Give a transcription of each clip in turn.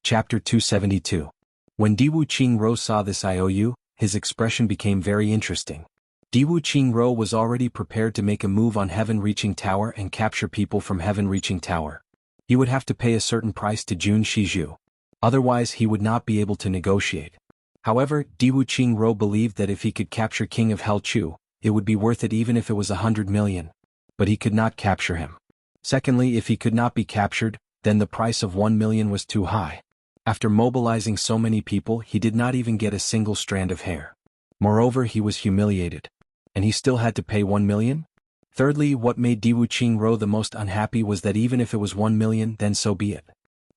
Chapter 272. When Diwu Qingro saw this IOU, his expression became very interesting. Diwu Qingro was already prepared to make a move on Heaven-Reaching Tower and capture people from Heaven-Reaching Tower. He would have to pay a certain price to Jun Shizhu. Otherwise he would not be able to negotiate. However, Diwu Qingro believed that if he could capture King of Hell Chu, it would be worth it even if it was 100 million. But he could not capture him. Secondly, if he could not be captured, then the price of 1 million was too high. After mobilizing so many people, he did not even get a single strand of hair. Moreover, he was humiliated. And he still had to pay 1 million? Thirdly, what made Diwu Qingro the most unhappy was that even if it was 1 million, then so be it.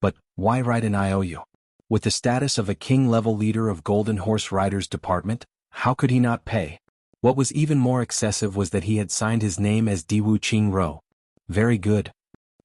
But why write an IOU? With the status of a king-level leader of Golden Horse Riders Department, how could he not pay? What was even more excessive was that he had signed his name as Diwu Qingro. Very good.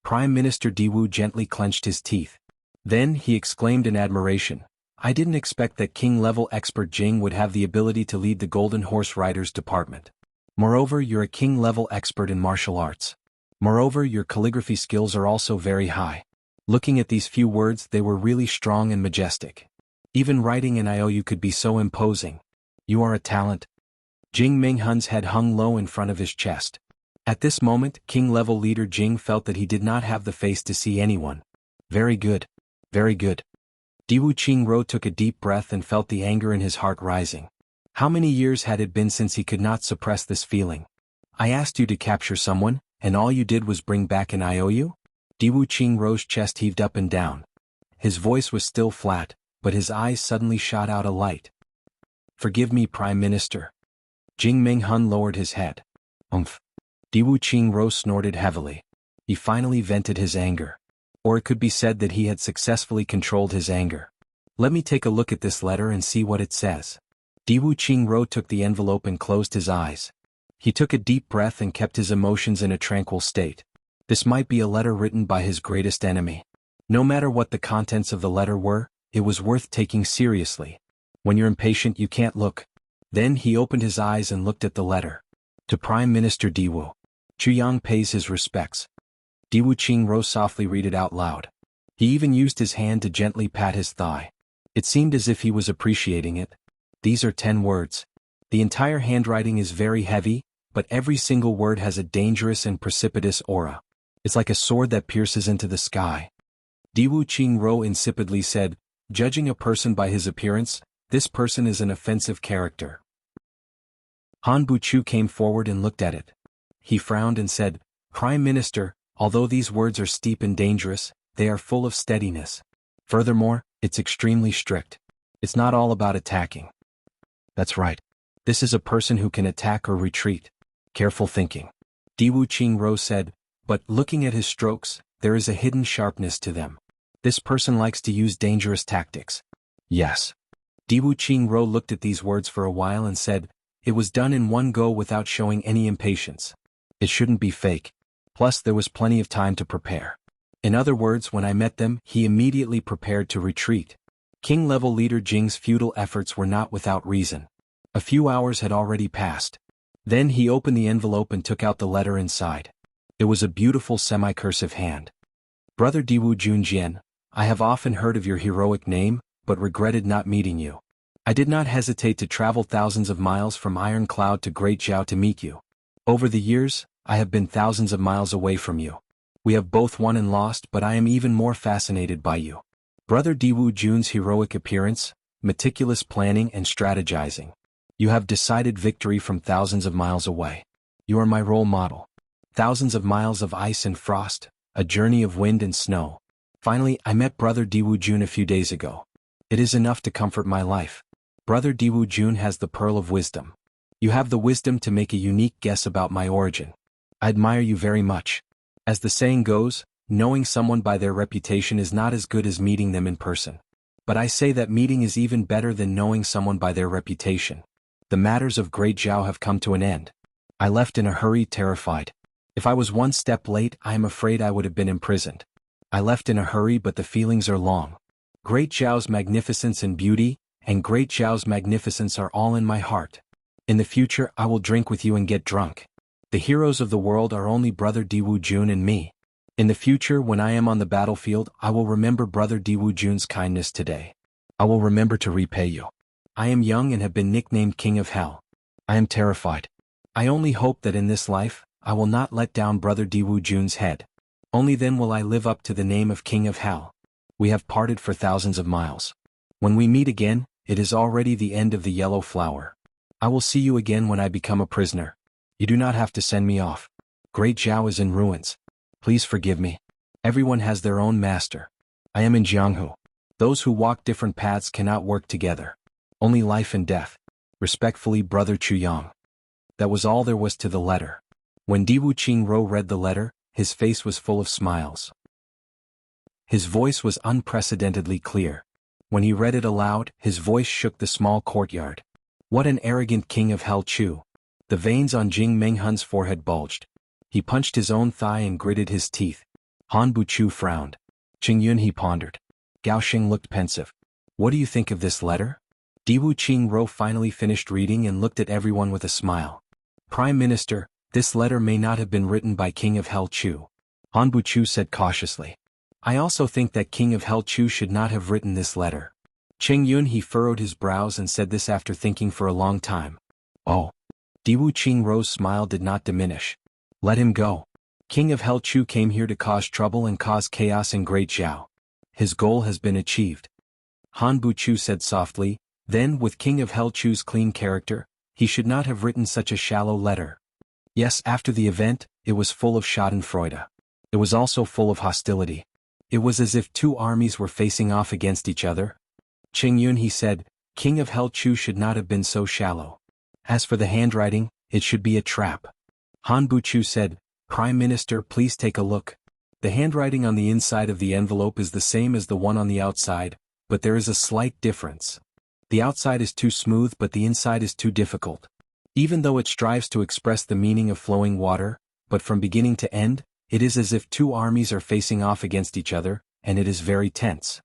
Prime Minister Diwu gently clenched his teeth. Then he exclaimed in admiration, I didn't expect that king-level expert Jing would have the ability to lead the Golden Horse Riders Department. Moreover, you're a king-level expert in martial arts. Moreover, your calligraphy skills are also very high. Looking at these few words, they were really strong and majestic. Even writing an IOU could be so imposing. You are a talent. Jing Minghun's head hung low in front of his chest. At this moment, king-level leader Jing felt that he did not have the face to see anyone. Very good. Very good. Diwu Qingro took a deep breath and felt the anger in his heart rising. How many years had it been since he could not suppress this feeling? I asked you to capture someone, and all you did was bring back an IOU? Diwu Qingro's chest heaved up and down. His voice was still flat, but his eyes suddenly shot out a light. Forgive me, Prime Minister. Jing Minghun lowered his head. Umph. Diwu Qingro snorted heavily. He finally vented his anger. Or it could be said that he had successfully controlled his anger. Let me take a look at this letter and see what it says. Diwu Qingro took the envelope and closed his eyes. He took a deep breath and kept his emotions in a tranquil state. This might be a letter written by his greatest enemy. No matter what the contents of the letter were, it was worth taking seriously. When you're impatient, you can't look. Then he opened his eyes and looked at the letter. To Prime Minister Diwu. Chuyang pays his respects. Diwu Qingro softly read it out loud. He even used his hand to gently pat his thigh. It seemed as if he was appreciating it. These are 10 words. The entire handwriting is very heavy, but every single word has a dangerous and precipitous aura. It's like a sword that pierces into the sky. Diwu Qingro insipidly said, judging a person by his appearance, this person is an offensive character. Han Buchu came forward and looked at it. He frowned and said, Prime Minister, although these words are steep and dangerous, they are full of steadiness. Furthermore, it's extremely strict. It's not all about attacking. That's right. This is a person who can attack or retreat. Careful thinking. Diwu Qingro said, but looking at his strokes, there is a hidden sharpness to them. This person likes to use dangerous tactics. Yes. Diwu Qingro looked at these words for a while and said, it was done in one go without showing any impatience. It shouldn't be fake. Plus there was plenty of time to prepare. In other words, when I met them, he immediately prepared to retreat. King-level leader Jing's futile efforts were not without reason. A few hours had already passed. Then he opened the envelope and took out the letter inside. It was a beautiful semi-cursive hand. Brother Diwu Junjian, I have often heard of your heroic name, but regretted not meeting you. I did not hesitate to travel thousands of miles from Iron Cloud to Great Jiao to meet you. Over the years, I have been thousands of miles away from you. We have both won and lost, but I am even more fascinated by you. Brother Diwu Jun's heroic appearance, meticulous planning and strategizing. You have decided victory from thousands of miles away. You are my role model. Thousands of miles of ice and frost, a journey of wind and snow. Finally, I met Brother Diwu Jun a few days ago. It is enough to comfort my life. Brother Diwu Jun has the pearl of wisdom. You have the wisdom to make a unique guess about my origin. I admire you very much. As the saying goes, knowing someone by their reputation is not as good as meeting them in person. But I say that meeting is even better than knowing someone by their reputation. The matters of Great Jiao have come to an end. I left in a hurry, terrified. If I was one step late, I am afraid I would have been imprisoned. I left in a hurry, but the feelings are long. Great Jiao's magnificence and beauty, and Great Jiao's magnificence are all in my heart. In the future, I will drink with you and get drunk. The heroes of the world are only Brother Diwu Jun and me. In the future when I am on the battlefield I will remember Brother Diwu Jun's kindness today. I will remember to repay you. I am young and have been nicknamed King of Hell. I am terrified. I only hope that in this life, I will not let down Brother Diwu Jun's head. Only then will I live up to the name of King of Hell. We have parted for thousands of miles. When we meet again, it is already the end of the yellow flower. I will see you again when I become a prisoner. You do not have to send me off. Great Jiao is in ruins. Please forgive me. Everyone has their own master. I am in Jianghu. Those who walk different paths cannot work together. Only life and death. Respectfully, Brother Chu Yang. That was all there was to the letter. When Diwu Qingro read the letter, his face was full of smiles. His voice was unprecedentedly clear. When he read it aloud, his voice shook the small courtyard. What an arrogant King of Hell Chu! The veins on Jing Menghun's forehead bulged. He punched his own thigh and gritted his teeth. Han Buchu frowned. Qingyun he pondered. Gao Xing looked pensive. What do you think of this letter? Diwu Qingro finally finished reading and looked at everyone with a smile. Prime Minister, this letter may not have been written by King of Hell Chu. Han Buchu said cautiously. I also think that King of Hell Chu should not have written this letter. Qingyun he furrowed his brows and said this after thinking for a long time. Oh. Diwu Qingro's smile did not diminish. Let him go. King of Hell Chu came here to cause trouble and cause chaos in Great Jiao. His goal has been achieved. Han Buchu said softly, then with King of Hell Chu's clean character, he should not have written such a shallow letter. Yes, after the event, it was full of schadenfreude. It was also full of hostility. It was as if two armies were facing off against each other. Qingyun he said, King of Hell Chu should not have been so shallow. As for the handwriting, it should be a trap. Han Buchu said, Prime Minister, please take a look. The handwriting on the inside of the envelope is the same as the one on the outside, but there is a slight difference. The outside is too smooth but the inside is too difficult. Even though it strives to express the meaning of flowing water, but from beginning to end, it is as if two armies are facing off against each other, and it is very tense.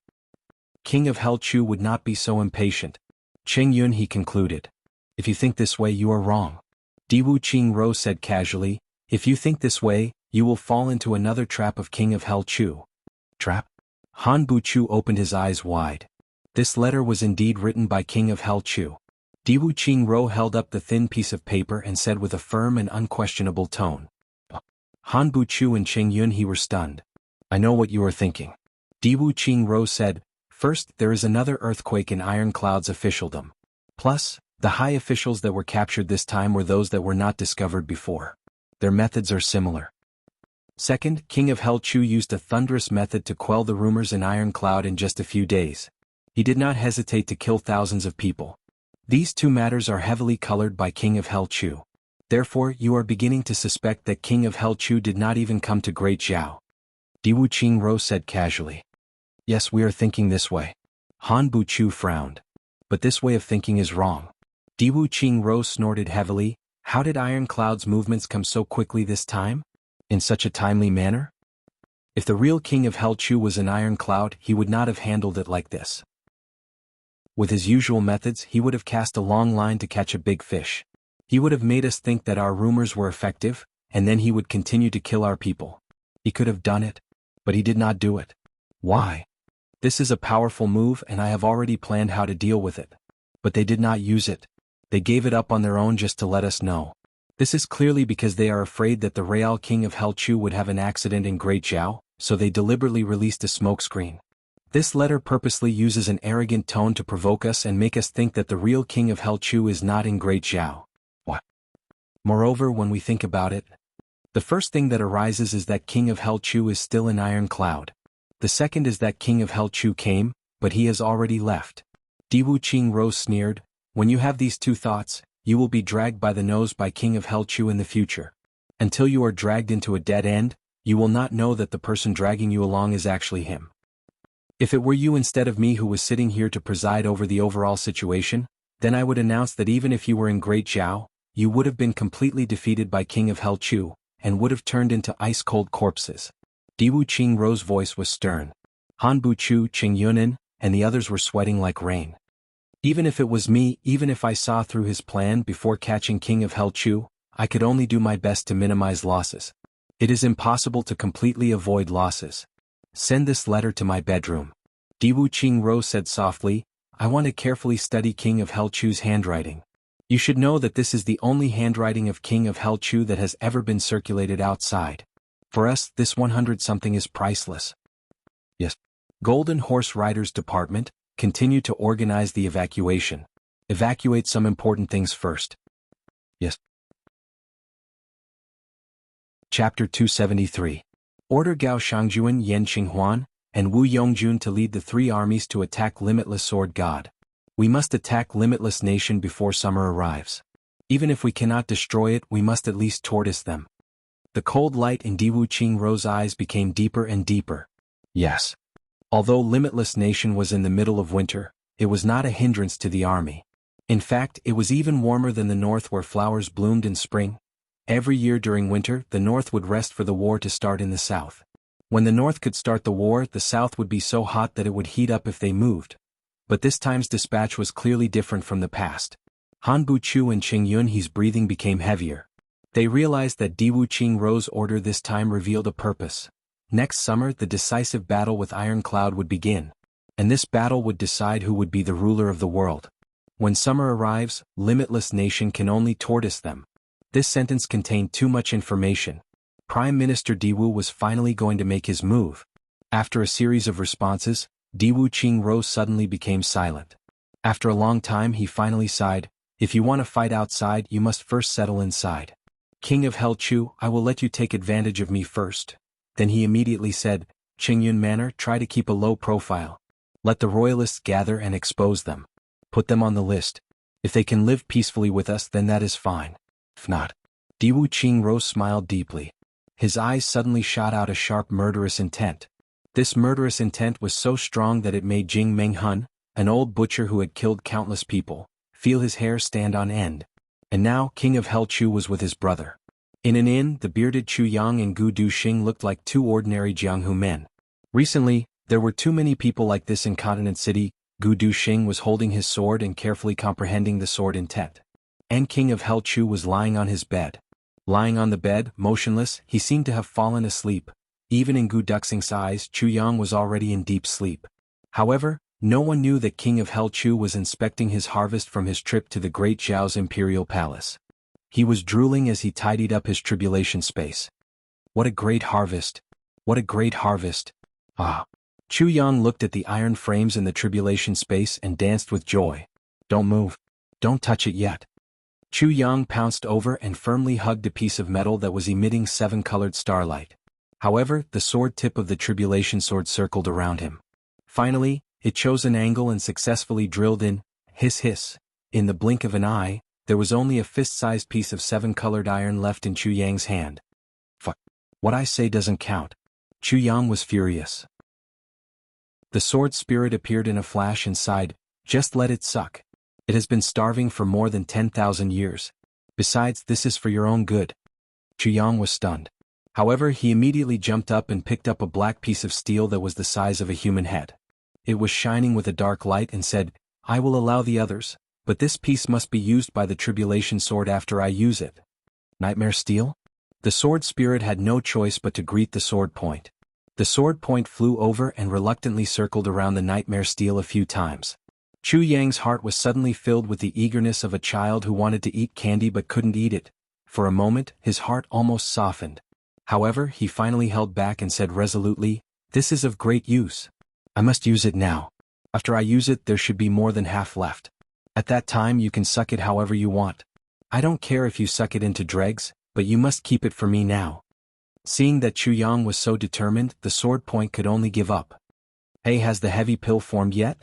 King of Hell Chu would not be so impatient. Qingyun he concluded. If you think this way you are wrong. Diwu Qingro said casually, if you think this way, you will fall into another trap of King of Hell Chu. Trap? Han Buchu opened his eyes wide. This letter was indeed written by King of Hell Chu. Diwu Qingro held up the thin piece of paper and said with a firm and unquestionable tone. Han Buchu and Qingyun he were stunned. I know what you are thinking. Diwu Qingro said, first there is another earthquake in Iron Cloud's officialdom. Plus, the high officials that were captured this time were those that were not discovered before. Their methods are similar. Second, King of Hell Chu used a thunderous method to quell the rumors in Iron Cloud in just a few days. He did not hesitate to kill thousands of people. These two matters are heavily colored by King of Hell Chu. Therefore, you are beginning to suspect that King of Hell Chu did not even come to Great Jiao. Diwu Qingro said casually. Yes, we are thinking this way. Han Buchu frowned. But this way of thinking is wrong. Diwu Qingro snorted heavily. How did Iron Cloud's movements come so quickly this time? In such a timely manner? If the real King of Hell Chu was in Iron Cloud, he would not have handled it like this. With his usual methods, he would have cast a long line to catch a big fish. He would have made us think that our rumors were effective, and then he would continue to kill our people. He could have done it, but he did not do it. Why? This is a powerful move and I have already planned how to deal with it. But they did not use it. They gave it up on their own just to let us know. This is clearly because they are afraid that the real King of Hell Chu would have an accident in Great Jiao, so they deliberately released a smokescreen. This letter purposely uses an arrogant tone to provoke us and make us think that the real King of Hell Chu is not in Great Jiao. What? Moreover, when we think about it, the first thing that arises is that King of Hell Chu is still in Iron Cloud. The second is that King of Hell Chu came, but he has already left. Diwu Qingro sneered, when you have these two thoughts, you will be dragged by the nose by King of Hell Chu in the future. Until you are dragged into a dead end, you will not know that the person dragging you along is actually him. If it were you instead of me who was sitting here to preside over the overall situation, then I would announce that even if you were in Great Jiao, you would have been completely defeated by King of Hell Chu, and would have turned into ice-cold corpses. Diwu Qingro's voice was stern. Han Buchu, Qingyunin, and the others were sweating like rain. Even if it was me, even if I saw through his plan before catching King of Hell Chu, I could only do my best to minimize losses. It is impossible to completely avoid losses. Send this letter to my bedroom. Di Wuqing Rou said softly, I want to carefully study King of Helchu's handwriting. You should know that this is the only handwriting of King of Helchu that has ever been circulated outside. For us, this 100-something is priceless. Yes. Golden Horse Riders Department, continue to organize the evacuation. Evacuate some important things first. Yes. Chapter 273. Order Gao Shangjuan, Yan Qinghuan, and Wu Yongjun to lead the 3 armies to attack Limitless Sword God. We must attack Limitless Nation before summer arrives. Even if we cannot destroy it, we must at least tortoise them. The cold light in Di Wuqing Rou's eyes became deeper and deeper. Yes. Although Limitless Nation was in the middle of winter, it was not a hindrance to the army. In fact, it was even warmer than the north where flowers bloomed in spring. Every year during winter, the north would rest for the war to start in the south. When the north could start the war, the south would be so hot that it would heat up if they moved. But this time's dispatch was clearly different from the past. Han Buchu and Qing Yunhe's breathing became heavier. They realized that Di Wuqing Rou's order this time revealed a purpose. Next summer, the decisive battle with Iron Cloud would begin. And this battle would decide who would be the ruler of the world. When summer arrives, Limitless Nation can only tortoise them. This sentence contained too much information. Prime Minister Di Wu was finally going to make his move. After a series of responses, Di Wuqing Rou suddenly became silent. After a long time he finally sighed, if you want to fight outside you must first settle inside. King of Helchu, I will let you take advantage of me first. Then he immediately said, Qingyun Manor, try to keep a low profile. Let the royalists gather and expose them. Put them on the list. If they can live peacefully with us, then that is fine. If not. Di Wuqing Rou smiled deeply. His eyes suddenly shot out a sharp murderous intent. This murderous intent was so strong that it made Jing Menghun, an old butcher who had killed countless people, feel his hair stand on end. And now King of Helchu was with his brother. In an inn, the bearded Chu Yang and Gu Duxing looked like 2 ordinary Jianghu men. Recently, there were too many people like this in Continent City. Gu Duxing was holding his sword and carefully comprehending the sword intent. And King of Helchu was lying on his bed. Lying on the bed, motionless, he seemed to have fallen asleep. Even in Gu Duxing's eyes, Chu Yang was already in deep sleep. However, no one knew that King of Helchu was inspecting his harvest from his trip to the Great Zhao's imperial palace. He was drooling as he tidied up his tribulation space. What a great harvest! What a great harvest! Ah! Chu Yang looked at the iron frames in the tribulation space and danced with joy. Don't move. Don't touch it yet. Chu Yang pounced over and firmly hugged a piece of metal that was emitting 7-colored starlight. However, the sword tip of the tribulation sword circled around him. Finally, it chose an angle and successfully drilled in. Hiss hiss. In the blink of an eye, there was only a fist-sized piece of 7-colored iron left in Chu Yang's hand. Fuck. What I say doesn't count. Chu Yang was furious. The sword spirit appeared in a flash and sighed, just let it suck. It has been starving for more than 10,000 years. Besides, this is for your own good. Chu Yang was stunned. However, he immediately jumped up and picked up a black piece of steel that was the size of a human head. It was shining with a dark light and said, I will allow the others, but this piece must be used by the tribulation sword after I use it. Nightmare steel? The sword spirit had no choice but to greet the sword point. The sword point flew over and reluctantly circled around the nightmare steel a few times. Chu Yang's heart was suddenly filled with the eagerness of a child who wanted to eat candy but couldn't eat it. For a moment, his heart almost softened. However, he finally held back and said resolutely, this is of great use. I must use it now. After I use it, there should be more than half left. At that time you can suck it however you want. I don't care if you suck it into dregs, but you must keep it for me now. Seeing that Chu Yang was so determined, the sword point could only give up. Hey, has the heavy pill formed yet?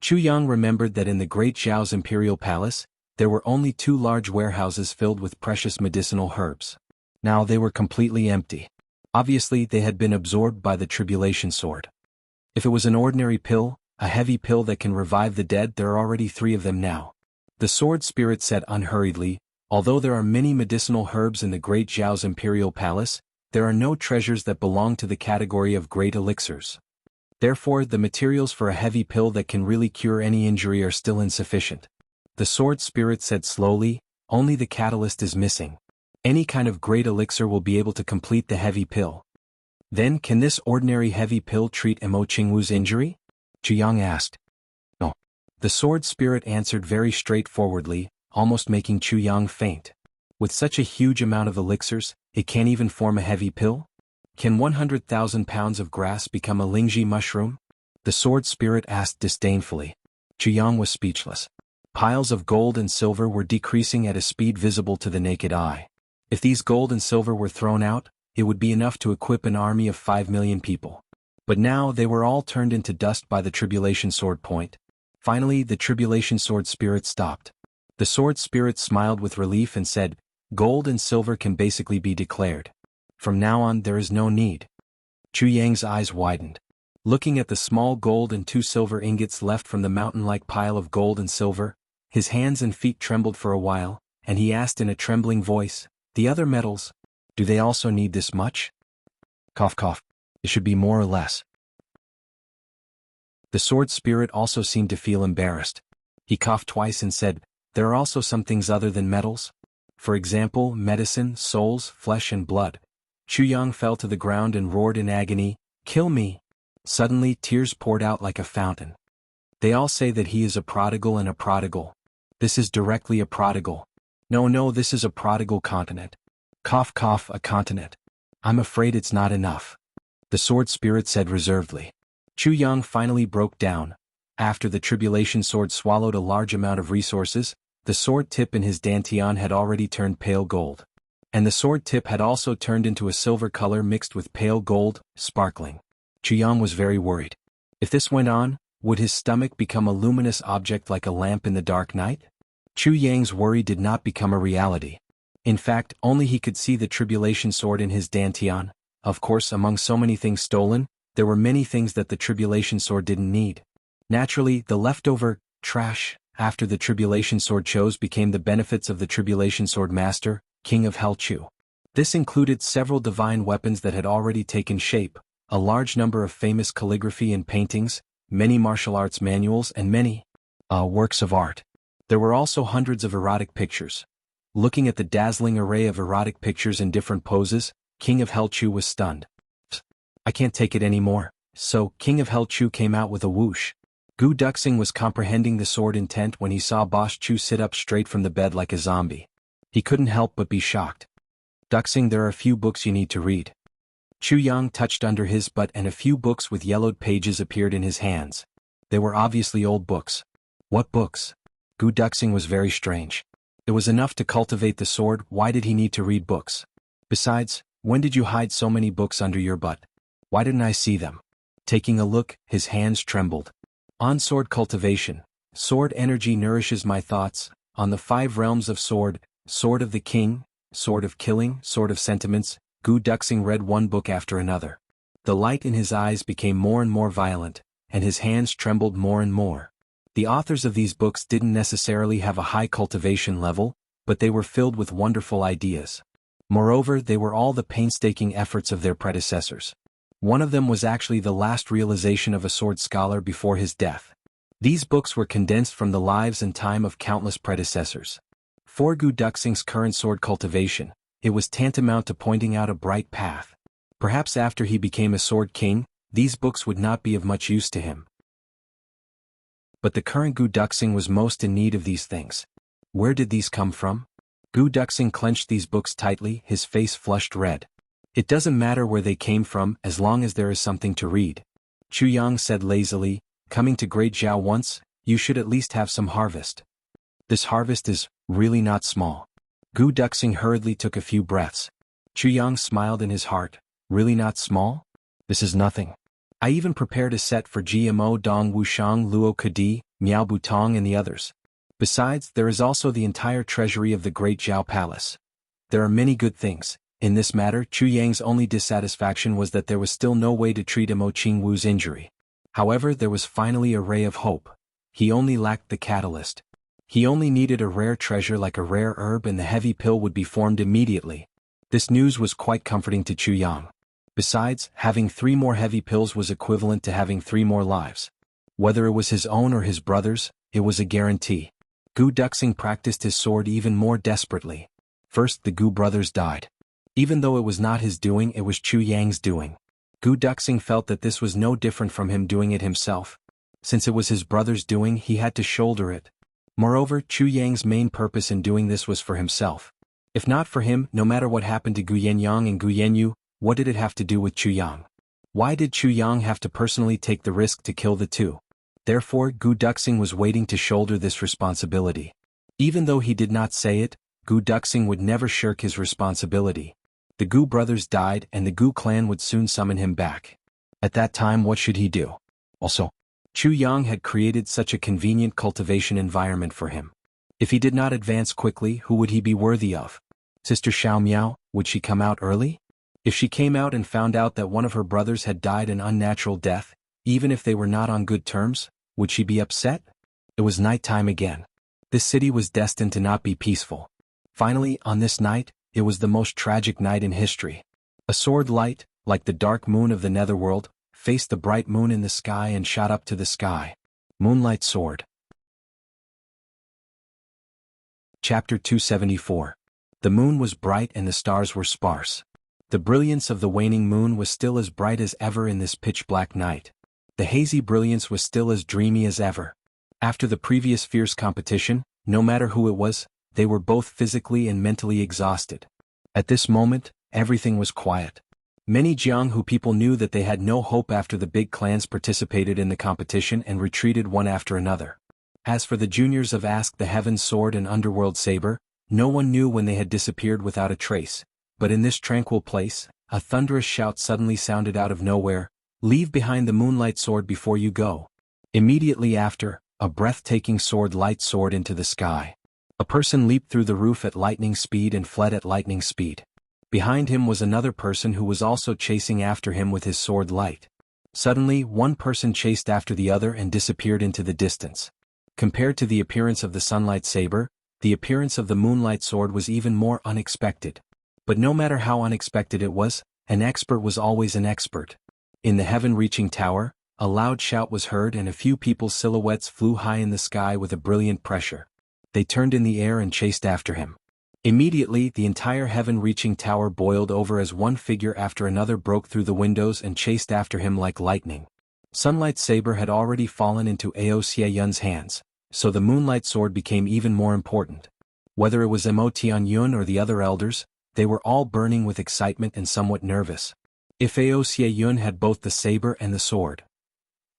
Chu Yang remembered that in the Great Zhao's imperial palace, there were only 2 large warehouses filled with precious medicinal herbs. Now they were completely empty. Obviously they had been absorbed by the tribulation sword. If it was an ordinary pill, a heavy pill that can revive the dead, there are already 3 of them now. The sword spirit said unhurriedly, although there are many medicinal herbs in the Great Zhao's imperial palace, there are no treasures that belong to the category of great elixirs. Therefore, the materials for a heavy pill that can really cure any injury are still insufficient. The sword spirit said slowly, only the catalyst is missing. Any kind of great elixir will be able to complete the heavy pill. Then can this ordinary heavy pill treat Mo Qingwu's injury? Jianghu asked. No. The sword spirit answered very straightforwardly, almost making Chu Yang faint. With such a huge amount of elixirs, it can't even form a heavy pill? Can 100,000 pounds of grass become a lingji mushroom? The sword spirit asked disdainfully. Chu Yang was speechless. Piles of gold and silver were decreasing at a speed visible to the naked eye. If these gold and silver were thrown out, it would be enough to equip an army of 5 million people. But now they were all turned into dust by the tribulation sword point. Finally, the tribulation sword spirit stopped. The sword spirit smiled with relief and said, "Gold and silver can basically be declared. From now on there is no need." Chu Yang's eyes widened. Looking at the small gold and 2 silver ingots left from the mountain-like pile of gold and silver, his hands and feet trembled for a while, and he asked in a trembling voice, "The other metals, do they also need this much?" Cough cough. It should be more or less. The sword spirit also seemed to feel embarrassed. He coughed twice and said, "There are also some things other than metals. For example, medicine, souls, flesh and blood." Chu Yang fell to the ground and roared in agony, "Kill me!" Suddenly tears poured out like a fountain. They all say that he is a prodigal and a prodigal. This is directly a prodigal. No, this is a prodigal continent. Cough cough, a continent. I'm afraid it's not enough. The sword spirit said reservedly. Chu Yang finally broke down. After the tribulation sword swallowed a large amount of resources, the sword tip in his dantian had already turned pale gold. And the sword tip had also turned into a silver color mixed with pale gold, sparkling. Chu Yang was very worried. If this went on, would his stomach become a luminous object like a lamp in the dark night? Chu Yang's worry did not become a reality. In fact, only he could see the tribulation sword in his dantian. Of course, among so many things stolen, there were many things that the tribulation sword didn't need. Naturally, the leftover trash after the tribulation sword chose became the benefits of the tribulation sword master, King of Helchu. This included several divine weapons that had already taken shape, a large number of famous calligraphy and paintings, many martial arts manuals and many works of art. There were also hundreds of erotic pictures. Looking at the dazzling array of erotic pictures in different poses, King of Helchu was stunned. "I can't take it anymore." So, King of Helchu came out with a whoosh. Gu Duxing was comprehending the sword intent when he saw Boss Chu sit up straight from the bed like a zombie. He couldn't help but be shocked. "Duxing, there are a few books you need to read." Chu Yang touched under his butt and a few books with yellowed pages appeared in his hands. They were obviously old books. What books? Gu Duxing was very strange. It was enough to cultivate the sword, why did he need to read books? Besides, when did you hide so many books under your butt? Why didn't I see them? Taking a look, his hands trembled. On sword cultivation. Sword energy nourishes my thoughts. On the 5 realms of sword, sword of the king, sword of killing, sword of sentiments. Gu Duxing read one book after another. The light in his eyes became more and more violent, and his hands trembled more and more. The authors of these books didn't necessarily have a high cultivation level, but they were filled with wonderful ideas. Moreover, they were all the painstaking efforts of their predecessors. One of them was actually the last realization of a sword scholar before his death. These books were condensed from the lives and time of countless predecessors. For Gu Duxing's current sword cultivation, it was tantamount to pointing out a bright path. Perhaps after he became a sword king, these books would not be of much use to him. But the current Gu Duxing was most in need of these things. Where did these come from? Gu Duxing clenched these books tightly, his face flushed red. It doesn't matter where they came from as long as there is something to read. Chu Yang said lazily, "Coming to Great Zhao once, you should at least have some harvest." This harvest is really not small. Gu Duxing hurriedly took a few breaths. Chu Yang smiled in his heart. Really not small? This is nothing. I even prepared a set for GMO Dong Wushang Luo Kadi, Miao Butong and the others. Besides, there is also the entire treasury of the Great Zhao Palace. There are many good things. In this matter, Chu Yang's only dissatisfaction was that there was still no way to treat Mo Qingwu's injury. However, there was finally a ray of hope. He only lacked the catalyst. He only needed a rare treasure like a rare herb and the heavy pill would be formed immediately. This news was quite comforting to Chu Yang. Besides, having 3 more heavy pills was equivalent to having 3 more lives. Whether it was his own or his brother's, it was a guarantee. Gu Duxing practiced his sword even more desperately. First, the Gu brothers died. Even though it was not his doing, it was Chu Yang's doing. Gu Duxing felt that this was no different from him doing it himself. Since it was his brother's doing, he had to shoulder it. Moreover, Chu Yang's main purpose in doing this was for himself. If not for him, no matter what happened to Gu Yenyang and Gu Yenyu, what did it have to do with Chu Yang? Why did Chu Yang have to personally take the risk to kill the two? Therefore, Gu Duxing was waiting to shoulder this responsibility. Even though he did not say it, Gu Duxing would never shirk his responsibility. The Gu brothers died and the Gu clan would soon summon him back. At that time, what should he do? Also, Chu Yang had created such a convenient cultivation environment for him. If he did not advance quickly, who would he be worthy of? Sister Xiao Miao, would she come out early? If she came out and found out that one of her brothers had died an unnatural death, even if they were not on good terms, would she be upset? It was night time again. This city was destined to not be peaceful. Finally, on this night, it was the most tragic night in history. A sword light, like the dark moon of the netherworld, faced the bright moon in the sky and shot up to the sky. Moonlight Sword. Chapter 274. The moon was bright and the stars were sparse. The brilliance of the waning moon was still as bright as ever in this pitch-black night. The hazy brilliance was still as dreamy as ever. After the previous fierce competition, no matter who it was, they were both physically and mentally exhausted. At this moment, everything was quiet. Many Jianghu people knew that they had no hope after the big clans participated in the competition and retreated one after another. As for the juniors of Ask the Heaven's Sword and Underworld Saber, no one knew when they had disappeared without a trace. But in this tranquil place, a thunderous shout suddenly sounded out of nowhere, "Leave behind the Moonlight Sword before you go." Immediately after, a breathtaking sword light soared into the sky. A person leaped through the roof at lightning speed and fled at lightning speed. Behind him was another person who was also chasing after him with his sword light. Suddenly, one person chased after the other and disappeared into the distance. Compared to the appearance of the Sunlight Saber, the appearance of the Moonlight Sword was even more unexpected. But no matter how unexpected it was, an expert was always an expert. In the heaven-reaching tower, a loud shout was heard and a few people's silhouettes flew high in the sky with a brilliant pressure. They turned in the air and chased after him. Immediately, the entire heaven-reaching tower boiled over as one figure after another broke through the windows and chased after him like lightning. Sunlight Saber had already fallen into Ao Xieyun's hands, so the Moonlight Sword became even more important. Whether it was Mo Tianyun or the other elders, they were all burning with excitement and somewhat nervous. If Ao Xieyun had both the saber and the sword,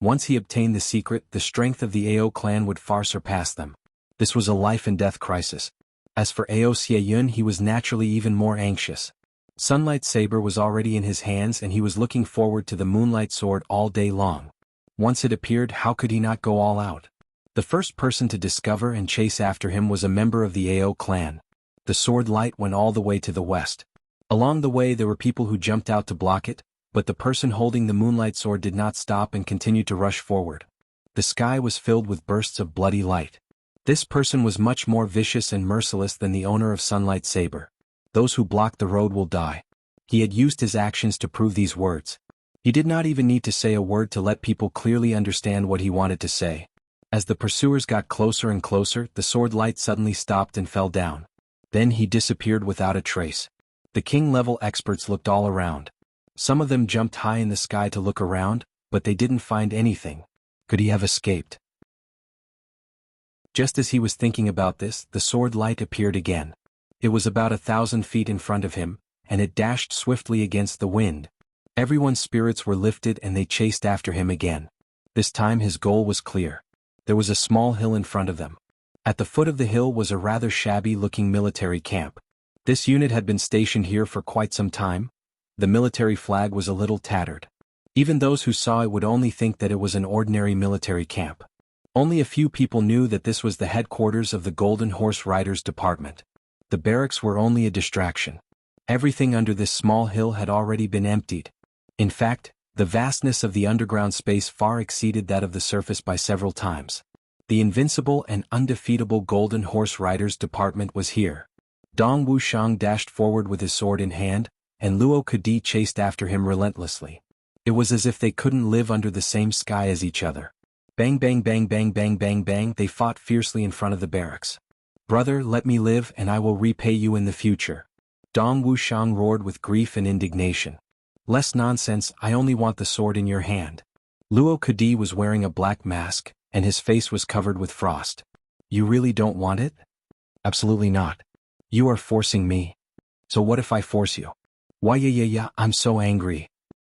once he obtained the secret, the strength of the Ao clan would far surpass them. This was a life-and-death crisis. As for Ao Xieyun, he was naturally even more anxious. Sunlight Saber was already in his hands and he was looking forward to the Moonlight Sword all day long. Once it appeared, how could he not go all out? The first person to discover and chase after him was a member of the Ao clan. The sword light went all the way to the west. Along the way there were people who jumped out to block it, but the person holding the Moonlight Sword did not stop and continued to rush forward. The sky was filled with bursts of bloody light. This person was much more vicious and merciless than the owner of Sunlight Saber. Those who block the road will die. He had used his actions to prove these words. He did not even need to say a word to let people clearly understand what he wanted to say. As the pursuers got closer and closer, the sword light suddenly stopped and fell down. Then he disappeared without a trace. The king-level experts looked all around. Some of them jumped high in the sky to look around, but they didn't find anything. Could he have escaped? Just as he was thinking about this, the sword light appeared again. It was about 1,000 feet in front of him, and it dashed swiftly against the wind. Everyone's spirits were lifted and they chased after him again. This time his goal was clear. There was a small hill in front of them. At the foot of the hill was a rather shabby-looking military camp. This unit had been stationed here for quite some time. The military flag was a little tattered. Even those who saw it would only think that it was an ordinary military camp. Only a few people knew that this was the headquarters of the Golden Horse Riders Department. The barracks were only a distraction. Everything under this small hill had already been emptied. In fact, the vastness of the underground space far exceeded that of the surface by several times. The invincible and undefeatable Golden Horse Riders Department was here. Dong Wuxiang dashed forward with his sword in hand, and Luo Kadi chased after him relentlessly. It was as if they couldn't live under the same sky as each other. Bang bang bang bang bang bang bang, they fought fiercely in front of the barracks. "Brother, let me live and I will repay you in the future." Dong Wuxiang roared with grief and indignation. "Less nonsense, I only want the sword in your hand." Luo Kadi was wearing a black mask, and his face was covered with frost. "You really don't want it?" "Absolutely not. You are forcing me." "So what if I force you?" "Why yeah, I'm so angry."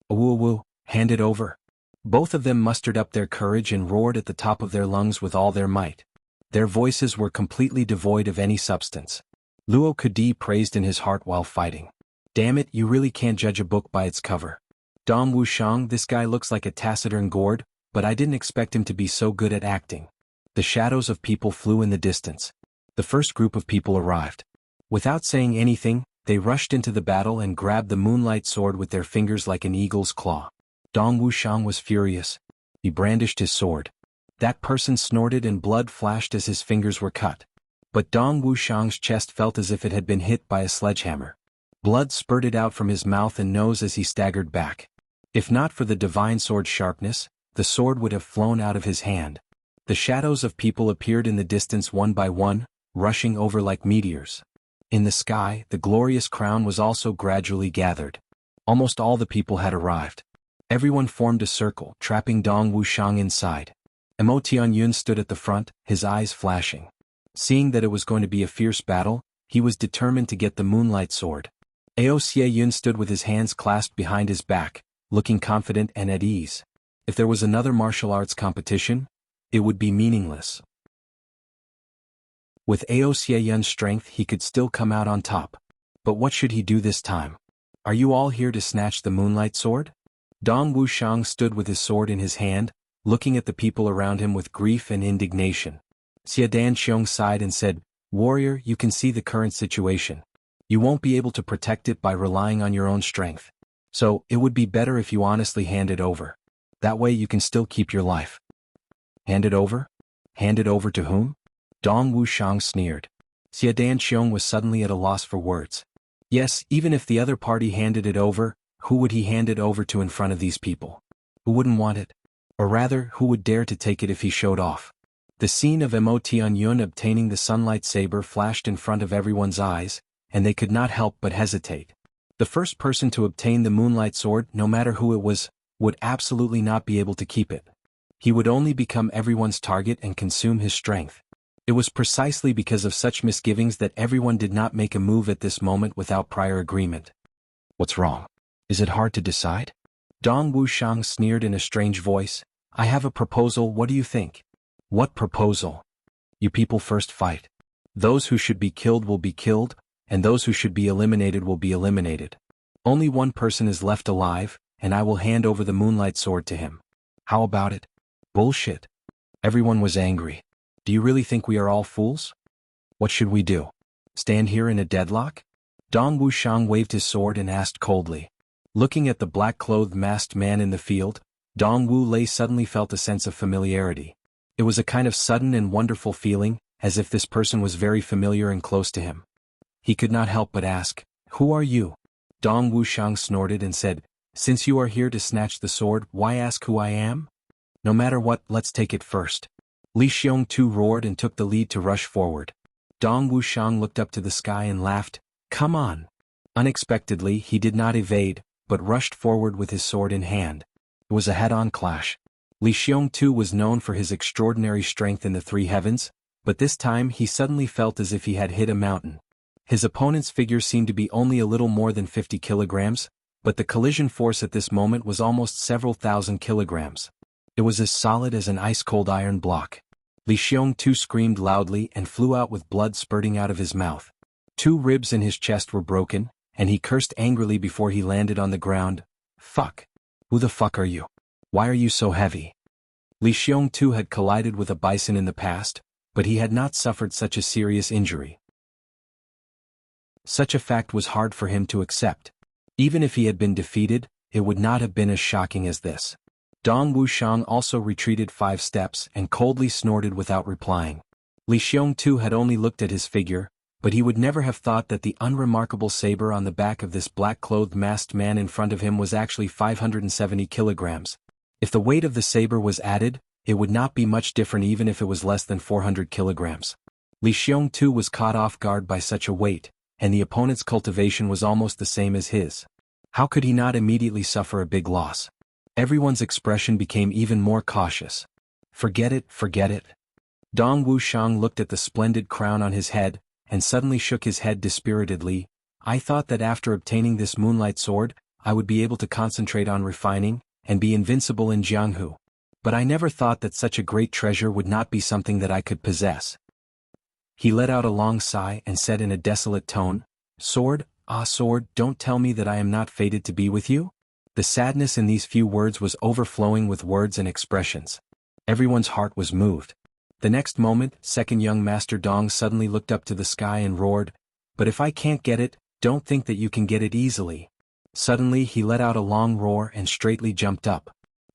"Woo, hand it over." Both of them mustered up their courage and roared at the top of their lungs with all their might. Their voices were completely devoid of any substance. Luo Kadi praised in his heart while fighting. "Damn it, you really can't judge a book by its cover. Dong Wuxiang, this guy looks like a taciturn gourd, but I didn't expect him to be so good at acting." The shadows of people flew in the distance. The first group of people arrived. Without saying anything, they rushed into the battle and grabbed the moonlight sword with their fingers like an eagle's claw. Dong Wuxiang was furious. He brandished his sword. That person snorted and blood flashed as his fingers were cut. But Dong Wuxiang's chest felt as if it had been hit by a sledgehammer. Blood spurted out from his mouth and nose as he staggered back. If not for the divine sword's sharpness, the sword would have flown out of his hand. The shadows of people appeared in the distance one by one, rushing over like meteors. In the sky, the glorious crown was also gradually gathered. Almost all the people had arrived. Everyone formed a circle, trapping Dong Wuxiang inside. Mo Tianyun stood at the front, his eyes flashing. Seeing that it was going to be a fierce battle, he was determined to get the moonlight sword. Ao Xie stood with his hands clasped behind his back, looking confident and at ease. If there was another martial arts competition, it would be meaningless. With Ao Xie strength he could still come out on top. But what should he do this time? "Are you all here to snatch the moonlight sword?" Dong Wuxiang stood with his sword in his hand, looking at the people around him with grief and indignation. Xie Danxiong sighed and said, "Warrior, you can see the current situation. You won't be able to protect it by relying on your own strength. So, it would be better if you honestly hand it over. That way you can still keep your life." "Hand it over? Hand it over to whom?" Dong Wuxiang sneered. Xie Danxiong was suddenly at a loss for words. Yes, even if the other party handed it over, who would he hand it over to in front of these people? Who wouldn't want it? Or rather, who would dare to take it if he showed off? The scene of Mo Tianyun obtaining the sunlight saber flashed in front of everyone's eyes, and they could not help but hesitate. The first person to obtain the moonlight sword, no matter who it was, would absolutely not be able to keep it. He would only become everyone's target and consume his strength. It was precisely because of such misgivings that everyone did not make a move at this moment without prior agreement. "What's wrong? Is it hard to decide?" Dong Wuxiang sneered in a strange voice. "I have a proposal, what do you think?" "What proposal?" "You people first fight. Those who should be killed will be killed, and those who should be eliminated will be eliminated. Only one person is left alive, and I will hand over the moonlight sword to him. How about it?" "Bullshit." Everyone was angry. "Do you really think we are all fools? What should we do? Stand here in a deadlock?" Dong Wuxiang waved his sword and asked coldly. Looking at the black-clothed masked man in the field, Dong Wu Lei suddenly felt a sense of familiarity. It was a kind of sudden and wonderful feeling, as if this person was very familiar and close to him. He could not help but ask, "Who are you?" Dong Wuxiang snorted and said, "Since you are here to snatch the sword, why ask who I am? No matter what, let's take it first." Li Xiong too roared and took the lead to rush forward. Dong Wuxiang looked up to the sky and laughed, "Come on." Unexpectedly, he did not evade, but rushed forward with his sword in hand. It was a head-on clash. Li Xiong too was known for his extraordinary strength in the three heavens, but this time he suddenly felt as if he had hit a mountain. His opponent's figure seemed to be only a little more than 50 kilograms, but the collision force at this moment was almost several thousand kilograms. It was as solid as an ice-cold iron block. Li Xiong too screamed loudly and flew out with blood spurting out of his mouth. 2 ribs in his chest were broken, and he cursed angrily before he landed on the ground. "Fuck. Who the fuck are you? Why are you so heavy?" Li Xiong too had collided with a bison in the past, but he had not suffered such a serious injury. Such a fact was hard for him to accept. Even if he had been defeated, it would not have been as shocking as this. Dong Wuxiang also retreated 5 steps and coldly snorted without replying. Li Xiong too had only looked at his figure, but he would never have thought that the unremarkable saber on the back of this black-clothed masked man in front of him was actually 570 kilograms. If the weight of the saber was added, it would not be much different even if it was less than 400 kilograms. Li Xiong too was caught off guard by such a weight, and the opponent's cultivation was almost the same as his. How could he not immediately suffer a big loss? Everyone's expression became even more cautious. Forget it, forget it. Dong Wuxiang looked at the splendid crown on his head, and suddenly shook his head dispiritedly. I thought that after obtaining this moonlight sword, I would be able to concentrate on refining, and be invincible in Jianghu. But I never thought that such a great treasure would not be something that I could possess. He let out a long sigh and said in a desolate tone, Sword, ah sword, don't tell me that I am not fated to be with you? The sadness in these few words was overflowing with words and expressions. Everyone's heart was moved. The next moment, second young Master Dong suddenly looked up to the sky and roared, But if I can't get it, don't think that you can get it easily. Suddenly he let out a long roar and straightly jumped up.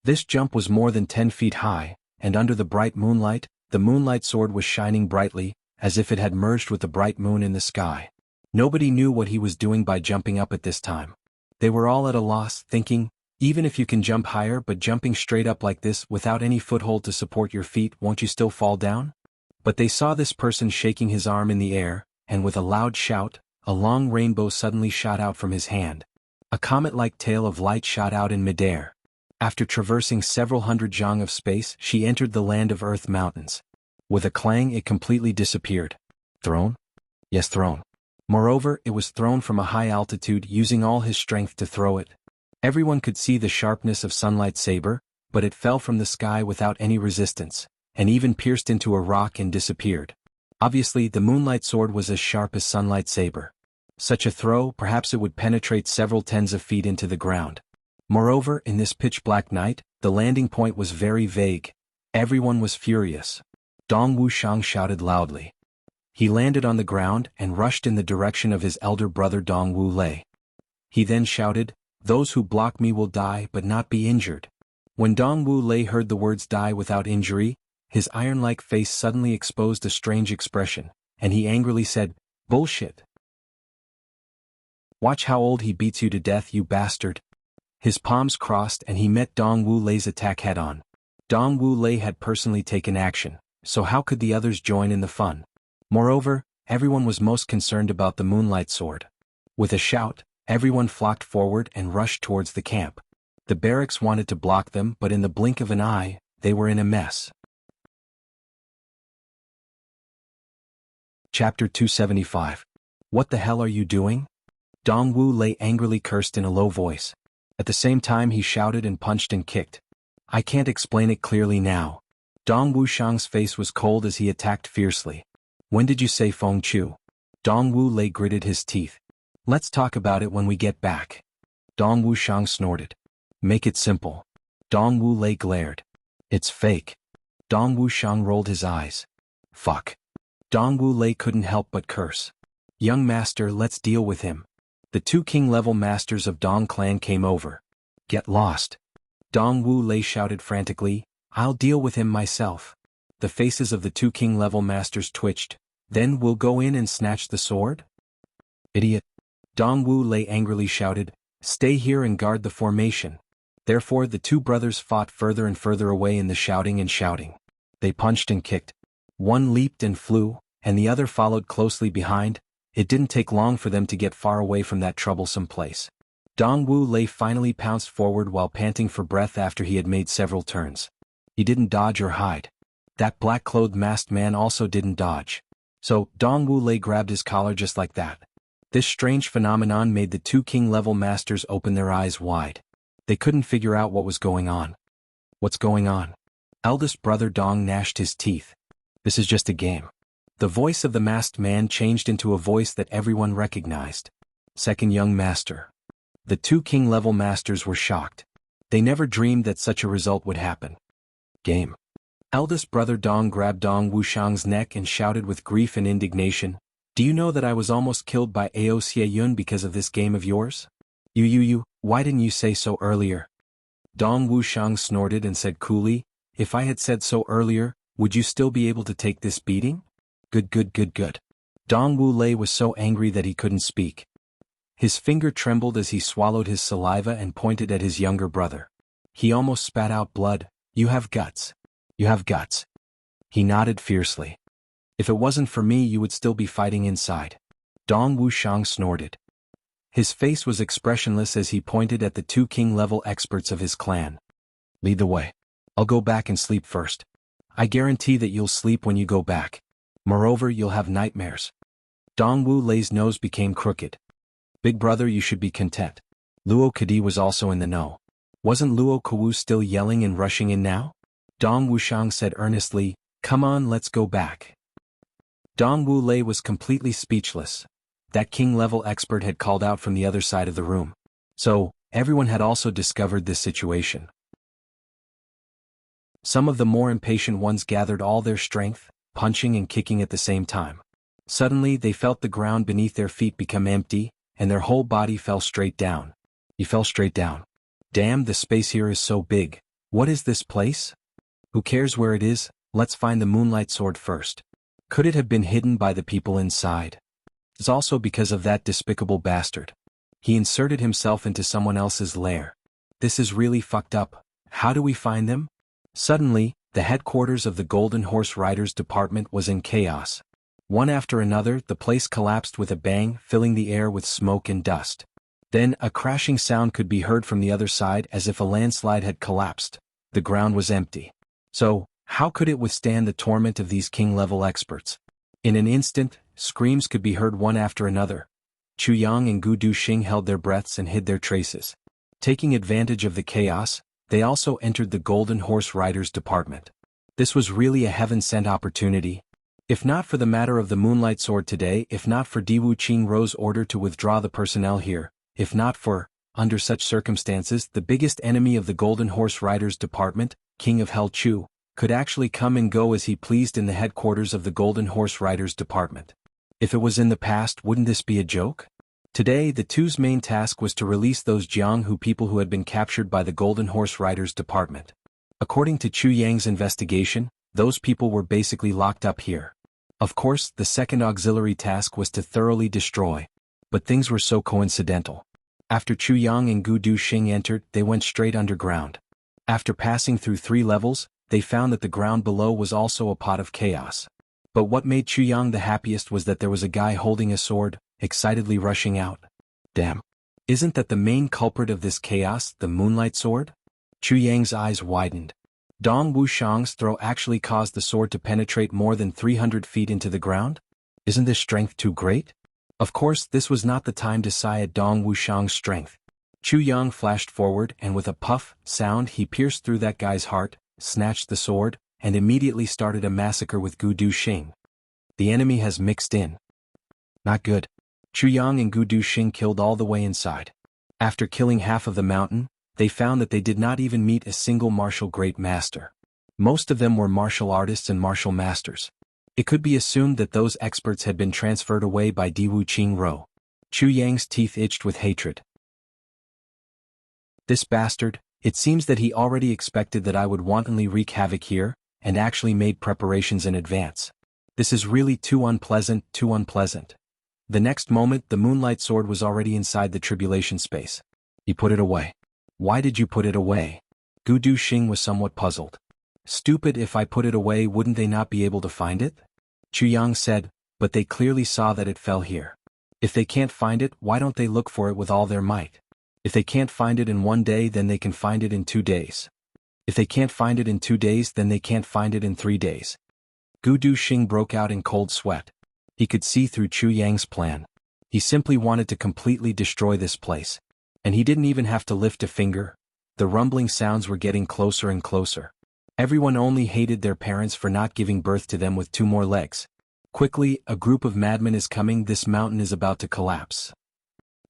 This jump was more than 10 feet high, and under the bright moonlight, the moonlight sword was shining brightly, as if it had merged with the bright moon in the sky. Nobody knew what he was doing by jumping up at this time. They were all at a loss, thinking, even if you can jump higher but jumping straight up like this without any foothold to support your feet, won't you still fall down? But they saw this person shaking his arm in the air, and with a loud shout, a long rainbow suddenly shot out from his hand. A comet-like tail of light shot out in midair. After traversing several hundred zhang of space, she entered the land of Earth Mountains. With a clang it completely disappeared. Thrown? Yes, thrown. Moreover, it was thrown from a high altitude using all his strength to throw it. Everyone could see the sharpness of Sunlight Saber, but it fell from the sky without any resistance, and even pierced into a rock and disappeared. Obviously, the Moonlight Sword was as sharp as Sunlight Saber. Such a throw, perhaps it would penetrate several tens of feet into the ground. Moreover, in this pitch-black night, the landing point was very vague. Everyone was furious. Dong Wuxiang shouted loudly. He landed on the ground and rushed in the direction of his elder brother Dong Wu Lei. He then shouted, Those who block me will die but not be injured. When Dong Wu Lei heard the words die without injury, his iron-like face suddenly exposed a strange expression, and he angrily said, Bullshit. Watch how old he beats you to death, you bastard. His palms crossed and he met Dong Wu Lei's attack head-on. Dong Wu Lei had personally taken action, so how could the others join in the fun? Moreover, everyone was most concerned about the Moonlight Sword. With a shout, everyone flocked forward and rushed towards the camp. The barracks wanted to block them, but in the blink of an eye, they were in a mess. Chapter 275. What the hell are you doing? Dong Wu Lei angrily cursed in a low voice. At the same time he shouted and punched and kicked. I can't explain it clearly now. Dong Wuxiang's face was cold as he attacked fiercely. When did you say Feng Chu? Dong Wu Lei gritted his teeth. Let's talk about it when we get back. Dong Wuxiang snorted. Make it simple. Dong Wu Lei glared. It's fake. Dong Wuxiang rolled his eyes. Fuck. Dong Wu Lei couldn't help but curse. Young master, let's deal with him. The two king-level masters of Dong clan came over. Get lost. Dong Wu Lei shouted frantically, I'll deal with him myself. The faces of the two king-level masters twitched. Then we'll go in and snatch the sword? Idiot. Dong Wu Lei angrily shouted, Stay here and guard the formation. Therefore the two brothers fought further and further away in the shouting and shouting. They punched and kicked. One leaped and flew, and the other followed closely behind. It didn't take long for them to get far away from that troublesome place. Dong Wu Lei finally pounced forward while panting for breath after he had made several turns. He didn't dodge or hide. That black-clothed masked man also didn't dodge. So, Dong Wu Lei grabbed his collar just like that. This strange phenomenon made the two king-level masters open their eyes wide. They couldn't figure out what was going on. What's going on? Eldest brother Dong gnashed his teeth. This is just a game. The voice of the masked man changed into a voice that everyone recognized. Second young master. The two king-level masters were shocked. They never dreamed that such a result would happen. Game. Eldest brother Dong grabbed Dong Wuxiang's neck and shouted with grief and indignation, Do you know that I was almost killed by Ao Xie Yun because of this game of yours? You, why didn't you say so earlier? Dong Wuxiang snorted and said coolly, If I had said so earlier, would you still be able to take this beating? Good. Dong Wu Lei was so angry that he couldn't speak. His finger trembled as he swallowed his saliva and pointed at his younger brother. He almost spat out blood. You have guts. You have guts. He nodded fiercely. If it wasn't for me, you would still be fighting inside. Dong Wuxiang snorted. His face was expressionless as he pointed at the two king-level experts of his clan. Lead the way. I'll go back and sleep first. I guarantee that you'll sleep when you go back. Moreover, you'll have nightmares. Dong Wu Lei's nose became crooked. Big brother, you should be content. Luo Kadi was also in the know. Wasn't Luo Kuwu still yelling and rushing in now? Dong Wuxiang said earnestly, come on, let's go back. Dong Wu Lei was completely speechless. That king-level expert had called out from the other side of the room. So, everyone had also discovered this situation. Some of the more impatient ones gathered all their strength, punching and kicking at the same time. Suddenly they felt the ground beneath their feet become empty, and their whole body fell straight down. He fell straight down. Damn, the space here is so big. What is this place? Who cares where it is? Let's find the moonlight sword first. Could it have been hidden by the people inside? It's also because of that despicable bastard. He inserted himself into someone else's lair. This is really fucked up. How do we find them? Suddenly, the headquarters of the Golden Horse Riders Department was in chaos. One after another, the place collapsed with a bang, filling the air with smoke and dust. Then, a crashing sound could be heard from the other side as if a landslide had collapsed. The ground was empty. So, how could it withstand the torment of these king-level experts? In an instant, screams could be heard one after another. Chu Yang and Gu Duxing held their breaths and hid their traces. Taking advantage of the chaos, they also entered the Golden Horse Riders Department. This was really a heaven-sent opportunity. If not for the matter of the Moonlight Sword today, if not for Diwu Qingrou's order to withdraw the personnel here, if not for, under such circumstances, the biggest enemy of the Golden Horse Riders Department, King of Hell Chu, could actually come and go as he pleased in the headquarters of the Golden Horse Riders Department. If it was in the past, wouldn't this be a joke? Today, the two's main task was to release those Jianghu people who had been captured by the Golden Horse Riders Department. According to Chu Yang's investigation, those people were basically locked up here. Of course, the second auxiliary task was to thoroughly destroy. But things were so coincidental. After Chu Yang and Gu Duxing entered, they went straight underground. After passing through 3 levels, they found that the ground below was also a pot of chaos. But what made Chu Yang the happiest was that there was a guy holding a sword, excitedly rushing out. Damn. Isn't that the main culprit of this chaos, the Moonlight Sword? Chu Yang's eyes widened. Dong Wuxiang's throw actually caused the sword to penetrate more than 300 feet into the ground? Isn't this strength too great? Of course, this was not the time to sigh at Dong Wuxiang's strength. Chu Yang flashed forward and with a puff sound he pierced through that guy's heart, snatched the sword, and immediately started a massacre with Gu Duxing. The enemy has mixed in. Not good. Chu Yang and Gu Duxing killed all the way inside. After killing half of the mountain, they found that they did not even meet a single martial great master. Most of them were martial artists and martial masters. It could be assumed that those experts had been transferred away by Diwu Qingrou. Chu Yang's teeth itched with hatred. This bastard, it seems that he already expected that I would wantonly wreak havoc here, and actually made preparations in advance. This is really too unpleasant, too unpleasant. The next moment, the Moonlight Sword was already inside the tribulation space. He put it away. Why did you put it away? Gu Duxing was somewhat puzzled. Stupid, if I put it away, wouldn't they not be able to find it? Chu Yang said, but they clearly saw that it fell here. If they can't find it, why don't they look for it with all their might? If they can't find it in 1 day, then they can find it in 2 days. If they can't find it in 2 days, then they can't find it in 3 days. Gu Duxing broke out in cold sweat. He could see through Chu Yang's plan. He simply wanted to completely destroy this place. And he didn't even have to lift a finger. The rumbling sounds were getting closer and closer. Everyone only hated their parents for not giving birth to them with 2 more legs. Quickly, a group of madmen is coming, this mountain is about to collapse.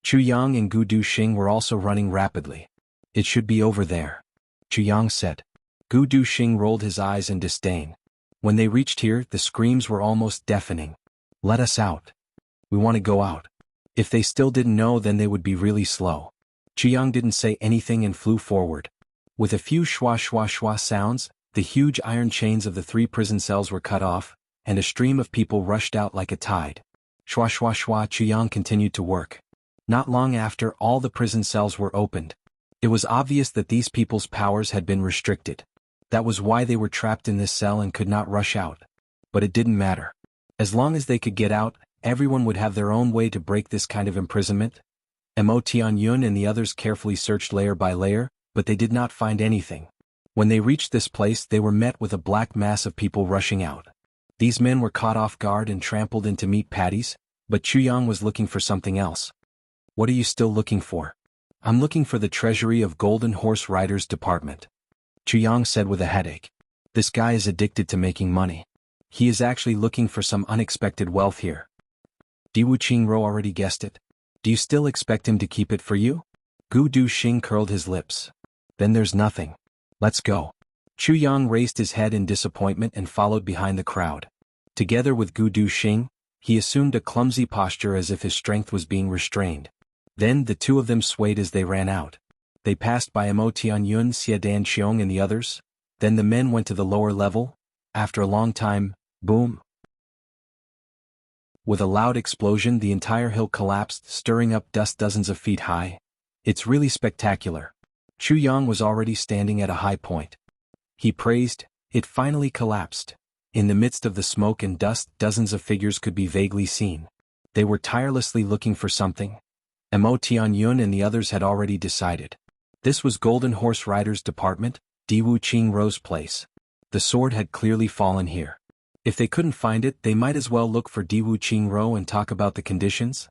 Chu Yang and Gu Duxing were also running rapidly. It should be over there, Chu Yang said. Gu Duxing rolled his eyes in disdain. When they reached here, the screams were almost deafening. Let us out. We want to go out. If they still didn't know, then they would be really slow. Chu Yang didn't say anything and flew forward. With a few shwa shwa shwa sounds, the huge iron chains of the 3 prison cells were cut off, and a stream of people rushed out like a tide. Shwa shwa shwa. Chu Yang continued to work. Not long after, all the prison cells were opened. It was obvious that these people's powers had been restricted. That was why they were trapped in this cell and could not rush out. But it didn't matter. As long as they could get out, everyone would have their own way to break this kind of imprisonment. Mo Tianyun and the others carefully searched layer by layer, but they did not find anything. When they reached this place, they were met with a black mass of people rushing out. These men were caught off guard and trampled into meat patties, but Chuyang was looking for something else. What are you still looking for? I'm looking for the treasury of Golden Horse Riders Department. Chuyang said with a headache. This guy is addicted to making money. He is actually looking for some unexpected wealth here. Diwu Qingro already guessed it. Do you still expect him to keep it for you? Gu Du-shing curled his lips. Then there's nothing. Let's go. Chuyang raised his head in disappointment and followed behind the crowd. Together with Gu Du-shing, he assumed a clumsy posture as if his strength was being restrained. Then the two of them swayed as they ran out. They passed by Mo Tianyun, Xie Dan-qiong and the others. Then the men went to the lower level. After a long time, boom. With a loud explosion, the entire hill collapsed, stirring up dust dozens of feet high. It's really spectacular. Chuyang was already standing at a high point. He praised, it finally collapsed. In the midst of the smoke and dust, dozens of figures could be vaguely seen. They were tirelessly looking for something. Mo Tianyun and the others had already decided. This was Golden Horse Riders Department, Diwu Qingro's place. The sword had clearly fallen here. If they couldn't find it, they might as well look for Diwu Qingro and talk about the conditions.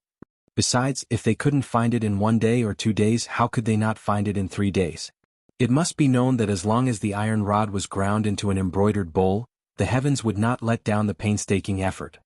Besides, if they couldn't find it in 1 day or 2 days, how could they not find it in 3 days? It must be known that as long as the iron rod was ground into an embroidered bowl, the heavens would not let down the painstaking effort.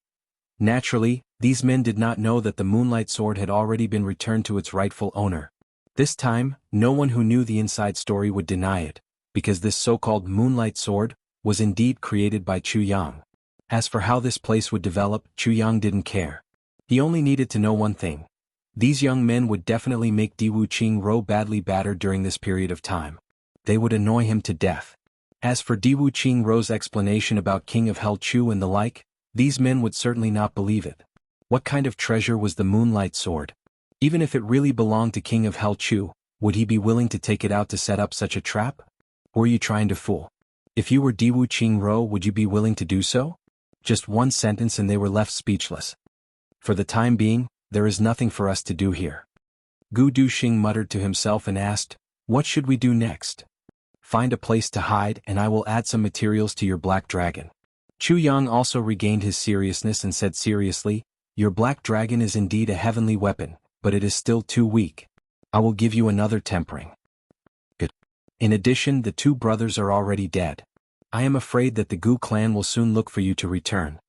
Naturally, these men did not know that the Moonlight Sword had already been returned to its rightful owner. This time, no one who knew the inside story would deny it, because this so-called Moonlight Sword was indeed created by Chuyang. As for how this place would develop, Chuyang didn't care. He only needed to know one thing. These young men would definitely make Diwu Qingro badly battered during this period of time. They would annoy him to death. As for Diwu Qingro's explanation about King of Hell Chu and the like, these men would certainly not believe it. What kind of treasure was the Moonlight Sword? Even if it really belonged to King of Hell Chu, would he be willing to take it out to set up such a trap? Or are you trying to fool? If you were Diwu Qingro, would you be willing to do so? Just one sentence and they were left speechless. For the time being, there is nothing for us to do here. Gu Du-shing muttered to himself and asked, what should we do next? Find a place to hide and I will add some materials to your black dragon. Chuyang also regained his seriousness and said seriously, your black dragon is indeed a heavenly weapon, but it is still too weak. I will give you another tempering. Good. In addition, the 2 brothers are already dead. I am afraid that the Gu clan will soon look for you to return.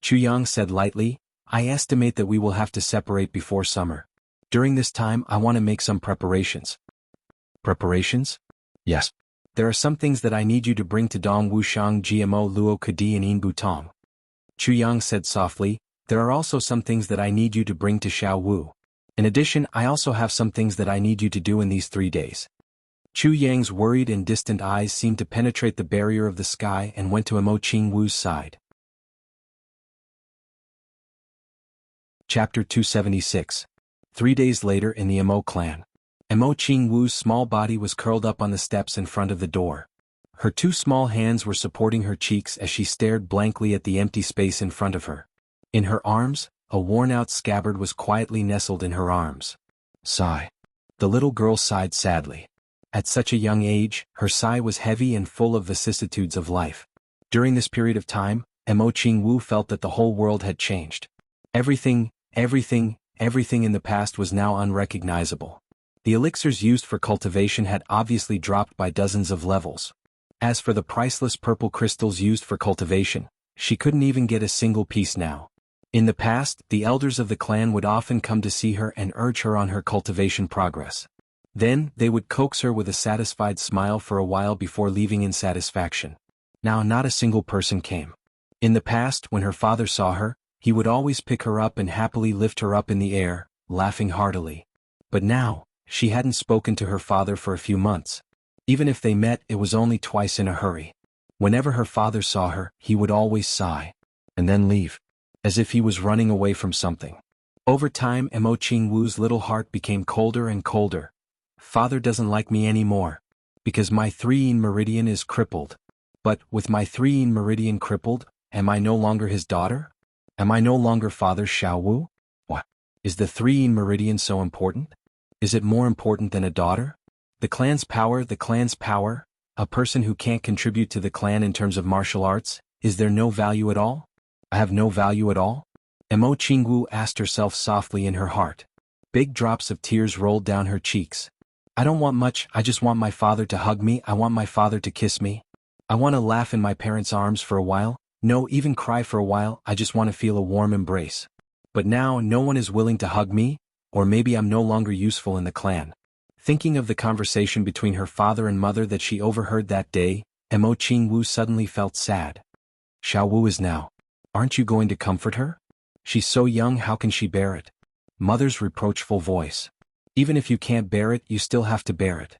Chuyang said lightly, I estimate that we will have to separate before summer. During this time I want to make some preparations. Preparations? Yes. There are some things that I need you to bring to Dong Wushang Gmo Luo Kadi and In Butong. Chuyang said softly, there are also some things that I need you to bring to Xiao Wu. In addition, I also have some things that I need you to do in these 3 days. Chu Yang's worried and distant eyes seemed to penetrate the barrier of the sky and went to Mo Qingwu's side. Chapter 276. 3 days later in the Mo clan. Mo Qingwu's small body was curled up on the steps in front of the door. Her 2 small hands were supporting her cheeks as she stared blankly at the empty space in front of her. In her arms, a worn-out scabbard was quietly nestled in her arms. Sigh. The little girl sighed sadly. At such a young age, her sigh was heavy and full of vicissitudes of life. During this period of time, Mo Qingwu felt that the whole world had changed. Everything in the past was now unrecognizable. The elixirs used for cultivation had obviously dropped by dozens of levels. As for the priceless purple crystals used for cultivation, she couldn't even get a single piece now. In the past, the elders of the clan would often come to see her and urge her on her cultivation progress. Then, they would coax her with a satisfied smile for a while before leaving in satisfaction. Now not a single person came. In the past, when her father saw her, he would always pick her up and happily lift her up in the air, laughing heartily. But now, she hadn't spoken to her father for a few months. Even if they met, it was only twice in a hurry. Whenever her father saw her, he would always sigh, and then leave, as if he was running away from something. Over time, Mo Qingwu's little heart became colder and colder. Father doesn't like me anymore, because my 3-yin meridian is crippled. But, with my 3-yin meridian crippled, am I no longer his daughter? Am I no longer Father Xiaowu? What? Is the three meridian so important? Is it more important than a daughter? The clan's power, a person who can't contribute to the clan in terms of martial arts, is there no value at all? I have no value at all? Mo Qingwu asked herself softly in her heart. Big drops of tears rolled down her cheeks. I don't want much, I just want my father to hug me, I want my father to kiss me. I want to laugh in my parents' arms for a while, no, even cry for a while, I just want to feel a warm embrace. But now no one is willing to hug me, or maybe I'm no longer useful in the clan. Thinking of the conversation between her father and mother that she overheard that day, Mo Qingwu suddenly felt sad. Xiaowu is now. Aren't you going to comfort her? She's so young, how can she bear it? Mother's reproachful voice. Even if you can't bear it, you still have to bear it.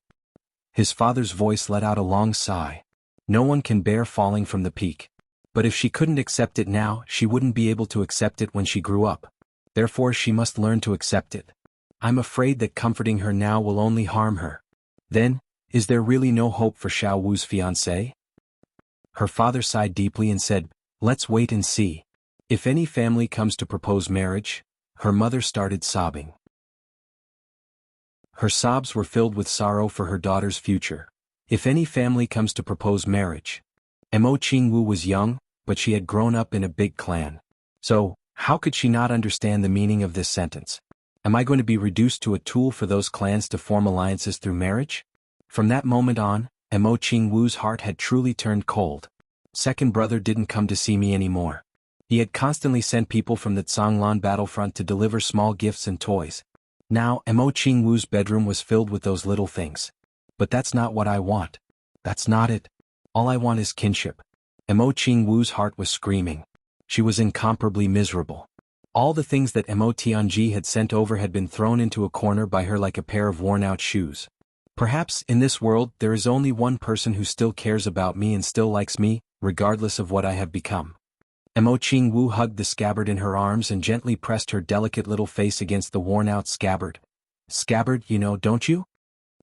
His father's voice let out a long sigh. No one can bear falling from the peak. But if she couldn't accept it now, she wouldn't be able to accept it when she grew up. Therefore she must learn to accept it. I'm afraid that comforting her now will only harm her. Then, is there really no hope for Xiaowu's fiancé? Her father sighed deeply and said, let's wait and see. If any family comes to propose marriage, her mother started sobbing. Her sobs were filled with sorrow for her daughter's future. If any family comes to propose marriage. Mo Qingwu was young, but she had grown up in a big clan. So, how could she not understand the meaning of this sentence? Am I going to be reduced to a tool for those clans to form alliances through marriage? From that moment on, Mo Qingwu's heart had truly turned cold. Second brother didn't come to see me anymore. He had constantly sent people from the Zhanglan battlefront to deliver small gifts and toys. Now, Mo Qingwu's bedroom was filled with those little things. But that's not what I want. That's not it. All I want is kinship. Mo Qingwu's heart was screaming. She was incomparably miserable. All the things that Mo Tianji had sent over had been thrown into a corner by her like a pair of worn-out shoes. Perhaps, in this world, there is only one person who still cares about me and still likes me, regardless of what I have become. Mo Qingwu hugged the scabbard in her arms and gently pressed her delicate little face against the worn-out scabbard. Scabbard, you know, don't you?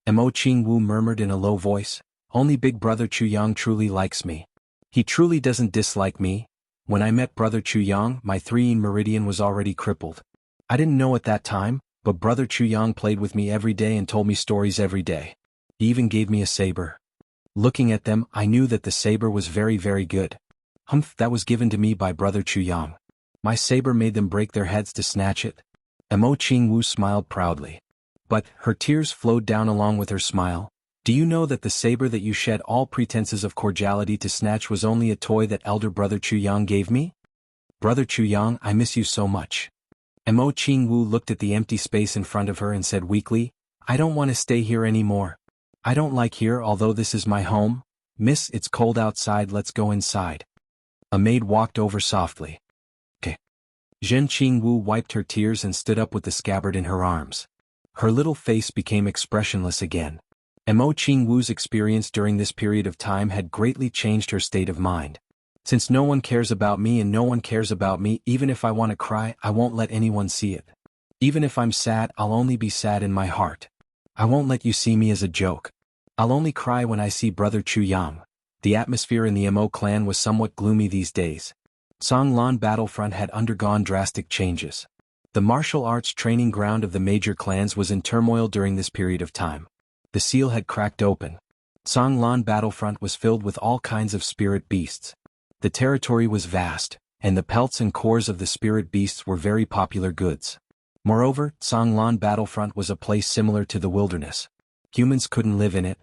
Mo Qingwu murmured in a low voice, only big brother Chuyang truly likes me. He truly doesn't dislike me. When I met brother Chuyang, my 3 meridian was already crippled. I didn't know at that time, but brother Chuyang played with me every day and told me stories every day. He even gave me a saber. Looking at them, I knew that the saber was very, very good. Humph, that was given to me by brother Chuyang. My saber made them break their heads to snatch it. Mo Qingwu smiled proudly. But, her tears flowed down along with her smile. Do you know that the saber that you shed all pretenses of cordiality to snatch was only a toy that elder brother Chuyang gave me? Brother Chuyang, I miss you so much. Mo Qingwu looked at the empty space in front of her and said weakly, I don't want to stay here anymore. I don't like here although this is my home. Miss, it's cold outside, let's go inside. A maid walked over softly. Okay. Zhen Qingwu wiped her tears and stood up with the scabbard in her arms. Her little face became expressionless again. Mo Qingwu's experience during this period of time had greatly changed her state of mind. Since no one cares about me and no one cares about me, even if I want to cry, I won't let anyone see it. Even if I'm sad, I'll only be sad in my heart. I won't let you see me as a joke. I'll only cry when I see brother Chuyang. The atmosphere in the Mo clan was somewhat gloomy these days. Zhanglan battlefront had undergone drastic changes. The martial arts training ground of the major clans was in turmoil during this period of time. The seal had cracked open. Zhanglan battlefront was filled with all kinds of spirit beasts. The territory was vast, and the pelts and cores of the spirit beasts were very popular goods. Moreover, Zhanglan battlefront was a place similar to the wilderness. Humans couldn't live in it.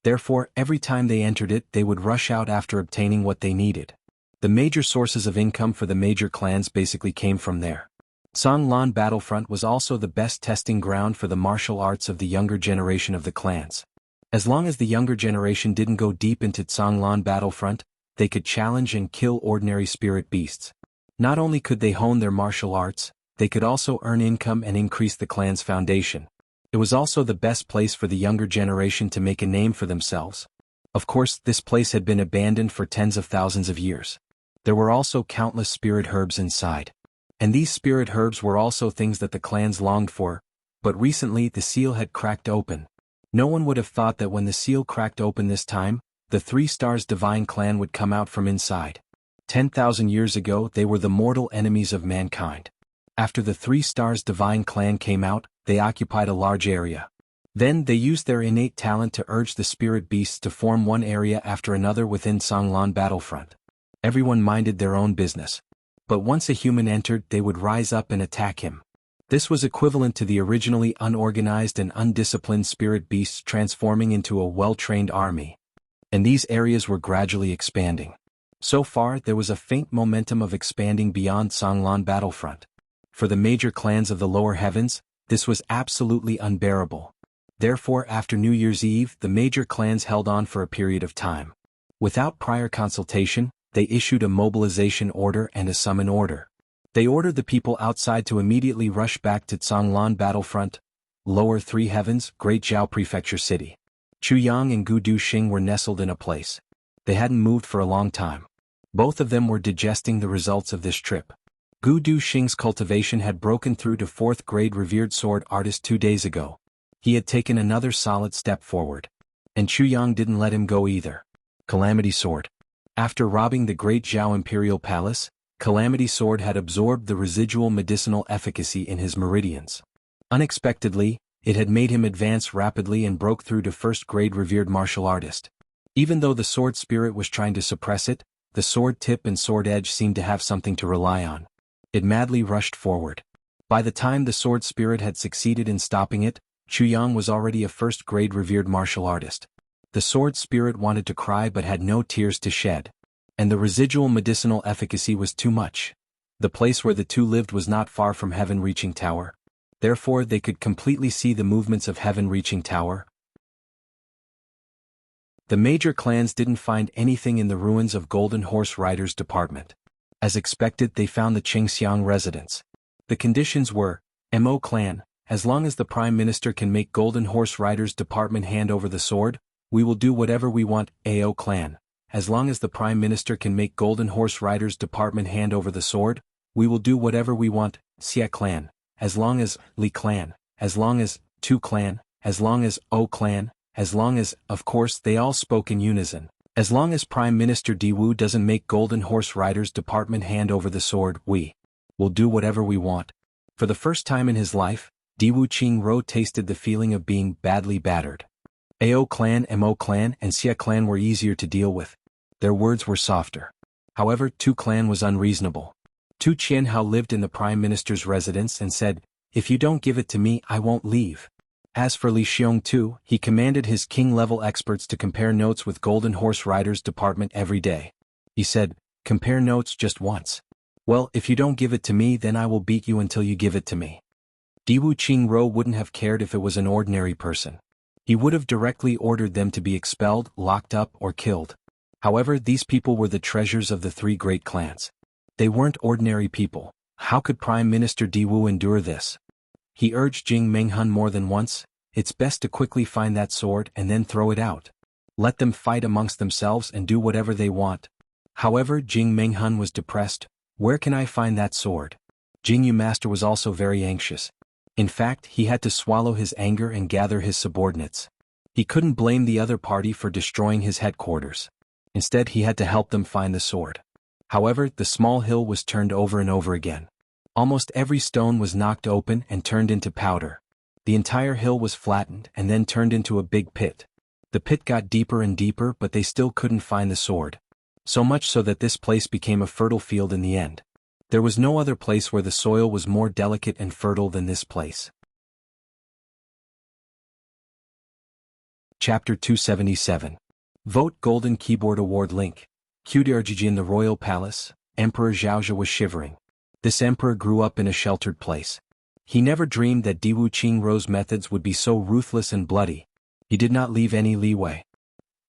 Therefore, every time they entered it, they would rush out after obtaining what they needed. The major sources of income for the major clans basically came from there. Zhanglan battlefront was also the best testing ground for the martial arts of the younger generation of the clans. As long as the younger generation didn't go deep into Zhanglan battlefront, they could challenge and kill ordinary spirit beasts. Not only could they hone their martial arts, they could also earn income and increase the clan's foundation. It was also the best place for the younger generation to make a name for themselves. Of course, this place had been abandoned for tens of thousands of years. There were also countless spirit herbs inside. And these spirit herbs were also things that the clans longed for, but recently the seal had cracked open. No one would have thought that when the seal cracked open this time, the 3 Stars Divine clan would come out from inside. 10,000 years ago they were the mortal enemies of mankind. After the 3 Stars Divine Clan came out, they occupied a large area. Then they used their innate talent to urge the spirit beasts to form one area after another within Songlan battlefront. Everyone minded their own business. But once a human entered, they would rise up and attack him. This was equivalent to the originally unorganized and undisciplined spirit beasts transforming into a well-trained army. And these areas were gradually expanding. So far, there was a faint momentum of expanding beyond Songlan battlefront. For the major clans of the lower heavens, this was absolutely unbearable. Therefore, after New Year's Eve, the major clans held on for a period of time. Without prior consultation, they issued a mobilization order and a summon order. They ordered the people outside to immediately rush back to Songlan battlefront, lower 3 heavens, Great Zhao Prefecture City. Chuyang and Gu Duxing were nestled in a place. They hadn't moved for a long time. Both of them were digesting the results of this trip. Gu Duxing's cultivation had broken through to 4th grade revered sword artist 2 days ago. He had taken another solid step forward. And Chuyang didn't let him go either. Calamity Sword. After robbing the Great Zhao Imperial Palace, Calamity Sword had absorbed the residual medicinal efficacy in his meridians. Unexpectedly, it had made him advance rapidly and broke through to 1st grade revered martial artist. Even though the sword spirit was trying to suppress it, the sword tip and sword edge seemed to have something to rely on. It madly rushed forward. By the time the sword spirit had succeeded in stopping it, Chuyang was already a 1st grade revered martial artist. The sword spirit wanted to cry but had no tears to shed. And the residual medicinal efficacy was too much. The place where the two lived was not far from Heaven Reaching Tower. Therefore they could completely see the movements of Heaven Reaching Tower. The major clans didn't find anything in the ruins of Golden Horse Riders Department. As expected, they found the Qingxiang residence. The conditions were, Mo clan, as long as the Prime Minister can make Golden Horse Riders Department hand over the sword, we will do whatever we want. Ao clan, as long as the Prime Minister can make Golden Horse Riders Department hand over the sword, we will do whatever we want. Xia clan, as long as Li clan, as long as Tu clan, as long as O clan, as long as, of course, they all spoke in unison. As long as Prime Minister Diwu doesn't make Golden Horse Riders Department hand over the sword, we will do whatever we want. For the first time in his life, Diwu Qingro tasted the feeling of being badly battered. Ao clan, Mo clan, and Xia clan were easier to deal with. Their words were softer. However, Tu clan was unreasonable. Tu Qianhao lived in the Prime Minister's residence and said, "If you don't give it to me, I won't leave." As for Li Xiongtu, he commanded his king-level experts to compare notes with Golden Horse Riders Department every day. He said, "Compare notes just once. Well, if you don't give it to me, then I will beat you until you give it to me." Diwu Qingro wouldn't have cared if it was an ordinary person. He would have directly ordered them to be expelled, locked up, or killed. However, these people were the treasures of the 3 great clans. They weren't ordinary people. How could Prime Minister Diwu endure this? He urged Jing Menghun more than once, "It's best to quickly find that sword and then throw it out. Let them fight amongst themselves and do whatever they want." However, Jing Menghun was depressed. "Where can I find that sword?" Jingyu Master was also very anxious. In fact, he had to swallow his anger and gather his subordinates. He couldn't blame the other party for destroying his headquarters. Instead, he had to help them find the sword. However, the small hill was turned over and over again. Almost every stone was knocked open and turned into powder. The entire hill was flattened and then turned into a big pit. The pit got deeper and deeper, but they still couldn't find the sword. So much so that this place became a fertile field in the end. There was no other place where the soil was more delicate and fertile than this place. Chapter 277. Vote Golden Keyboard Award link. QDRGG in the Royal Palace, Emperor Zhaozha was shivering. This emperor grew up in a sheltered place. He never dreamed that Diwu Qingrou's methods would be so ruthless and bloody. He did not leave any leeway.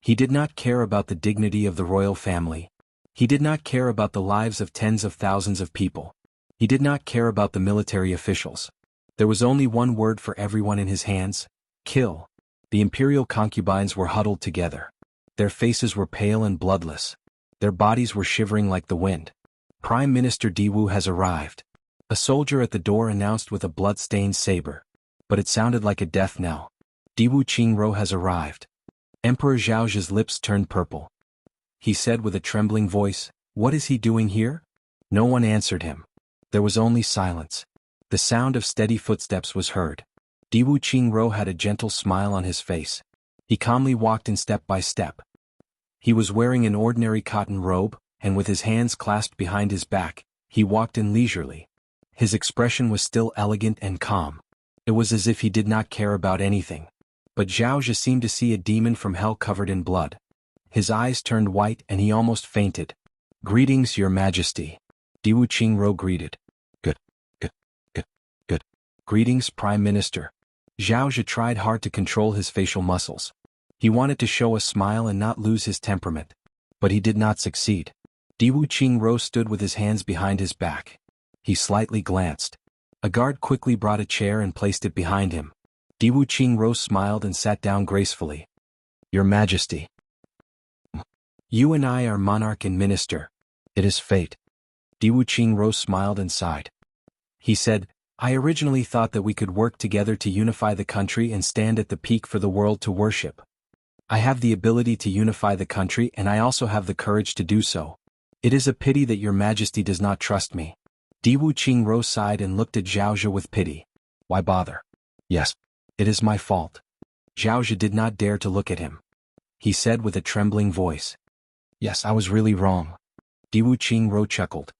He did not care about the dignity of the royal family. He did not care about the lives of tens of thousands of people. He did not care about the military officials. There was only one word for everyone in his hands: kill. The imperial concubines were huddled together. Their faces were pale and bloodless. Their bodies were shivering like the wind. Prime Minister Diwu has arrived. A soldier at the door announced with a blood-stained saber. But it sounded like a death knell. Diwu Qingro has arrived. Emperor Zhaozha's lips turned purple. He said with a trembling voice, What is he doing here? No one answered him. There was only silence. The sound of steady footsteps was heard. Diwu Qingro had a gentle smile on his face. He calmly walked in step by step. He was wearing an ordinary cotton robe, and with his hands clasped behind his back, he walked in leisurely. His expression was still elegant and calm. It was as if he did not care about anything. But Zhao Zhi seemed to see a demon from hell covered in blood. His eyes turned white and he almost fainted. "Greetings, Your Majesty," Diwu Qingro greeted. Good. "Greetings, Prime Minister." Zhao Zhi tried hard to control his facial muscles. He wanted to show a smile and not lose his temperament. But he did not succeed. Diwu Qingro stood with his hands behind his back. He slightly glanced. A guard quickly brought a chair and placed it behind him. Diwu Qingro smiled and sat down gracefully. "Your Majesty. You and I are monarch and minister. It is fate." Diwu Qingro smiled and sighed. He said, "I originally thought that we could work together to unify the country and stand at the peak for the world to worship. I have the ability to unify the country and I also have the courage to do so. It is a pity that Your Majesty does not trust me." Diwu Qingro sighed and looked at Zhao Zhi with pity. "Why bother? Yes, it is my fault." Zhao Zhi did not dare to look at him. He said with a trembling voice, "Yes, I was really wrong." Diwu Qingro chuckled.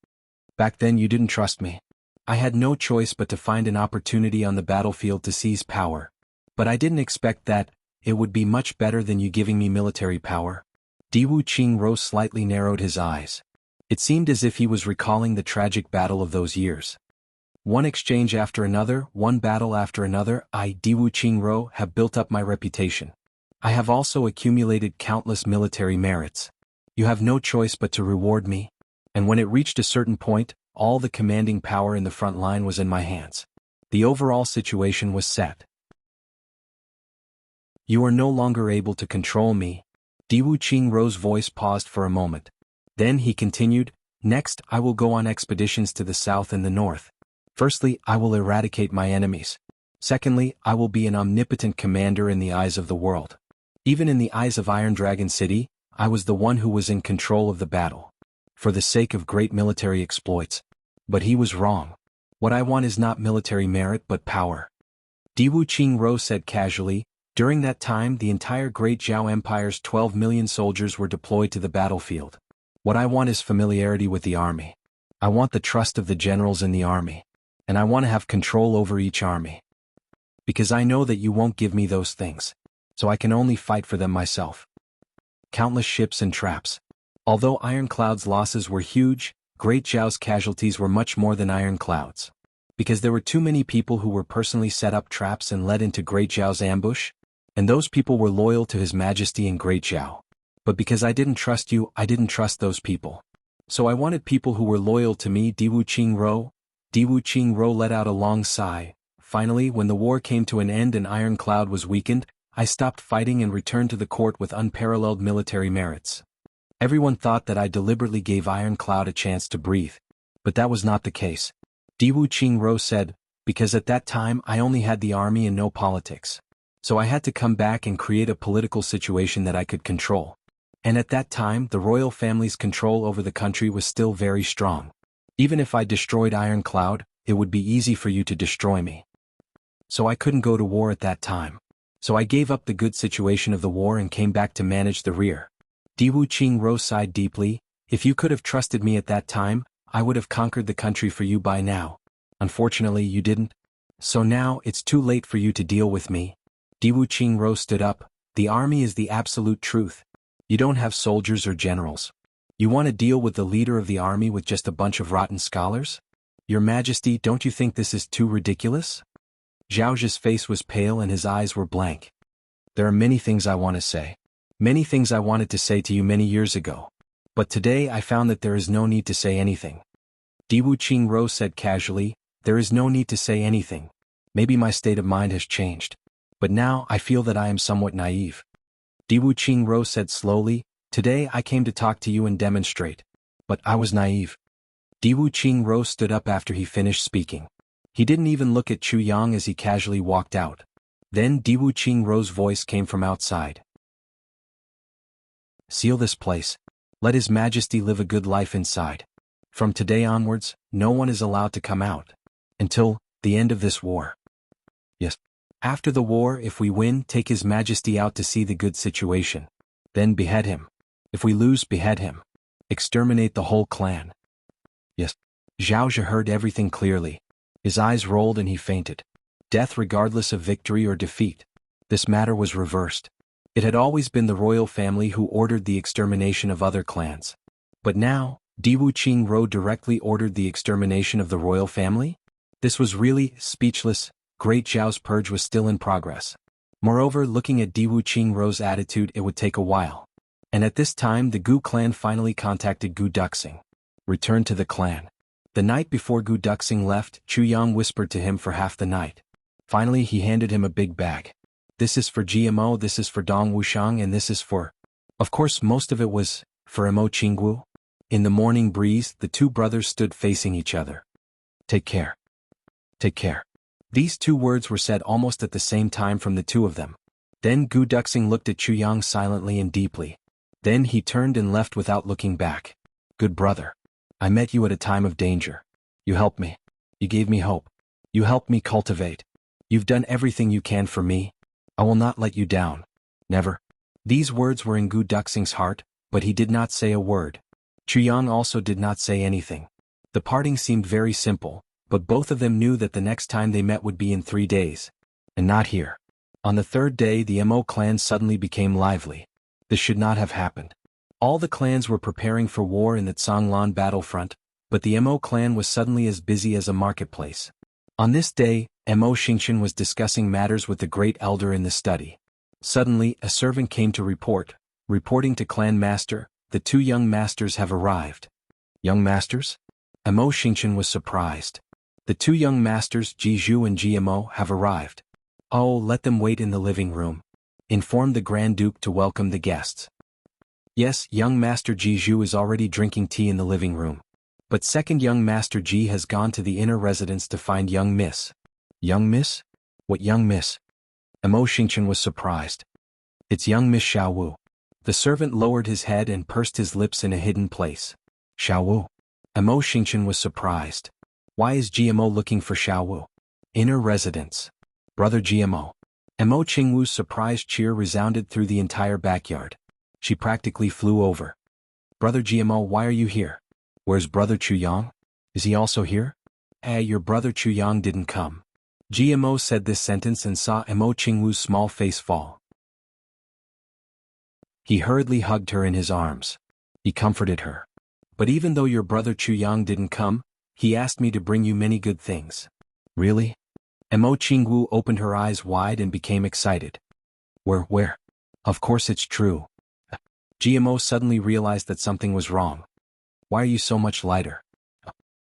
"Back then you didn't trust me. I had no choice but to find an opportunity on the battlefield to seize power. But I didn't expect that it would be much better than you giving me military power." Diwu Qingro slightly narrowed his eyes. It seemed as if he was recalling the tragic battle of those years. One exchange after another, one battle after another, I, Diwu Qingro, have built up my reputation. I have also accumulated countless military merits. You have no choice but to reward me. And when it reached a certain point, all the commanding power in the front line was in my hands. The overall situation was set. You are no longer able to control me. Diwu Qingro's voice paused for a moment. Then he continued, "Next, I will go on expeditions to the south and the north. Firstly, I will eradicate my enemies. Secondly, I will be an omnipotent commander in the eyes of the world. Even in the eyes of Iron Dragon City, I was the one who was in control of the battle. For the sake of great military exploits. But he was wrong. What I want is not military merit but power." Diwu Qingro said casually, "During that time the entire Great Zhao Empire's 12 million soldiers were deployed to the battlefield. What I want is familiarity with the army. I want the trust of the generals in the army. And I want to have control over each army. Because I know that you won't give me those things. So I can only fight for them myself." Countless ships and traps. Although Ironclad's losses were huge, Great Zhao's casualties were much more than Ironclad's. Because there were too many people who were personally set up traps and led into Great Zhao's ambush, and those people were loyal to His Majesty and Great Zhao. But because I didn't trust you, I didn't trust those people. So I wanted people who were loyal to me. Diwu Qingro. Diwu Qingro let out a long sigh. Finally, when the war came to an end and Ironclad was weakened, I stopped fighting and returned to the court with unparalleled military merits. Everyone thought that I deliberately gave Ironclad a chance to breathe. But that was not the case. Diwu Qingro said, because at that time I only had the army and no politics. So I had to come back and create a political situation that I could control. And at that time the royal family's control over the country was still very strong. Even if I destroyed Ironclad, it would be easy for you to destroy me. So I couldn't go to war at that time. So I gave up the good situation of the war and came back to manage the rear. Diwu Qingro sighed deeply. If you could have trusted me at that time, I would have conquered the country for you by now. Unfortunately you didn't. So now it's too late for you to deal with me. Diwu Qingro stood up. The army is the absolute truth. You don't have soldiers or generals. You want to deal with the leader of the army with just a bunch of rotten scholars? Your Majesty, don't you think this is too ridiculous? Zhao Zhi's face was pale and his eyes were blank. There are many things I want to say. Many things I wanted to say to you many years ago. But today I found that there is no need to say anything. Diwu Qingro said casually, "There is no need to say anything. Maybe my state of mind has changed. But now I feel that I am somewhat naive." Diwu Qingro said slowly, "Today I came to talk to you and demonstrate. But I was naive." Diwu Qingro stood up after he finished speaking. He didn't even look at Chu Yang as he casually walked out. Then Diwu Qingro's voice came from outside. "Seal this place. Let His Majesty live a good life inside. From today onwards, no one is allowed to come out. Until the end of this war. Yes. After the war, if we win, take His Majesty out to see the good situation. Then behead him. If we lose, behead him. Exterminate the whole clan. Yes. Zhao Zhi heard everything clearly. His eyes rolled and he fainted. Death regardless of victory or defeat. This matter was reversed. It had always been the royal family who ordered the extermination of other clans. But now, Diwu Qingro directly ordered the extermination of the royal family? This was really speechless. Great Zhao's purge was still in progress. Moreover, looking at Diwu Qingro's attitude, it would take a while. And at this time the Gu clan finally contacted Gu Duxing. Return to the clan. The night before Gu Duxing left, Chu Yang whispered to him for half the night. Finally he handed him a big bag. This is for GMO, this is for Dong Wuxiang, and this is for... Of course most of it was for Imo Qingwu. In the morning breeze, the two brothers stood facing each other. Take care. Take care. These two words were said almost at the same time from the two of them. Then Gu Duxing looked at Chu Yang silently and deeply. Then he turned and left without looking back. Good brother. I met you at a time of danger. You helped me. You gave me hope. You helped me cultivate. You've done everything you can for me. I will not let you down. Never. These words were in Gu Duxing's heart, but he did not say a word. Chu Yang also did not say anything. The parting seemed very simple, but both of them knew that the next time they met would be in 3 days. And not here. On the third day the Mo clan suddenly became lively. This should not have happened. All the clans were preparing for war in the Canglan battlefront, but the Mo clan was suddenly as busy as a marketplace. On this day, Mo Xingqian was discussing matters with the great elder in the study. Suddenly, a servant came to report, reporting to clan master, the two young masters have arrived. Young masters? Mo Xingqian was surprised. The two young masters, Ji Zhu and GMO, have arrived. Oh, let them wait in the living room. Inform the Grand Duke to welcome the guests. Yes, young Master Ji Zhu is already drinking tea in the living room. But second young Master Ji has gone to the inner residence to find young Miss. Young Miss? What young Miss? Mo Xingqian was surprised. It's young Miss Xiao Wu. The servant lowered his head and pursed his lips in a hidden place. Xiao Wu. Mo Xingqian was surprised. Why is GMO looking for Xiao Wu? Inner residence. Brother GMO. Mo Qingwu's surprised cheer resounded through the entire backyard. She practically flew over. Brother GMO, why are you here? Where's Brother Chu Yang? Is he also here? Your brother Chu Yang didn't come. GMO said this sentence and saw Mo Qingwu's small face fall. He hurriedly hugged her in his arms. He comforted her. But even though your brother Chu Yang didn't come, he asked me to bring you many good things. Really? Mo Qingwu opened her eyes wide and became excited. Where? Of course it's true. GMO suddenly realized that something was wrong. Why are you so much lighter?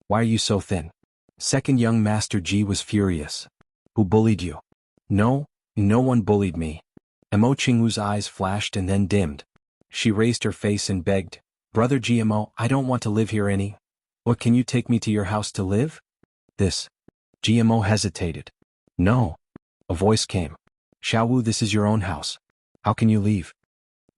Why are you so thin? Second young Master Ji was furious. Who bullied you? No one bullied me. Mo Qingwu's eyes flashed and then dimmed. She raised her face and begged, Brother GMO, I don't want to live here any. What, can you take me to your house to live? This. GMO hesitated. No. A voice came. Xiao Wu, this is your own house. How can you leave?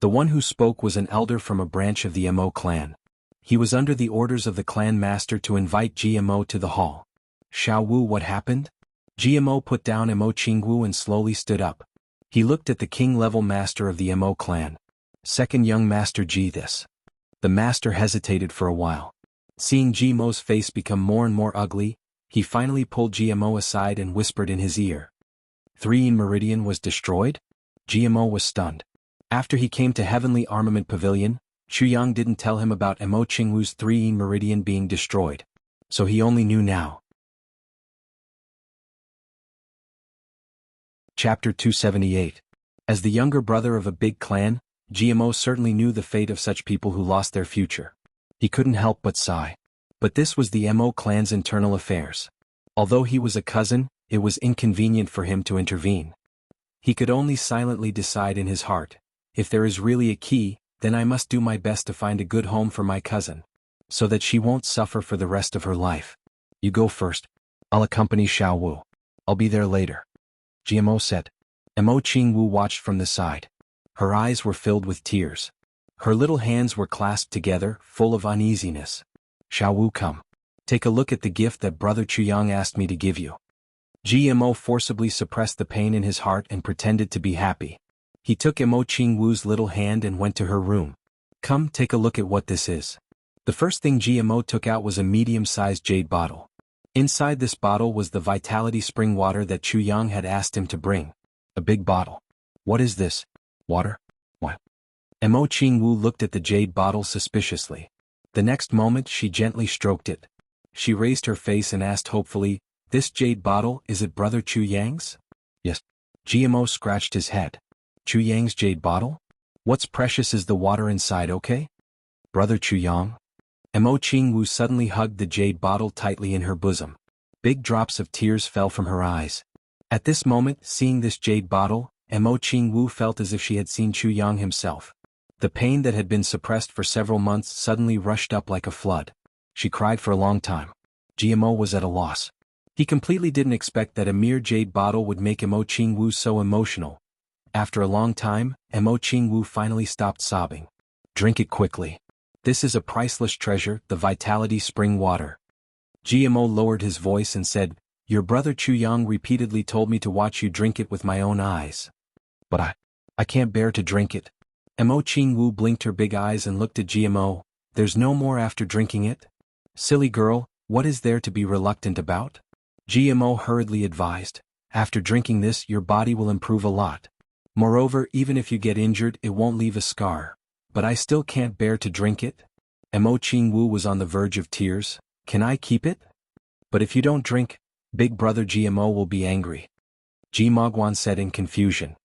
The one who spoke was an elder from a branch of the Mo clan. He was under the orders of the clan master to invite GMO to the hall. Xiao Wu, what happened? GMO put down Mo Qingwu and slowly stood up. He looked at the king-level master of the Mo clan. Second young Master Ji, this. The master hesitated for a while. Seeing GMO's face become more and more ugly, he finally pulled GMO aside and whispered in his ear. 3 Meridian was destroyed? GMO was stunned. After he came to Heavenly Armament Pavilion, Chu Yang didn't tell him about Mo Qingwu's 3 Meridian being destroyed. So he only knew now. Chapter 278. As the younger brother of a big clan, GMO certainly knew the fate of such people who lost their future. He couldn't help but sigh. But this was the Mo clan's internal affairs. Although he was a cousin, it was inconvenient for him to intervene. He could only silently decide in his heart, if there is really a key, then I must do my best to find a good home for my cousin, so that she won't suffer for the rest of her life. You go first. I'll accompany Xiao Wu. I'll be there later. GMO said. Mo Qingwu watched from the side. Her eyes were filled with tears. Her little hands were clasped together, full of uneasiness. Xiao Wu, come. Take a look at the gift that Brother Chuyang asked me to give you. GMO forcibly suppressed the pain in his heart and pretended to be happy. He took Mo Qingwu's little hand and went to her room. Come, take a look at what this is. The first thing GMO took out was a medium-sized jade bottle. Inside this bottle was the vitality spring water that Chuyang had asked him to bring. A big bottle. What is this? Water? What? Mo Qingwu looked at the jade bottle suspiciously. The next moment she gently stroked it. She raised her face and asked hopefully, this jade bottle, is it Brother Chuyang's? Yes. GMO scratched his head. Chuyang's jade bottle? What's precious is the water inside, okay? Brother Chuyang? Mo Qingwu suddenly hugged the jade bottle tightly in her bosom. Big drops of tears fell from her eyes. At this moment, seeing this jade bottle, Mo Qingwu felt as if she had seen Chuyang himself. The pain that had been suppressed for several months suddenly rushed up like a flood. She cried for a long time. GMO was at a loss. He completely didn't expect that a mere jade bottle would make Mo Qingwu so emotional. After a long time, Mo Qingwu finally stopped sobbing. Drink it quickly. This is a priceless treasure, the vitality spring water. GMO lowered his voice and said, your brother Chuyang repeatedly told me to watch you drink it with my own eyes. But I can't bear to drink it. Mo Qingwu blinked her big eyes and looked at GMO. There's no more after drinking it? Silly girl, what is there to be reluctant about? GMO hurriedly advised. After drinking this, your body will improve a lot. Moreover, even if you get injured, it won't leave a scar. But I still can't bear to drink it. Mo Qingwu was on the verge of tears. Can I keep it? But if you don't drink, Big Brother GMO will be angry. Ji Mogwan said in confusion.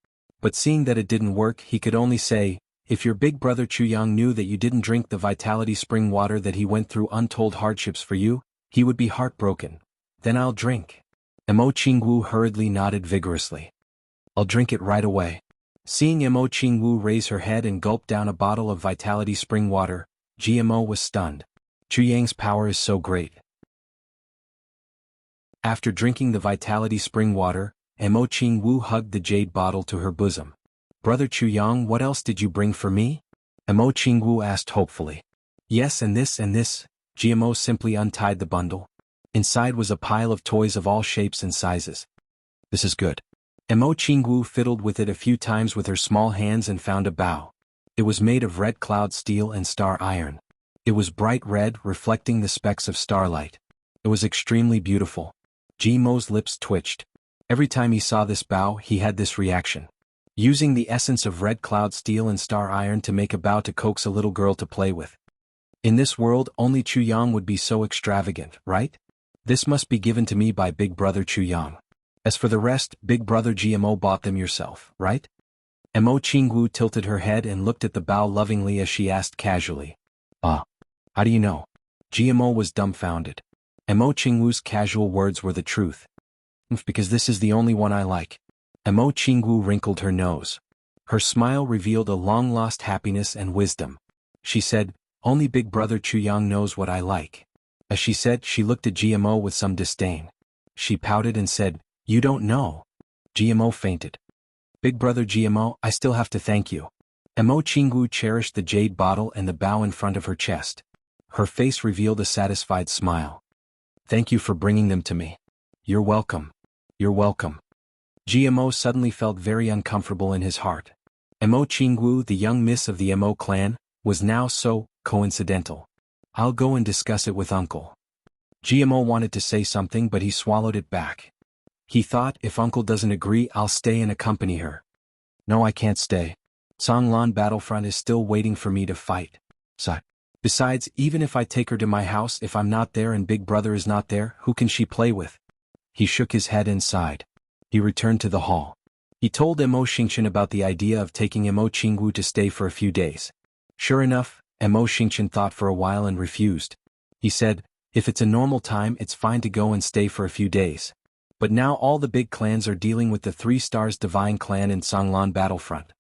But seeing that it didn't work, he could only say, if your big brother Chuyang knew that you didn't drink the vitality spring water, that he went through untold hardships for you, he would be heartbroken. Then I'll drink. Mo Qingwu hurriedly nodded vigorously. I'll drink it right away. Seeing Mo Qingwu raise her head and gulp down a bottle of vitality spring water, GMO was stunned. Chuyang's power is so great. After drinking the vitality spring water, Mo Qingwu hugged the jade bottle to her bosom. Brother Chuyang, what else did you bring for me? Mo Qingwu asked hopefully. Yes, and this, GMO simply untied the bundle. Inside was a pile of toys of all shapes and sizes. This is good. Mo Qingwu fiddled with it a few times with her small hands and found a bow. It was made of red cloud steel and star iron. It was bright red, reflecting the specks of starlight. It was extremely beautiful. GMO's lips twitched. Every time he saw this bow, he had this reaction. Using the essence of red cloud steel and star iron to make a bow to coax a little girl to play with. In this world, only Chuyang would be so extravagant, right? This must be given to me by Big Brother Chuyang. As for the rest, Big Brother GMO bought them yourself, right? Mo Qingwu tilted her head and looked at the bow lovingly as she asked casually. How do you know? GMO was dumbfounded. Mo Qingwu's casual words were the truth. Because this is the only one I like. Mo Qingwu wrinkled her nose. Her smile revealed a long-lost happiness and wisdom. She said, only Big Brother Chuyang knows what I like. As she said, she looked at GMO with some disdain. She pouted and said, you don't know. GMO fainted. Big Brother GMO, I still have to thank you. Mo Qingwu cherished the jade bottle and the bow in front of her chest. Her face revealed a satisfied smile. Thank you for bringing them to me. You're welcome. You're welcome. GMO suddenly felt very uncomfortable in his heart. Mo Qingwu, the young miss of the Mo clan, was now so coincidental. I'll go and discuss it with Uncle. GMO wanted to say something, but he swallowed it back. He thought, if Uncle doesn't agree, I'll stay and accompany her. No, I can't stay. Songlan Battlefront is still waiting for me to fight. Besides, even if I take her to my house, if I'm not there and Big Brother is not there, who can she play with? He shook his head and sighed. He returned to the hall. He told Mo Xingqian about the idea of taking Mo Qingwu to stay for a few days. Sure enough, Mo Xingqian thought for a while and refused. He said, if it's a normal time, it's fine to go and stay for a few days. But now all the big clans are dealing with the 3 Stars Divine Clan in Songlan Battlefront.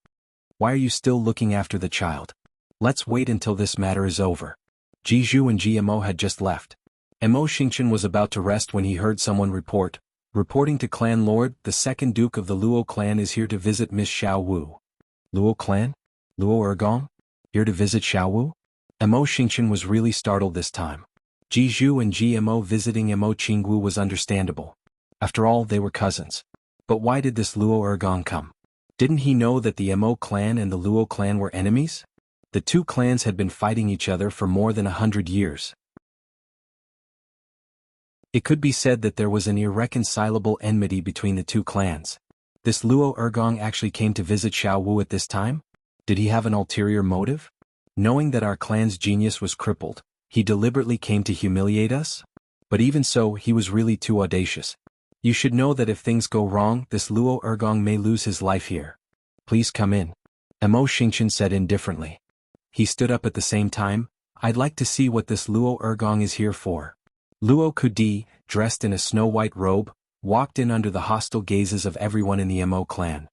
Why are you still looking after the child? Let's wait until this matter is over. Jizhu and GMO had just left. Mo Xingqian was about to rest when he heard someone reporting to Clan Lord, the 2nd Duke of the Luo clan is here to visit Miss Xiao Wu. Luo clan? Luo Ergong? Here to visit Xiaowu? Mo Xingchen was really startled this time. Ji Zhu and Ji Mo visiting Mo Qingwu was understandable. After all, they were cousins. But why did this Luo Ergong come? Didn't he know that the Mo clan and the Luo clan were enemies? The two clans had been fighting each other for more than 100 years. It could be said that there was an irreconcilable enmity between the two clans. This Luo Ergong actually came to visit Xiaowu at this time? Did he have an ulterior motive? Knowing that our clan's genius was crippled, he deliberately came to humiliate us? But even so, he was really too audacious. You should know that if things go wrong, this Luo Ergong may lose his life here. Please come in. Mo Xingchen said indifferently. He stood up at the same time. I'd like to see what this Luo Ergong is here for. Luo Kudi, dressed in a snow-white robe, walked in under the hostile gazes of everyone in the Mo clan.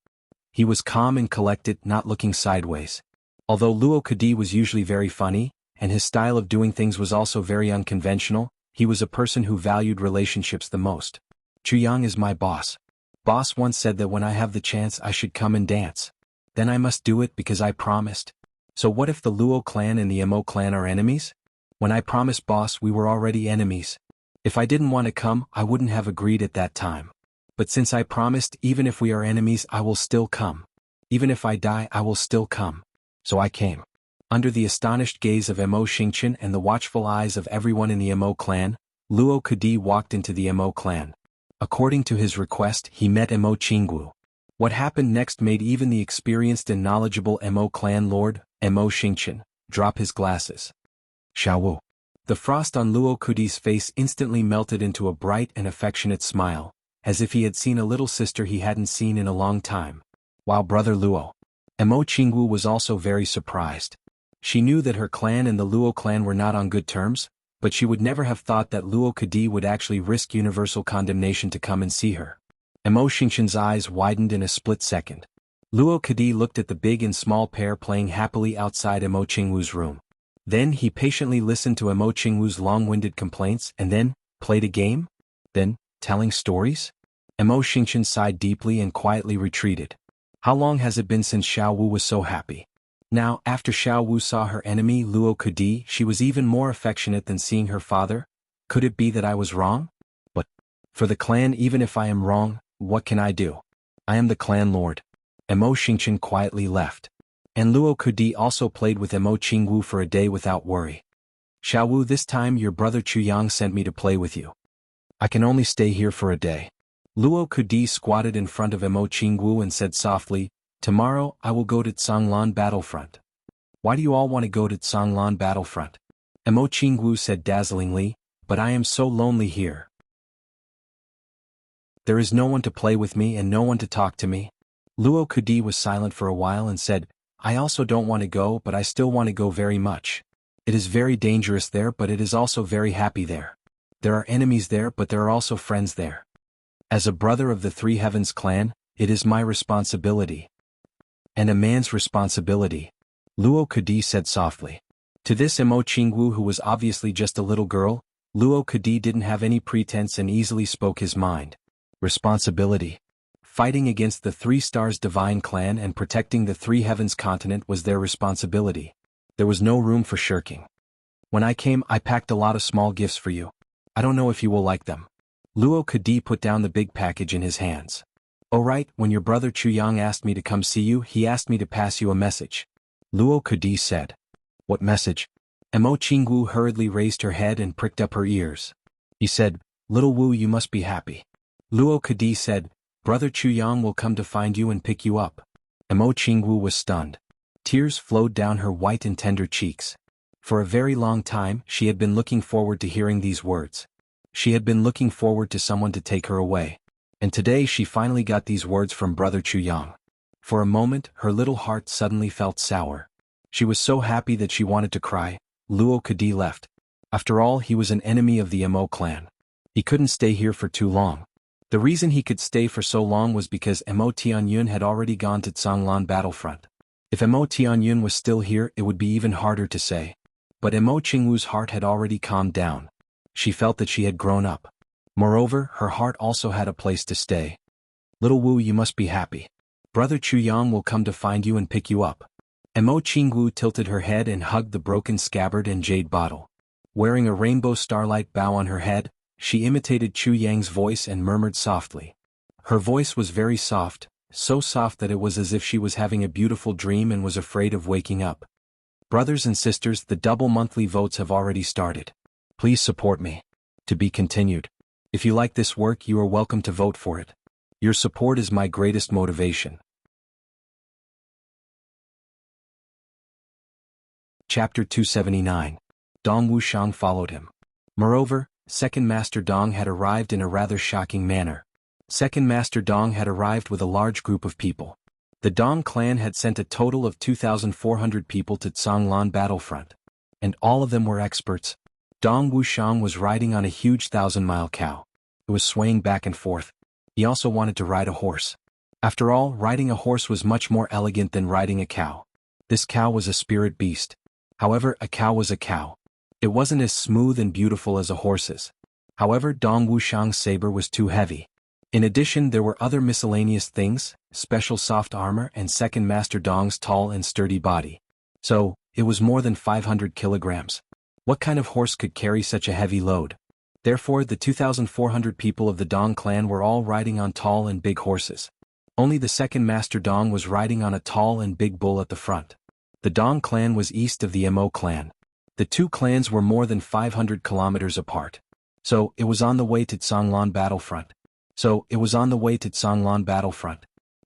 He was calm and collected, not looking sideways. Although Luo Kudi was usually very funny, and his style of doing things was also very unconventional, he was a person who valued relationships the most. Chuyang is my boss. Boss once said that when I have the chance I should come and dance. Then I must do it because I promised. So what if the Luo clan and the Mo clan are enemies? When I promised boss we were already enemies. If I didn't want to come, I wouldn't have agreed at that time. But since I promised, even if we are enemies I will still come. Even if I die I will still come. So I came. Under the astonished gaze of Mo Xingchen and the watchful eyes of everyone in the Mo clan, Luo Kudi walked into the Mo clan. According to his request, he met Mo Qingwu. What happened next made even the experienced and knowledgeable Mo clan lord, Mo Xingchen, drop his glasses. Xiaowu. The frost on Luo Kudi's face instantly melted into a bright and affectionate smile, as if he had seen a little sister he hadn't seen in a long time. While brother Luo. Mo Qingwu was also very surprised. She knew that her clan and the Luo clan were not on good terms, but she would never have thought that Luo Kudi would actually risk universal condemnation to come and see her. Mo Xingchen's eyes widened in a split second. Luo Kudi looked at the big and small pair playing happily outside Mo Qingwu's room. Then he patiently listened to Mo Qingwu's long-winded complaints and then, played a game? Then, telling stories? Mo Xingchen sighed deeply and quietly retreated. How long has it been since Xiaowu was so happy? Now, after Xiaowu saw her enemy Luo Kudi, she was even more affectionate than seeing her father. Could it be that I was wrong? But, for the clan even if I am wrong, what can I do? I am the clan lord. Mo Xingchen quietly left. And Luo Kudi also played with Mo Qingwu for a day without worry. Xiaowu, this time your brother Chuyang sent me to play with you. I can only stay here for a day. Luo Kudi squatted in front of Mo Qingwu and said softly, tomorrow I will go to Tsanglan battlefront. Why do you all want to go to Tsanglan battlefront? Mo Qingwu said dazzlingly, but I am so lonely here. There is no one to play with me and no one to talk to me. Luo Kudi was silent for a while and said, I also don't want to go but I still want to go very much. It is very dangerous there but it is also very happy there. There are enemies there but there are also friends there. As a brother of the Three Heavens clan, it is my responsibility. And a man's responsibility. Luo Kudi said softly. To this Mo Qingwu who was obviously just a little girl, Luo Kudi didn't have any pretense and easily spoke his mind. Responsibility. Fighting against the Three Stars Divine clan and protecting the Three Heavens continent was their responsibility. There was no room for shirking. When I came I packed a lot of small gifts for you. I don't know if you will like them. Luo Kudi put down the big package in his hands. Oh right, when your brother Chuyang asked me to come see you he asked me to pass you a message. Luo Kudi said. What message? Mo Qingwu hurriedly raised her head and pricked up her ears. He said, Little Wu you must be happy. Luo Kudi said, Brother Chuyang will come to find you and pick you up. Mo Qingwu was stunned. Tears flowed down her white and tender cheeks. For a very long time she had been looking forward to hearing these words. She had been looking forward to someone to take her away. And today she finally got these words from Brother Chuyang. For a moment her little heart suddenly felt sour. She was so happy that she wanted to cry. Luo Kudi left. After all he was an enemy of the Mo clan. He couldn't stay here for too long. The reason he could stay for so long was because Mo Tianyun had already gone to Tsanglan battlefront. If Mo Tianyun was still here it would be even harder to say. But Mo Qingwu's heart had already calmed down. She felt that she had grown up. Moreover, her heart also had a place to stay. Little Wu you must be happy. Brother Chuyang will come to find you and pick you up. Mo Qingwu tilted her head and hugged the broken scabbard and jade bottle. Wearing a rainbow starlight bow on her head, she imitated Chu Yang's voice and murmured softly. Her voice was very soft, so soft that it was as if she was having a beautiful dream and was afraid of waking up. Brothers and sisters, the double monthly votes have already started. Please support me. To be continued. If you like this work, you are welcome to vote for it. Your support is my greatest motivation. Chapter 279. Dong Wuxiang followed him. Moreover, Second Master Dong had arrived in a rather shocking manner. Second Master Dong had arrived with a large group of people. The Dong clan had sent a total of 2,400 people to Zhonglan battlefront. And all of them were experts. Dong Wuxiang was riding on a huge 1,000-mile cow. It was swaying back and forth. He also wanted to ride a horse. After all, riding a horse was much more elegant than riding a cow. This cow was a spirit beast. However, a cow was a cow. It wasn't as smooth and beautiful as a horse's. However, Dong Wuxiang's saber was too heavy. In addition, there were other miscellaneous things, special soft armor and Second Master Dong's tall and sturdy body. So, it was more than 500 kilograms. What kind of horse could carry such a heavy load? Therefore, the 2,400 people of the Dong clan were all riding on tall and big horses. Only the Second Master Dong was riding on a tall and big bull at the front. The Dong clan was east of the Mo clan. The two clans were more than 500 kilometers apart. So, it was on the way to Zhonglan battlefront.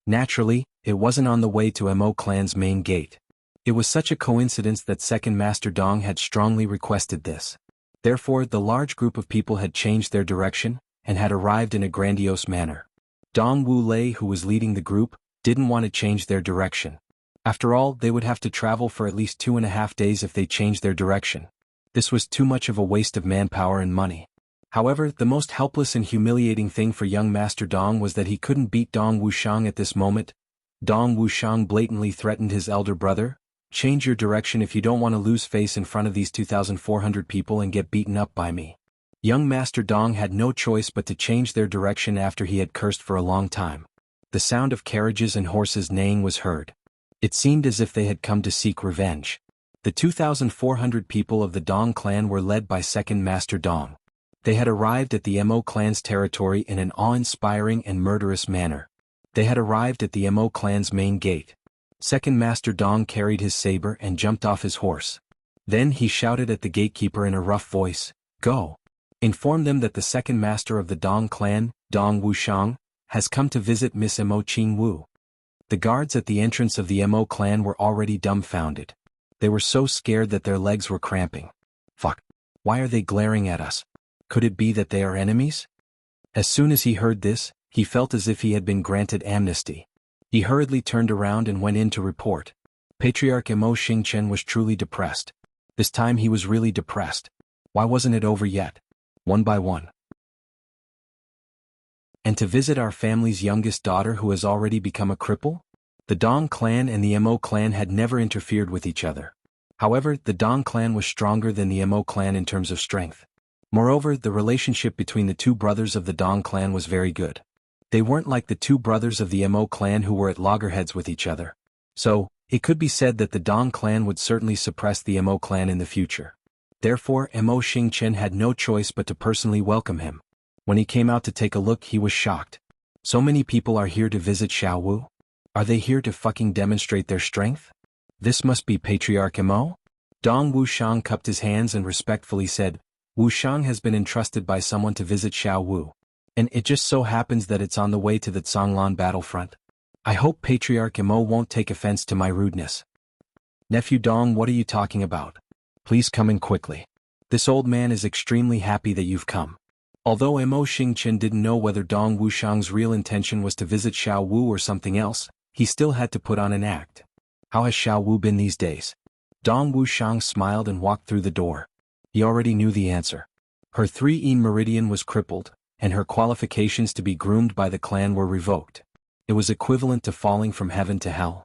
Naturally, it wasn't on the way to Mo clan's main gate. It was such a coincidence that Second Master Dong had strongly requested this. Therefore, the large group of people had changed their direction, and had arrived in a grandiose manner. Dong Wu Lei, who was leading the group, didn't want to change their direction. After all, they would have to travel for at least 2.5 days if they changed their direction. This was too much of a waste of manpower and money. However, the most helpless and humiliating thing for young Master Dong was that he couldn't beat Dong Wuxiang at this moment. Dong Wuxiang blatantly threatened his elder brother, "Change your direction if you don't want to lose face in front of these 2,400 people and get beaten up by me." Young Master Dong had no choice but to change their direction after he had cursed for a long time. The sound of carriages and horses neighing was heard. It seemed as if they had come to seek revenge. The 2,400 people of the Dong clan were led by Second Master Dong. They had arrived at the Mo clan's territory in an awe-inspiring and murderous manner. They had arrived at the Mo clan's main gate. Second Master Dong carried his saber and jumped off his horse. Then he shouted at the gatekeeper in a rough voice, "Go! Inform them that the second master of the Dong clan, Dong Wuxiang, has come to visit Miss Mo Qingwu." The guards at the entrance of the Mo clan were already dumbfounded. They were so scared that their legs were cramping. Fuck. Why are they glaring at us? Could it be that they are enemies? As soon as he heard this, he felt as if he had been granted amnesty. He hurriedly turned around and went in to report. Patriarch Mo Xingchen was truly depressed. This time he was really depressed. Why wasn't it over yet? One by one. And to visit our family's youngest daughter who has already become a cripple? The Dong clan and the Mo clan had never interfered with each other. However, the Dong clan was stronger than the Mo clan in terms of strength. Moreover, the relationship between the two brothers of the Dong clan was very good. They weren't like the two brothers of the Mo clan who were at loggerheads with each other. So, it could be said that the Dong clan would certainly suppress the Mo clan in the future. Therefore, Mo Xingchen had no choice but to personally welcome him. When he came out to take a look, he was shocked. So many people are here to visit Xiaowu? Are they here to fucking demonstrate their strength? This must be Patriarch Mo? Dong Wuxiang cupped his hands and respectfully said, "Wuxiang has been entrusted by someone to visit Xiaowu. And it just so happens that it's on the way to the Zhonglan battlefront. I hope Patriarch Mo won't take offense to my rudeness." "Nephew Dong, what are you talking about? Please come in quickly. This old man is extremely happy that you've come." Although Mo Xingchen didn't know whether Dong Wuxiang's real intention was to visit Xiaowu or something else, he still had to put on an act. "How has Xiaowu been these days?" Dong Wuxiang smiled and walked through the door. He already knew the answer. Her 3E meridian was crippled, and her qualifications to be groomed by the clan were revoked. It was equivalent to falling from heaven to hell.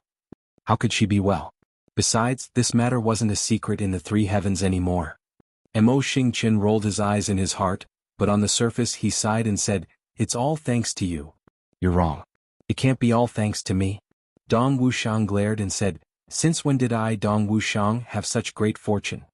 How could she be well? Besides, this matter wasn't a secret in the three heavens anymore. Mo Xingchen rolled his eyes in his heart, but on the surface he sighed and said, "It's all thanks to you." "You're wrong. It can't be all thanks to me." Dong Wuxiang glared and said, Since when did I, Dong Wuxiang, have such great fortune?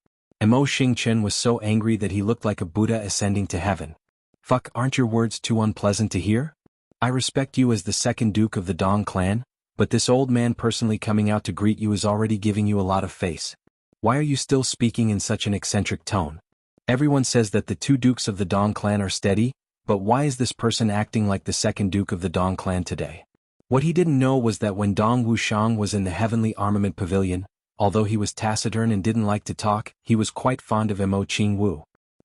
Mo Xingchen was so angry that he looked like a Buddha ascending to heaven. Fuck, aren't your words too unpleasant to hear? I respect you as the second Duke of the Dong clan, but this old man personally coming out to greet you is already giving you a lot of face. Why are you still speaking in such an eccentric tone? Everyone says that the two dukes of the Dong clan are steady, but why is this person acting like the second Duke of the Dong clan today? What he didn't know was that when Dong Wuxiang was in the Heavenly Armament Pavilion, although he was taciturn and didn't like to talk, he was quite fond of Mo Qingwu.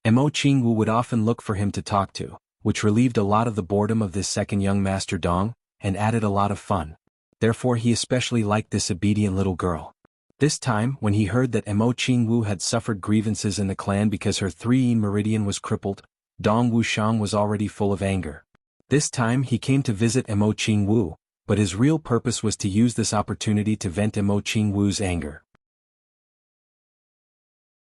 Mo Qingwu would often look for him to talk to, which relieved a lot of the boredom of this second young Master Dong, and added a lot of fun. Therefore he especially liked this obedient little girl. This time, when he heard that Mo Qingwu had suffered grievances in the clan because her 3 meridian was crippled, Dong Wuxiang was already full of anger. This time he came to visit Mo Qingwu, but his real purpose was to use this opportunity to vent Mo Qingwu's anger.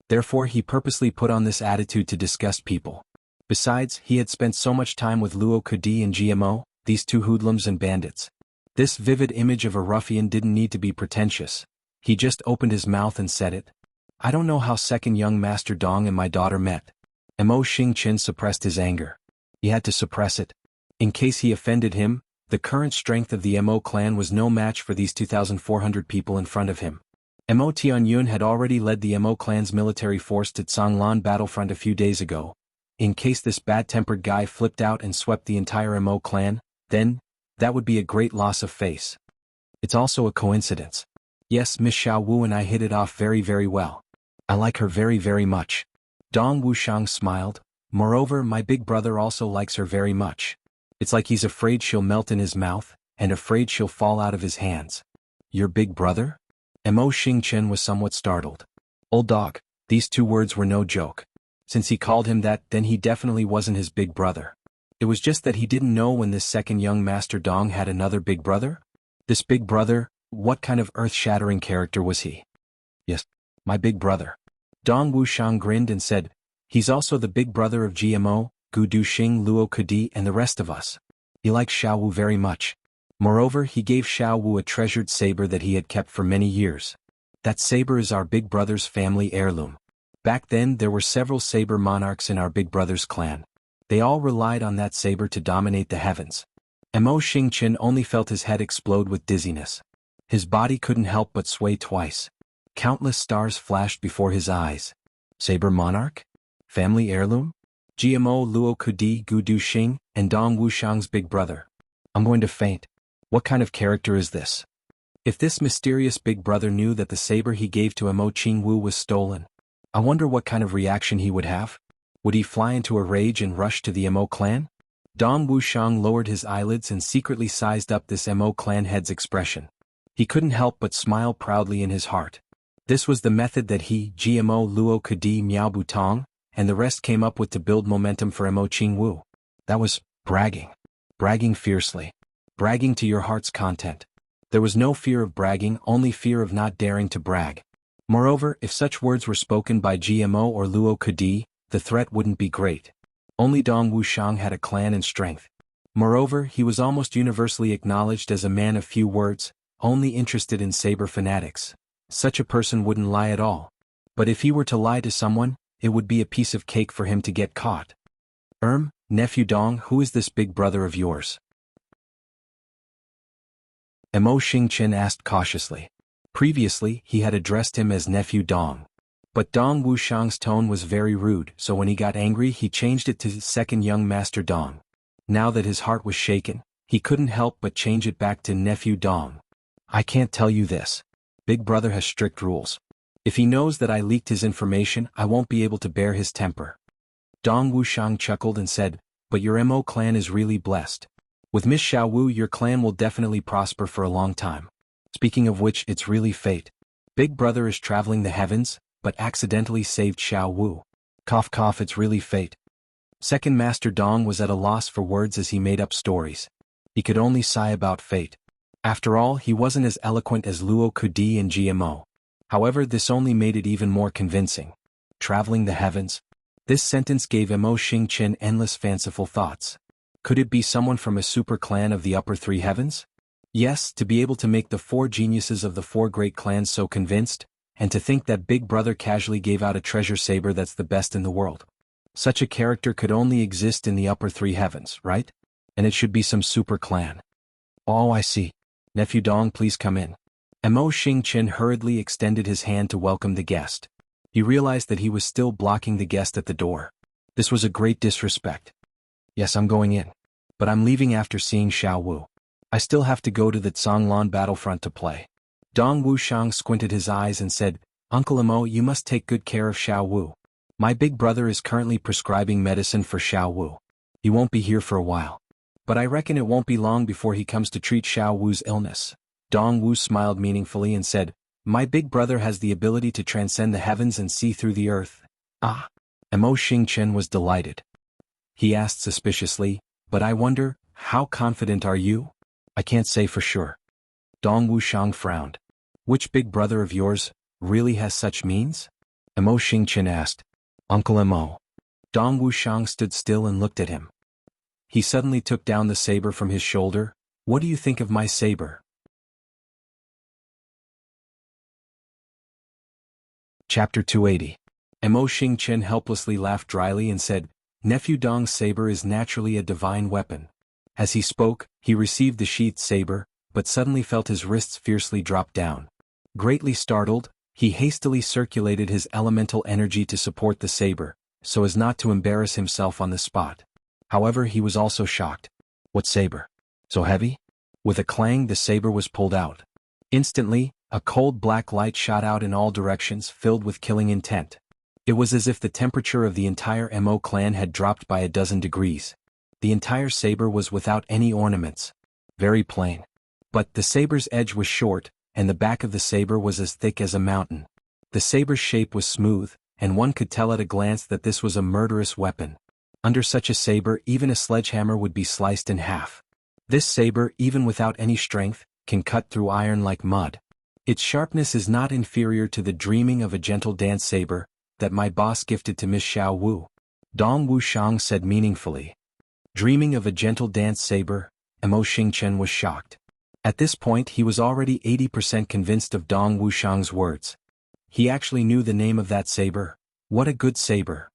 Therefore he purposely put on this attitude to disgust people. Besides, he had spent so much time with Luo Kudi and GMO, these two hoodlums and bandits. This vivid image of a ruffian didn't need to be pretentious. He just opened his mouth and said it. I don't know how second young Master Dong and my daughter met. Mo Xingchen suppressed his anger. He had to suppress it. In case he offended him, the current strength of the Mo clan was no match for these 2,400 people in front of him. Mo Tianyun had already led the Mo clan's military force to Tsanglan battlefront a few days ago. In case this bad-tempered guy flipped out and swept the entire Mo clan, then, that would be a great loss of face. It's also a coincidence. Yes, Miss Xiao Wu and I hit it off very very well. I like her very very much. Dong Wuxiang smiled. Moreover, my big brother also likes her very much. It's like he's afraid she'll melt in his mouth, and afraid she'll fall out of his hands. Your big brother? Mo Xingchen was somewhat startled. Old dog, these two words were no joke. Since he called him that, then he definitely wasn't his big brother. It was just that he didn't know when this second young Master Dong had another big brother? This big brother, what kind of earth-shattering character was he? Yes, my big brother. Dong Wuxiang grinned and said, he's also the big brother of GMO, Gu Duxing, Luo Kudi and the rest of us. He likes Xiao Wu very much. Moreover, he gave Xiao Wu a treasured saber that he had kept for many years. That saber is our big brother's family heirloom. Back then there were several saber monarchs in our big brother's clan. They all relied on that saber to dominate the heavens. Mo Xingchen only felt his head explode with dizziness. His body couldn't help but sway twice. Countless stars flashed before his eyes. Saber monarch? Family heirloom? GMO Luo Kudi Gu Duxing, and Dong Wuxiang's big brother. I'm going to faint. What kind of character is this? If this mysterious big brother knew that the saber he gave to Mo Qingwu was stolen, I wonder what kind of reaction he would have? Would he fly into a rage and rush to the Mo clan? Dong Wuxiang lowered his eyelids and secretly sized up this Mo clan head's expression. He couldn't help but smile proudly in his heart. This was the method that he, GMO Luo Kudi Miao Butong, and the rest came up with to build momentum for Mo Qingwu. That was bragging. Bragging fiercely. Bragging to your heart's content. There was no fear of bragging, only fear of not daring to brag. Moreover, if such words were spoken by GMO or Luo Kudi, the threat wouldn't be great. Only Dong Wuxiang had a clan and strength. Moreover, he was almost universally acknowledged as a man of few words, only interested in saber fanatics. Such a person wouldn't lie at all. But if he were to lie to someone, it would be a piece of cake for him to get caught. Nephew Dong, who is this big brother of yours? Mo Xingchen asked cautiously. Previously, he had addressed him as Nephew Dong. But Dong Wuxiang's tone was very rude, so when he got angry he changed it to second young Master Dong. Now that his heart was shaken, he couldn't help but change it back to Nephew Dong. I can't tell you this. Big brother has strict rules. If he knows that I leaked his information, I won't be able to bear his temper. Dong Wuxiang chuckled and said, but your Mo clan is really blessed. With Miss Xiao Wu your clan will definitely prosper for a long time. Speaking of which, it's really fate. Big brother is traveling the heavens, but accidentally saved Xiao Wu. Cough cough, it's really fate. Second Master Dong was at a loss for words as he made up stories. He could only sigh about fate. After all, he wasn't as eloquent as Luo Kudi and GMO. However, this only made it even more convincing. Traveling the heavens? This sentence gave Mo Xingchen endless fanciful thoughts. Could it be someone from a super clan of the upper three heavens? Yes, to be able to make the four geniuses of the four great clans so convinced, and to think that Big Brother casually gave out a treasure saber that's the best in the world. Such a character could only exist in the upper three heavens, right? And it should be some super clan. Oh, I see. Nephew Dong, please come in. Mo Xingqian hurriedly extended his hand to welcome the guest. He realized that he was still blocking the guest at the door. This was a great disrespect. Yes, I'm going in. But I'm leaving after seeing Xiao Wu. I still have to go to the Zhonglan battlefront to play. Dong Wushang squinted his eyes and said, Uncle Mo, you must take good care of Xiao Wu. My big brother is currently prescribing medicine for Xiao Wu. He won't be here for a while. But I reckon it won't be long before he comes to treat Xiao Wu's illness. Dong Wu smiled meaningfully and said, My big brother has the ability to transcend the heavens and see through the earth. Ah. Mo Xingqian was delighted. He asked suspiciously, But I wonder, how confident are you? I can't say for sure. Dong Wushang frowned. Which big brother of yours really has such means? Mo Xingqian asked. Uncle Mo. Dong Wushang stood still and looked at him. He suddenly took down the saber from his shoulder. What do you think of my saber? Chapter 280. Mo Xingqian helplessly laughed dryly and said, Nephew Dong's saber is naturally a divine weapon. As he spoke, he received the sheathed saber, but suddenly felt his wrists fiercely drop down. Greatly startled, he hastily circulated his elemental energy to support the saber, so as not to embarrass himself on the spot. However, he was also shocked. What saber? So heavy? With a clang, the saber was pulled out. Instantly, a cold black light shot out in all directions, filled with killing intent. It was as if the temperature of the entire Mo clan had dropped by a dozen degrees. The entire saber was without any ornaments. Very plain. But the saber's edge was short, and the back of the saber was as thick as a mountain. The saber's shape was smooth, and one could tell at a glance that this was a murderous weapon. Under such a saber, even a sledgehammer would be sliced in half. This saber, even without any strength, can cut through iron like mud. Its sharpness is not inferior to the dreaming of a gentle dance saber that my boss gifted to Miss Xiao Wu. Dong Wushang said meaningfully. Dreaming of a gentle dance saber, Mo Xingqian was shocked. At this point he was already 80% convinced of Dong Wushang's words. He actually knew the name of that saber. What a good saber.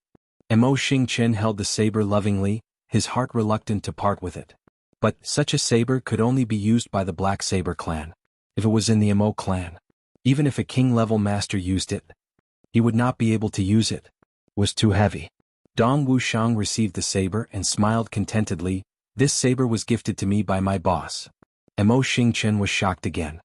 Mo Xingqian held the saber lovingly, his heart reluctant to part with it. But such a saber could only be used by the Black Saber clan. If it was in the Mo clan, even if a king-level master used it, he would not be able to use it. It was too heavy. Dong Wushang received the saber and smiled contentedly. This saber was gifted to me by my boss. Mo Xingqian was shocked again.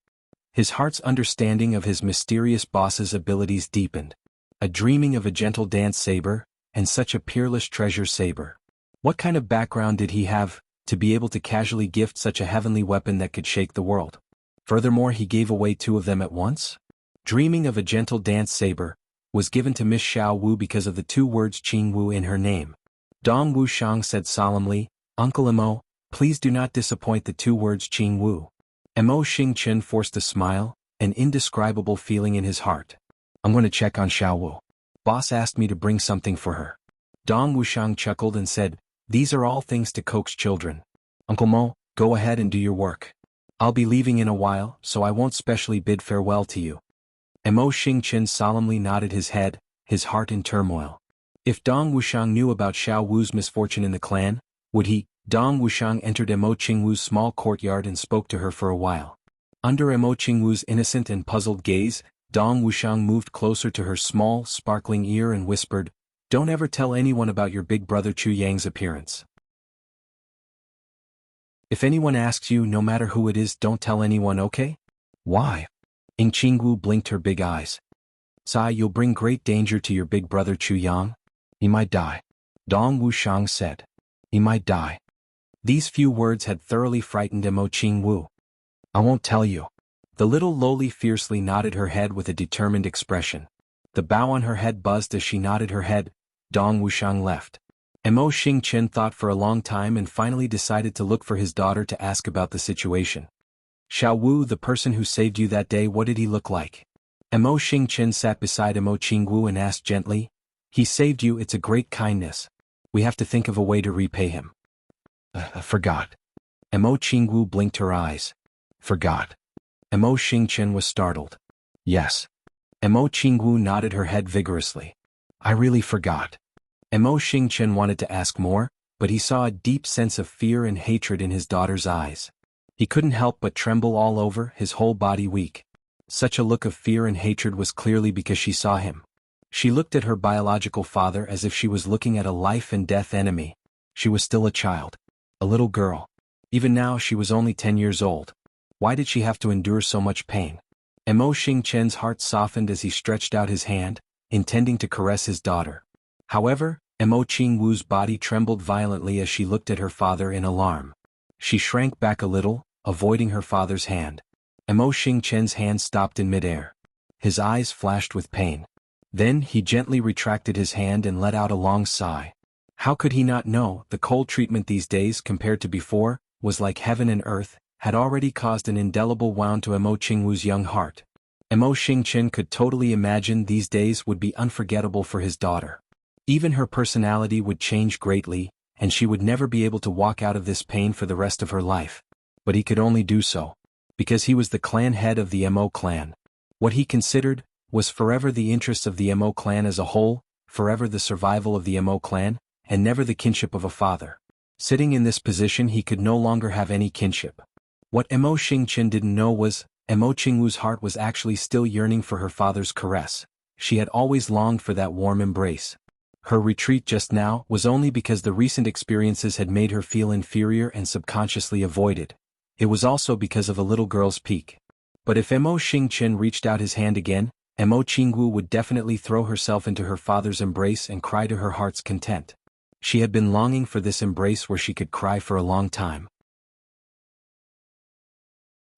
His heart's understanding of his mysterious boss's abilities deepened. A dreaming of a gentle dance saber, and such a peerless treasure saber. What kind of background did he have, to be able to casually gift such a heavenly weapon that could shake the world? Furthermore, he gave away two of them at once? Dreaming of a gentle dance saber was given to Miss Xiao Wu because of the two words Qing Wu in her name. Dong Wushang said solemnly, Uncle Mo, please do not disappoint the two words Qing Wu. Mo Xingqian forced a smile, an indescribable feeling in his heart. I'm going to check on Xiao Wu. Boss asked me to bring something for her. Dong Wushang chuckled and said, These are all things to coax children. Uncle Mo, go ahead and do your work. I'll be leaving in a while, so I won't specially bid farewell to you. Mo Xingqian solemnly nodded his head, his heart in turmoil. If Dong Wushang knew about Xiao Wu's misfortune in the clan, would he? Dong Wushang entered Mo Qingwu's small courtyard and spoke to her for a while. Under Mo Qingwu's innocent and puzzled gaze, Dong Wushang moved closer to her small, sparkling ear and whispered, Don't ever tell anyone about your big brother Chu Yang's appearance. If anyone asks you, no matter who it is, don't tell anyone, okay? Why? Ying Qingwu blinked her big eyes. Sai, you'll bring great danger to your big brother Chu Yang. He might die. Dong Wushang said. He might die. These few words had thoroughly frightened Mo Qingwu. I won't tell you. The little lowly fiercely nodded her head with a determined expression. The bow on her head buzzed as she nodded her head. Dong Wushang left. Mo Xingqian thought for a long time and finally decided to look for his daughter to ask about the situation. Xiao Wu, the person who saved you that day, what did he look like? Mo Xingqian sat beside Mo Qingwu and asked gently. He saved you, it's a great kindness. We have to think of a way to repay him. I forgot. Mo Qingwu blinked her eyes. Forgot. Emo Xingchen was startled. Yes. Emo Qingwu nodded her head vigorously. I really forgot. Emo Xingchen wanted to ask more, but he saw a deep sense of fear and hatred in his daughter's eyes. He couldn't help but tremble all over, his whole body weak. Such a look of fear and hatred was clearly because she saw him. She looked at her biological father as if she was looking at a life-and-death enemy. She was still a child. A little girl. Even now she was only 10 years old. Why did she have to endure so much pain? Emo Xingchen's heart softened as he stretched out his hand, intending to caress his daughter. However, Emo Qingwu's body trembled violently as she looked at her father in alarm. She shrank back a little, avoiding her father's hand. Emo Xingchen's hand stopped in midair. His eyes flashed with pain. Then he gently retracted his hand and let out a long sigh. How could he not know the cold treatment these days compared to before was like heaven and earth, had already caused an indelible wound to Emo Qingwu's young heart. Emo Xingchen could totally imagine these days would be unforgettable for his daughter. Even her personality would change greatly, and she would never be able to walk out of this pain for the rest of her life. But he could only do so because he was the clan head of the Emo clan. What he considered was forever the interests of the Emo clan as a whole, forever the survival of the Emo clan, and never the kinship of a father. Sitting in this position, he could no longer have any kinship. What Emo Xingchen didn't know was, Emo Qingwu's heart was actually still yearning for her father's caress. She had always longed for that warm embrace. Her retreat just now was only because the recent experiences had made her feel inferior and subconsciously avoided. It was also because of a little girl's peak. But if Emo Xingchen reached out his hand again, Emo Qingwu would definitely throw herself into her father's embrace and cry to her heart's content. She had been longing for this embrace where she could cry for a long time.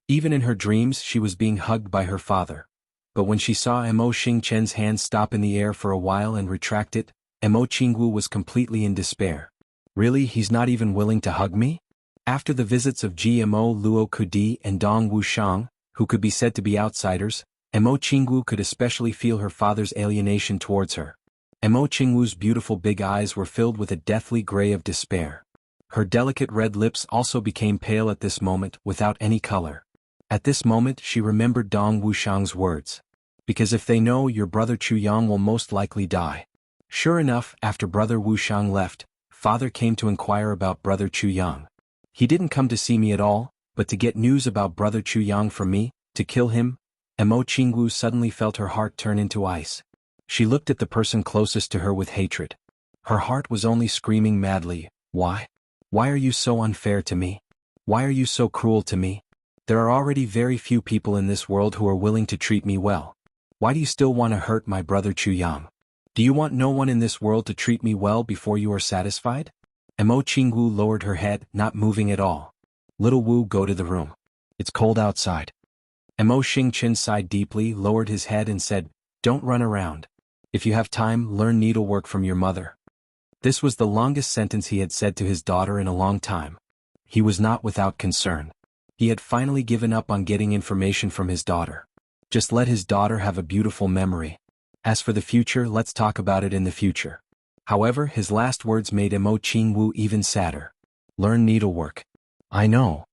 Even in her dreams she was being hugged by her father. But when she saw Emo Xingchen's hand stop in the air for a while and retract it, Emo Qingwu was completely in despair. Really, he's not even willing to hug me? After the visits of Emo Luo Kudi and Dong Wushang, who could be said to be outsiders, Emo Qingwu could especially feel her father's alienation towards her. Emo Qingwu's beautiful big eyes were filled with a deathly gray of despair. Her delicate red lips also became pale at this moment without any color. At this moment she remembered Dong Wushang's words. Because if they know, your brother Chuyang will most likely die. Sure enough, after brother Wushang left, father came to inquire about brother Chuyang. He didn't come to see me at all, but to get news about brother Chuyang from me, to kill him. Emo Qingwu suddenly felt her heart turn into ice. She looked at the person closest to her with hatred. Her heart was only screaming madly, why? Why are you so unfair to me? Why are you so cruel to me? There are already very few people in this world who are willing to treat me well. Why do you still want to hurt my brother Chuyang? Do you want no one in this world to treat me well before you are satisfied? Emo Qingwu lowered her head, not moving at all. Little Wu, go to the room. It's cold outside. Emo Xingchen sighed deeply, lowered his head and said, don't run around. If you have time, learn needlework from your mother. This was the longest sentence he had said to his daughter in a long time. He was not without concern. He had finally given up on getting information from his daughter. Just let his daughter have a beautiful memory. As for the future, let's talk about it in the future. However, his last words made Emo Qingwu even sadder. Learn needlework. I know.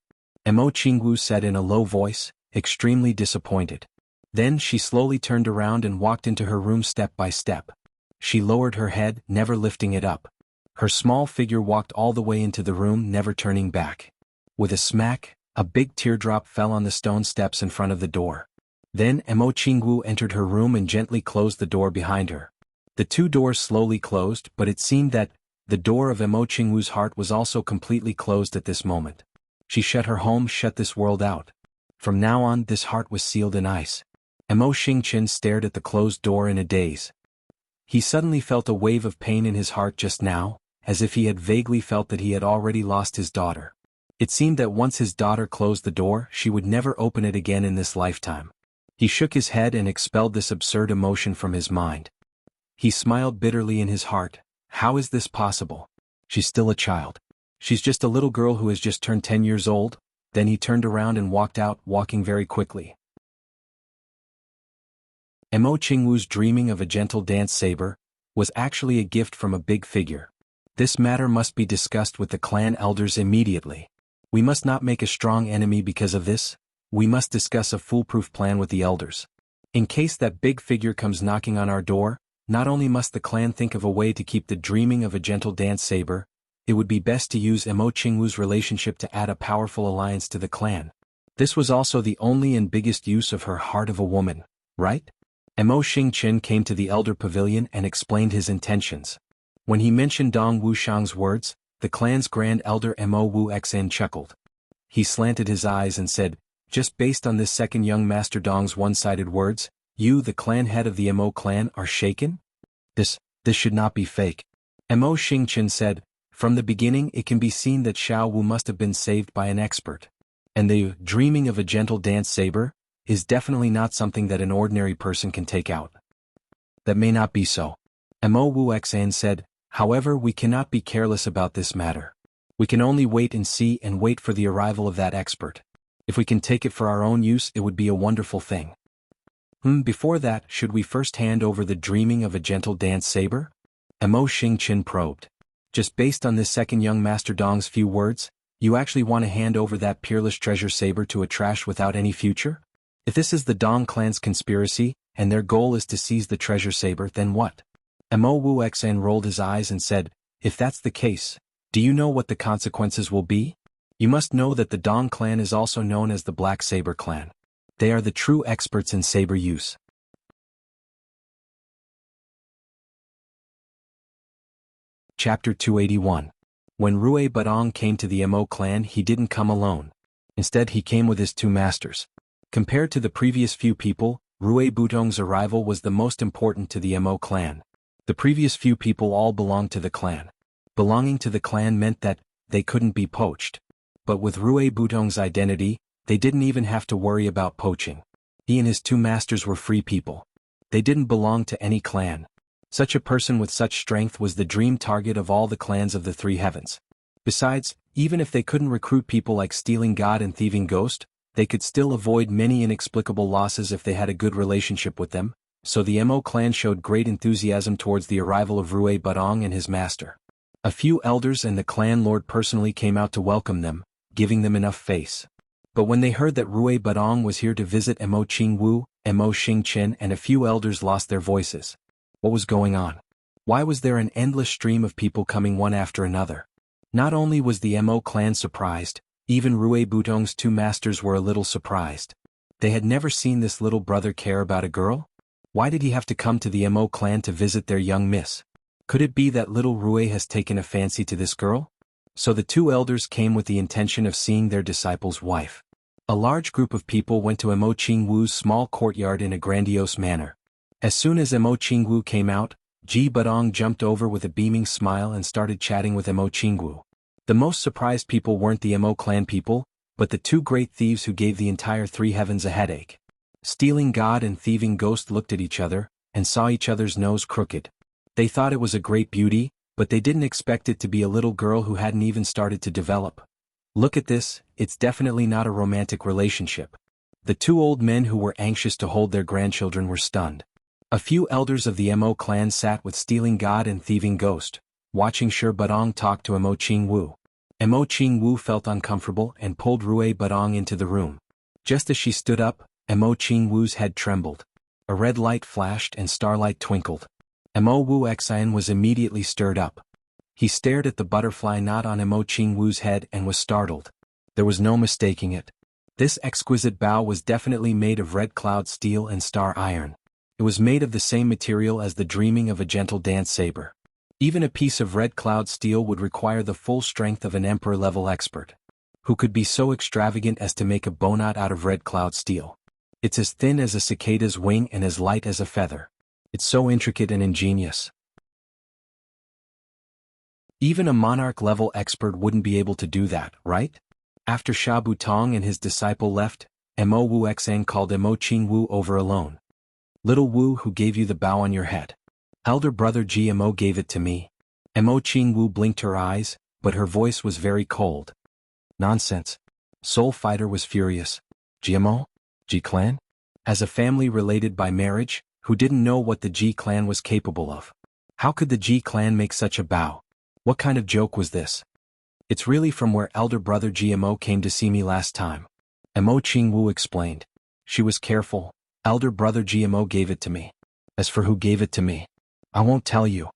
Emo Qingwu said in a low voice, extremely disappointed. Then she slowly turned around and walked into her room step by step. She lowered her head, never lifting it up. Her small figure walked all the way into the room, never turning back. With a smack, a big teardrop fell on the stone steps in front of the door. Then Emo Qingwu entered her room and gently closed the door behind her. The two doors slowly closed, but it seemed that the door of Emo Qingwu's heart was also completely closed at this moment. She shut her home, shut this world out. From now on, this heart was sealed in ice. Emo Xingchen stared at the closed door in a daze. He suddenly felt a wave of pain in his heart just now, as if he had vaguely felt that he had already lost his daughter. It seemed that once his daughter closed the door, she would never open it again in this lifetime. He shook his head and expelled this absurd emotion from his mind. He smiled bitterly in his heart. How is this possible? She's still a child. She's just a little girl who has just turned 10 years old. Then he turned around and walked out, walking very quickly. Emo Qingwu's dreaming of a gentle dance saber was actually a gift from a big figure. This matter must be discussed with the clan elders immediately. We must not make a strong enemy because of this. we must discuss a foolproof plan with the elders. In case that big figure comes knocking on our door, not only must the clan think of a way to keep the dreaming of a gentle dance saber, it would be best to use Emo Qingwu's relationship to add a powerful alliance to the clan. This was also the only and biggest use of her heart of a woman, right? Emo Xingqian came to the elder pavilion and explained his intentions. When he mentioned Dong Wushang's words, the clan's grand elder Emo Wu Xan chuckled. He slanted his eyes and said, just based on this second young master Dong's one-sided words, you, the clan head of the Emo clan, are shaken? This should not be fake. Emo Xingqian said, from the beginning it can be seen that Xiao Wu must have been saved by an expert. And the dreaming of a gentle dance saber is definitely not something that an ordinary person can take out. That may not be so. Emo Wu Xan said, however, we cannot be careless about this matter. We can only wait and see and wait for the arrival of that expert. If we can take it for our own use, it would be a wonderful thing. Before that, should we first hand over the dreaming of a gentle dance saber? Emo Xingqian probed. Just based on this second young master Dong's few words, you actually want to hand over that peerless treasure saber to a trash without any future? If this is the Dong clan's conspiracy, and their goal is to seize the treasure saber, then what? Emo Wu Xan rolled his eyes and said, if that's the case, do you know what the consequences will be? You must know that the Dong clan is also known as the Black Saber clan. They are the true experts in saber use. Chapter 281. When Rui Badong came to the Emo clan, he didn't come alone. Instead, he came with his two masters. Compared to the previous few people, Rui Budong's arrival was the most important to the Emo clan. The previous few people all belonged to the clan. Belonging to the clan meant that they couldn't be poached. But with Rui Budong's identity, they didn't even have to worry about poaching. He and his two masters were free people. They didn't belong to any clan. Such a person with such strength was the dream target of all the clans of the Three Heavens. Besides, even if they couldn't recruit people like Stealing God and Thieving Ghost, they could still avoid many inexplicable losses if they had a good relationship with them, so the Emo clan showed great enthusiasm towards the arrival of Rui Badong and his master. A few elders and the clan lord personally came out to welcome them, giving them enough face. But when they heard that Rui Badong was here to visit Emo Qingwu, Emo Xingqian and a few elders lost their voices. What was going on? Why was there an endless stream of people coming one after another? Not only was the Emo clan surprised, even Rui Budong's two masters were a little surprised. They had never seen this little brother care about a girl. Why did he have to come to the Emo clan to visit their young miss? Could it be that little Rui has taken a fancy to this girl? So the two elders came with the intention of seeing their disciple's wife. A large group of people went to Emo Qingwu's small courtyard in a grandiose manner. As soon as Emo Qingwu came out, Ji Badong jumped over with a beaming smile and started chatting with Emo Qingwu. The most surprised people weren't the Emo clan people, but the two great thieves who gave the entire Three Heavens a headache. Stealing God and Thieving Ghost looked at each other, and saw each other's nose crooked. They thought it was a great beauty, but they didn't expect it to be a little girl who hadn't even started to develop. Look at this, it's definitely not a romantic relationship. The two old men who were anxious to hold their grandchildren were stunned. A few elders of the Emo clan sat with Stealing God and Thieving Ghost, watching Shi Badong talk to Emo Qingwu. Emo Qingwu felt uncomfortable and pulled Rui Badong into the room. Just as she stood up, Emo Qingwu's head trembled. A red light flashed and starlight twinkled. Emo Wu Xian was immediately stirred up. He stared at the butterfly knot on Emo Qingwu's head and was startled. There was no mistaking it. This exquisite bow was definitely made of red cloud steel and star iron. It was made of the same material as the dreaming of a gentle dance saber. Even a piece of red cloud steel would require the full strength of an emperor-level expert. Who could be so extravagant as to make a bow knot out of red cloud steel? It's as thin as a cicada's wing and as light as a feather. It's so intricate and ingenious. Even a monarch-level expert wouldn't be able to do that, right? After Sha Butong and his disciple left, Emo Wu Xan called Emo Qingwu over alone. Little Wu, who gave you the bow on your head? Elder brother Emo gave it to me. Emo Qingwu blinked her eyes, but her voice was very cold. Nonsense. Soul Fighter was furious. Emo? G-Clan? As a family related by marriage, who didn't know what the G-Clan was capable of? How could the G-Clan make such a bow? What kind of joke was this? It's really from where elder brother Emo came to see me last time. Mo Qingwu explained. She was careful. Elder brother GMO gave it to me. As for who gave it to me, I won't tell you.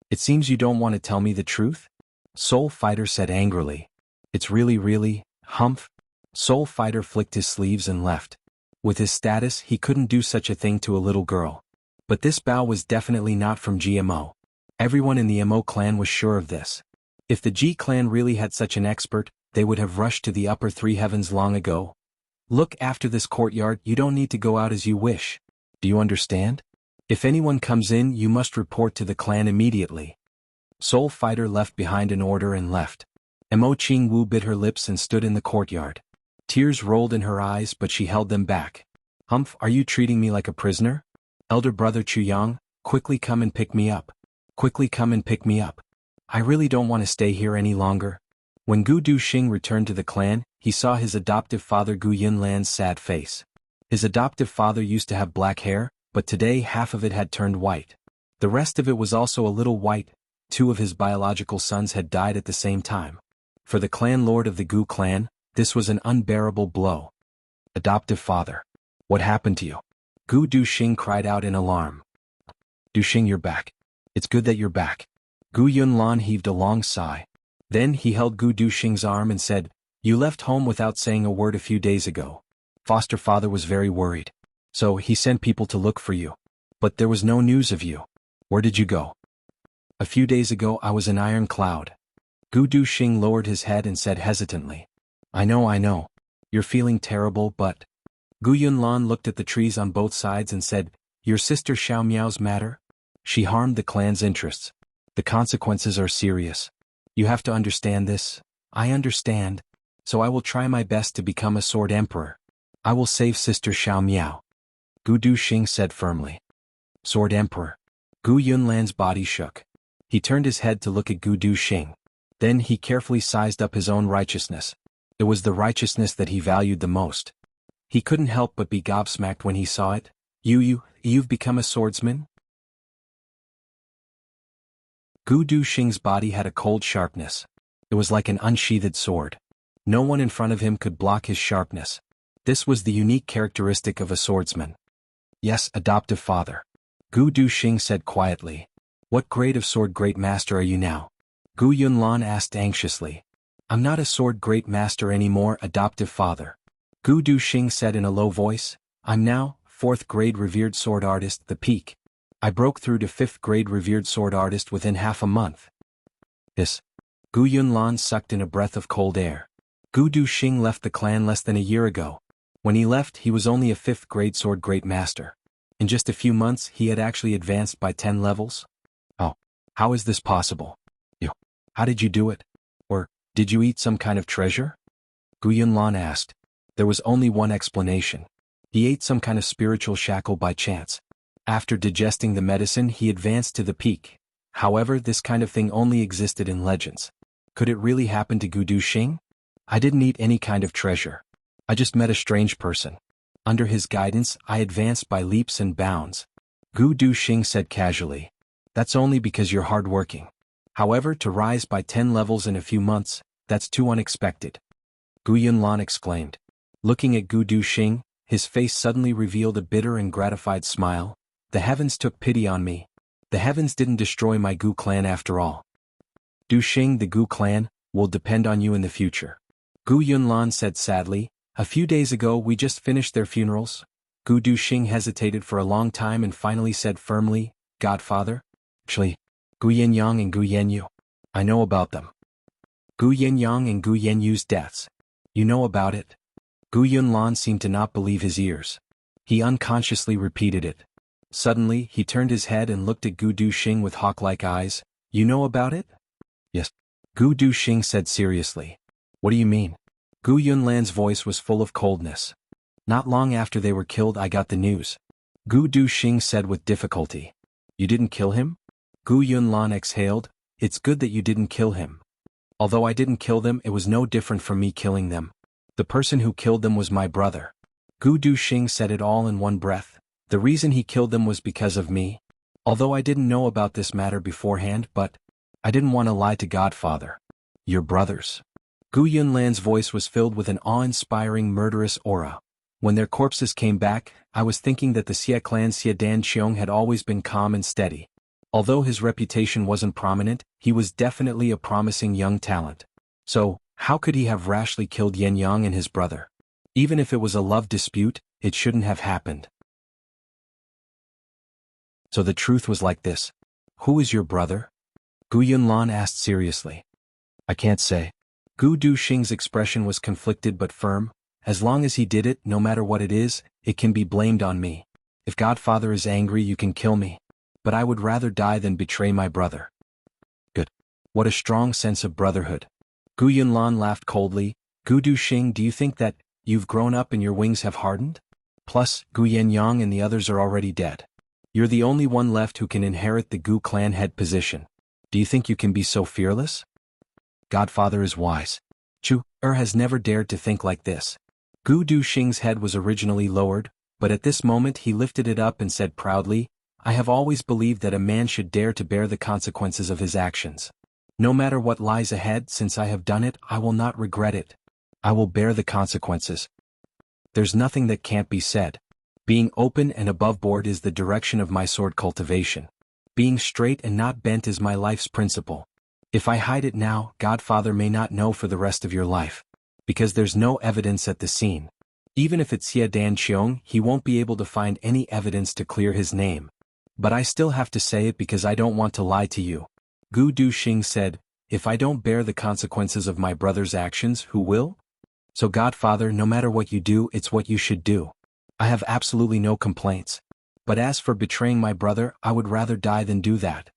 It seems you don't want to tell me the truth? Soul Fighter said angrily. It's really, humph. Soul Fighter flicked his sleeves and left. With his status, he couldn't do such a thing to a little girl. But this bow was definitely not from GMO. Everyone in the Mo clan was sure of this. If the G clan really had such an expert, they would have rushed to the upper three heavens long ago. Look, after this courtyard, you don't need to go out as you wish. Do you understand? If anyone comes in, you must report to the clan immediately. Soul Fighter left behind an order and left. Mo Qingwu bit her lips and stood in the courtyard. Tears rolled in her eyes, but she held them back. Humph, are you treating me like a prisoner? Elder brother Chuyang, quickly come and pick me up. Quickly come and pick me up. I really don't want to stay here any longer. When Gu Duxing returned to the clan, he saw his adoptive father Gu Yunlan's sad face. His adoptive father used to have black hair, but today half of it had turned white. The rest of it was also a little white. 2 of his biological sons had died at the same time. For the clan lord of the Gu clan, this was an unbearable blow. Adoptive father. What happened to you? Gu Duxing cried out in alarm. Duxing, you're back. It's good that you're back. Gu Yunlan heaved a long sigh. Then he held Gu Duxing's arm and said, You left home without saying a word a few days ago. Foster father was very worried. So he sent people to look for you. But there was no news of you. Where did you go? A few days ago I was in Iron Cloud. Gu Duxing lowered his head and said hesitantly. I know. You're feeling terrible, but... Gu Yunlan looked at the trees on both sides and said, Your sister Xiao Miao's matter? She harmed the clan's interests. The consequences are serious. You have to understand this. I understand. So I will try my best to become a Sword Emperor. I will save Sister Xiao Miao. Gu Duxing said firmly. Sword Emperor. Gu Yunlan's body shook. He turned his head to look at Gu Duxing. Then he carefully sized up his own righteousness. It was the righteousness that he valued the most. He couldn't help but be gobsmacked when he saw it. You've become a swordsman? Gu Duxing's body had a cold sharpness. It was like an unsheathed sword. No one in front of him could block his sharpness. This was the unique characteristic of a swordsman. Yes, adoptive father. Gu Duxing said quietly. What grade of sword great master are you now? Gu Yunlan asked anxiously. I'm not a sword great master anymore, adoptive father. Gu Duxing said in a low voice. I'm now 4th grade revered sword artist, the peak. I broke through to 5th grade revered sword artist within half a month. This. Gu Yunlan sucked in a breath of cold air. Gu Duxing left the clan less than a year ago. When he left, he was only a 5th grade sword great master. In just a few months, he had actually advanced by 10 levels. Oh, how is this possible? How did you do it? Or, did you eat some kind of treasure? Gu Yunlan asked. There was only one explanation. He ate some kind of spiritual shackle by chance. After digesting the medicine, he advanced to the peak. However, this kind of thing only existed in legends. Could it really happen to Gu Duxing? I didn't eat any kind of treasure. I just met a strange person. Under his guidance, I advanced by leaps and bounds. Gu Duxing said casually. That's only because you're hardworking. However, to rise by 10 levels in a few months, that's too unexpected. Gu Yunlan exclaimed. Looking at Gu Duxing, his face suddenly revealed a bitter and gratified smile. The heavens took pity on me. The heavens didn't destroy my Gu clan after all. Duxing, the Gu clan, will depend on you in the future. Gu Yunlan said sadly. A few days ago we just finished their funerals. Gu Duxing hesitated for a long time and finally said firmly, Godfather? Actually, Gu Yenyang and Gu Yenyu. I know about them. Gu Yenyang and Gu Yenyu's deaths. You know about it? Gu Yunlan seemed to not believe his ears. He unconsciously repeated it. Suddenly, he turned his head and looked at Gu Duxing with hawk-like eyes. You know about it? Yes. Gu Duxing said seriously. What do you mean? Gu Yunlan's voice was full of coldness. Not long after they were killed I got the news. Gu Duxing said with difficulty. You didn't kill him? Gu Yunlan exhaled. It's good that you didn't kill him. Although I didn't kill them, it was no different from me killing them. The person who killed them was my brother. Gu Duxing said it all in one breath. The reason he killed them was because of me. Although I didn't know about this matter beforehand, but I didn't want to lie to Godfather. Your brothers. Gu Yunlan's voice was filled with an awe-inspiring murderous aura. When their corpses came back, I was thinking that the Xie clan Xie Dan Qiong had always been calm and steady. Although his reputation wasn't prominent, he was definitely a promising young talent. So, how could he have rashly killed Yen Yang and his brother? Even if it was a love dispute, it shouldn't have happened. So the truth was like this. Who is your brother? Gu Yunlan asked seriously. I can't say. Gu Duxing's expression was conflicted but firm. As long as he did it, no matter what it is, it can be blamed on me. If Godfather is angry, you can kill me. But I would rather die than betray my brother. Good. What a strong sense of brotherhood. Gu Yunlan laughed coldly. Gu Duxing, do you think that you've grown up and your wings have hardened? Plus, Gu Yenyang and the others are already dead. You're the only one left who can inherit the Gu clan head position. Do you think you can be so fearless? Godfather is wise. Chu has never dared to think like this. Gu Duxing's head was originally lowered, but at this moment he lifted it up and said proudly, I have always believed that a man should dare to bear the consequences of his actions. No matter what lies ahead, since I have done it, I will not regret it. I will bear the consequences. There's nothing that can't be said. Being open and above board is the direction of my sword cultivation. Being straight and not bent is my life's principle. If I hide it now, Godfather may not know for the rest of your life. Because there's no evidence at the scene. Even if it's Xie Dan Qiong, he won't be able to find any evidence to clear his name. But I still have to say it because I don't want to lie to you. Gu Duxing said, if I don't bear the consequences of my brother's actions, who will? So Godfather, no matter what you do, it's what you should do. I have absolutely no complaints. But as for betraying my brother, I would rather die than do that.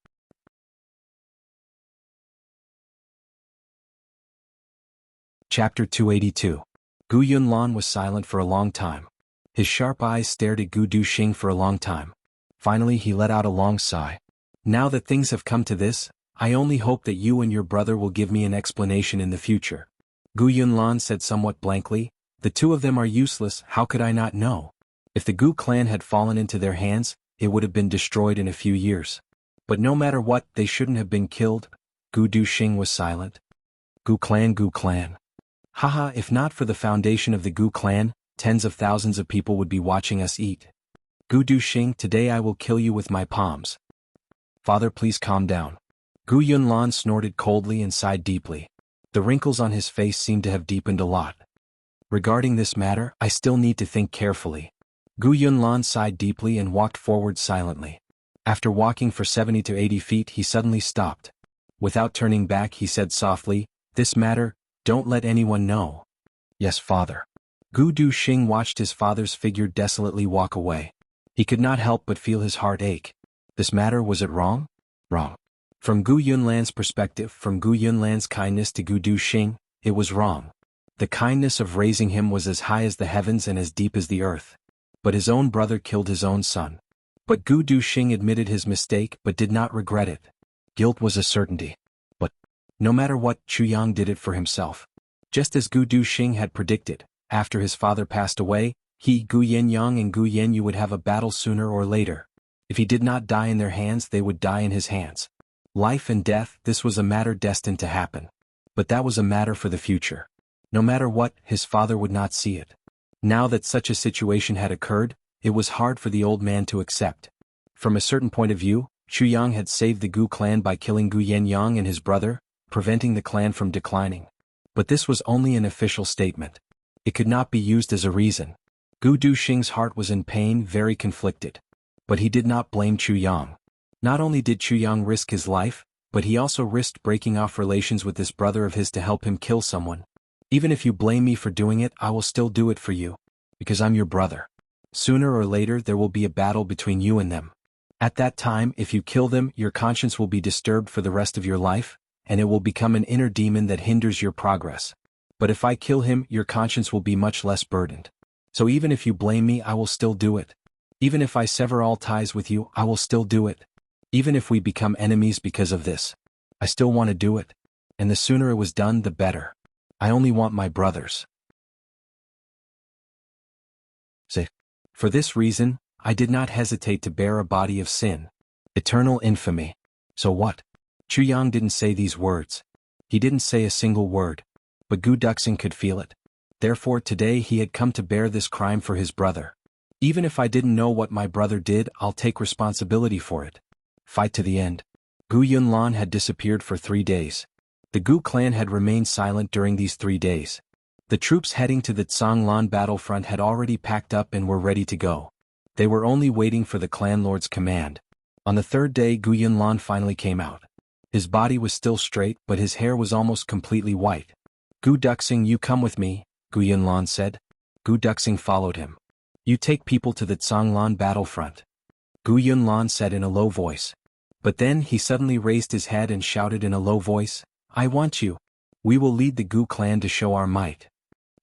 Chapter 282. Gu Yunlan was silent for a long time. His sharp eyes stared at Gu Duxing for a long time. Finally he let out a long sigh. Now that things have come to this, I only hope that you and your brother will give me an explanation in the future. Gu Yunlan said somewhat blankly, the two of them are useless, how could I not know? If the Gu clan had fallen into their hands, it would have been destroyed in a few years. But no matter what, they shouldn't have been killed. Gu Duxing was silent. Gu clan, Gu clan. Haha, if not for the foundation of the Gu clan, tens of thousands of people would be watching us eat. Gu Duxing, today I will kill you with my palms. Father, please calm down. Gu Yunlan snorted coldly and sighed deeply. The wrinkles on his face seemed to have deepened a lot. Regarding this matter, I still need to think carefully. Gu Yunlan sighed deeply and walked forward silently. After walking for 70 to 80 feet, he suddenly stopped. Without turning back, he said softly, this matter, don't let anyone know. Yes, father. Gu Duxing watched his father's figure desolately walk away. He could not help but feel his heart ache. This matter, was it wrong? Wrong. From Gu Yunlan's perspective, from Gu Yunlan's kindness to Gu Duxing, it was wrong. The kindness of raising him was as high as the heavens and as deep as the earth. But his own brother killed his own son. But Gu Duxing admitted his mistake but did not regret it. Guilt was a certainty. But, no matter what, Chu Yang did it for himself. Just as Gu Duxing had predicted, after his father passed away, he, Gu Yenyang and Gu Yenyu would have a battle sooner or later. If he did not die in their hands, they would die in his hands. Life and death, this was a matter destined to happen. But that was a matter for the future. No matter what, his father would not see it. Now that such a situation had occurred, it was hard for the old man to accept. From a certain point of view, Chu Yang had saved the Gu clan by killing Gu Yenyang and his brother, preventing the clan from declining. But this was only an official statement. It could not be used as a reason. Gu Duxing's heart was in pain, very conflicted. But he did not blame Chu Yang. Not only did Chu Yang risk his life, but he also risked breaking off relations with this brother of his to help him kill someone. Even if you blame me for doing it, I will still do it for you. Because I'm your brother. Sooner or later there will be a battle between you and them. At that time, if you kill them, your conscience will be disturbed for the rest of your life, and it will become an inner demon that hinders your progress. But if I kill him, your conscience will be much less burdened. So even if you blame me, I will still do it. Even if I sever all ties with you, I will still do it. Even if we become enemies because of this, I still want to do it. And the sooner it was done, the better. I only want my brothers. Say, for this reason, I did not hesitate to bear a body of sin. Eternal infamy. So what? Chu Yang didn't say these words. He didn't say a single word. but Gu Duxing could feel it. Therefore today he had come to bear this crime for his brother. Even if I didn't know what my brother did, I'll take responsibility for it. Fight to the end. Gu Yunlan had disappeared for 3 days. The Gu clan had remained silent during these 3 days. The troops heading to the Tsanglan battlefront had already packed up and were ready to go. They were only waiting for the clan lord's command. On the 3rd day Gu Yunlan finally came out. His body was still straight, but his hair was almost completely white. Gu Duxing, you come with me, Gu Yunlan said. Gu Duxing followed him. You take people to the Tsanglan battlefront, Gu Yunlan said in a low voice. But then he suddenly raised his head and shouted in a low voice, I want you. We will lead the Gu clan to show our might.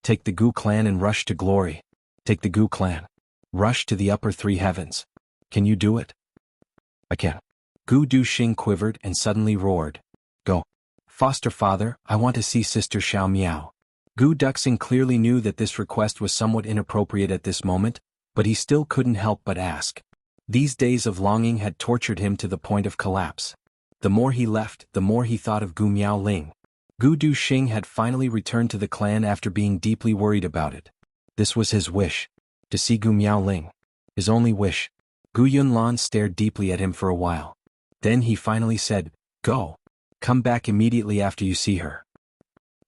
Take the Gu clan and rush to glory. Take the Gu clan. Rush to the upper 3 heavens. Can you do it? I can. Gu Duxing quivered and suddenly roared. Go. Foster father, I want to see Sister Xiao Miao. Gu Duxing clearly knew that this request was somewhat inappropriate at this moment, but he still couldn't help but ask. These days of longing had tortured him to the point of collapse. The more he left, the more he thought of Gu Miaoling. Gu Duxing had finally returned to the clan after being deeply worried about it. This was his wish. To see Gu Miaoling. His only wish. Gu Yunlan stared deeply at him for a while. Then he finally said, Go. Come back immediately after you see her.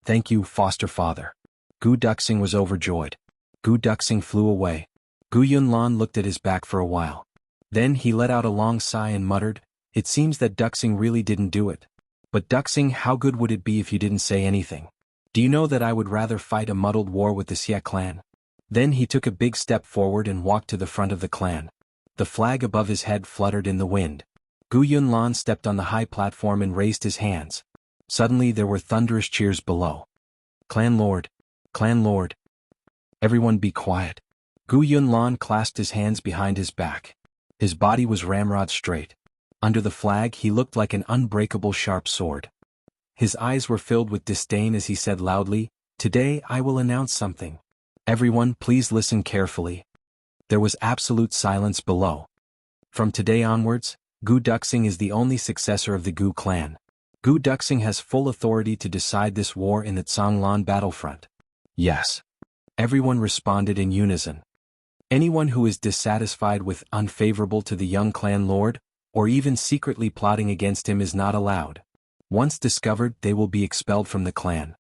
Thank you, foster father. Gu Duxing was overjoyed. Gu Duxing flew away. Gu Yunlan looked at his back for a while. Then he let out a long sigh and muttered, It seems that Duxing really didn't do it. But Duxing, how good would it be if you didn't say anything? Do you know that I would rather fight a muddled war with the Xie clan? Then he took a big step forward and walked to the front of the clan. The flag above his head fluttered in the wind. Gu Yunlan stepped on the high platform and raised his hands. Suddenly there were thunderous cheers below. Clan Lord! Clan Lord! Everyone be quiet. Gu Yunlan clasped his hands behind his back. His body was ramrod straight. Under the flag he looked like an unbreakable sharp sword. His eyes were filled with disdain as he said loudly, Today I will announce something. Everyone please listen carefully. There was absolute silence below. From today onwards, Gu Duxing is the only successor of the Gu clan. Gu Duxing has full authority to decide this war in the Tsanglan battlefront. Yes. Everyone responded in unison. Anyone who is dissatisfied with unfavorable to the young clan lord, or even secretly plotting against him is not allowed. Once discovered, they will be expelled from the clan.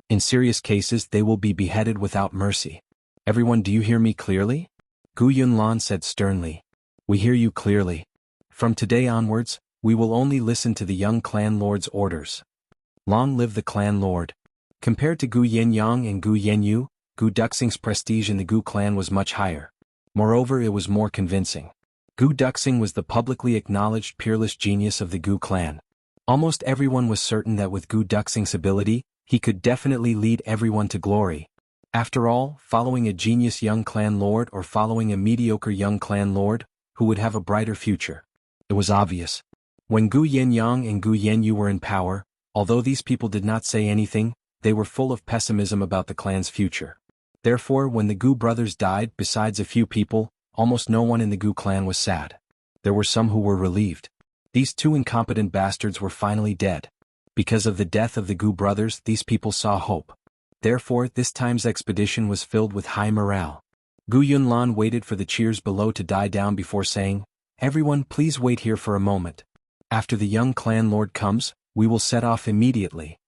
In serious cases, they will be beheaded without mercy. Everyone, do you hear me clearly? Gu Yunlan said sternly. We hear you clearly. From today onwards, we will only listen to the young clan lord's orders. Long live the clan lord. Compared to Gu Yenyang and Gu Yenyu, Gu Duxing's prestige in the Gu clan was much higher. Moreover, it was more convincing. Gu Duxing was the publicly acknowledged peerless genius of the Gu clan. Almost everyone was certain that with Gu Duxing's ability, he could definitely lead everyone to glory. After all, following a genius young clan lord or following a mediocre young clan lord, who would have a brighter future? It was obvious. When Gu Yenyang and Gu Yenyu were in power, although these people did not say anything, they were full of pessimism about the clan's future. Therefore, when the Gu brothers died, besides a few people, almost no one in the Gu clan was sad. There were some who were relieved. These 2 incompetent bastards were finally dead. Because of the death of the Gu brothers, these people saw hope. Therefore, this time's expedition was filled with high morale. Gu Yunlan waited for the cheers below to die down before saying, Everyone please wait here for a moment. After the young clan lord comes, we will set off immediately.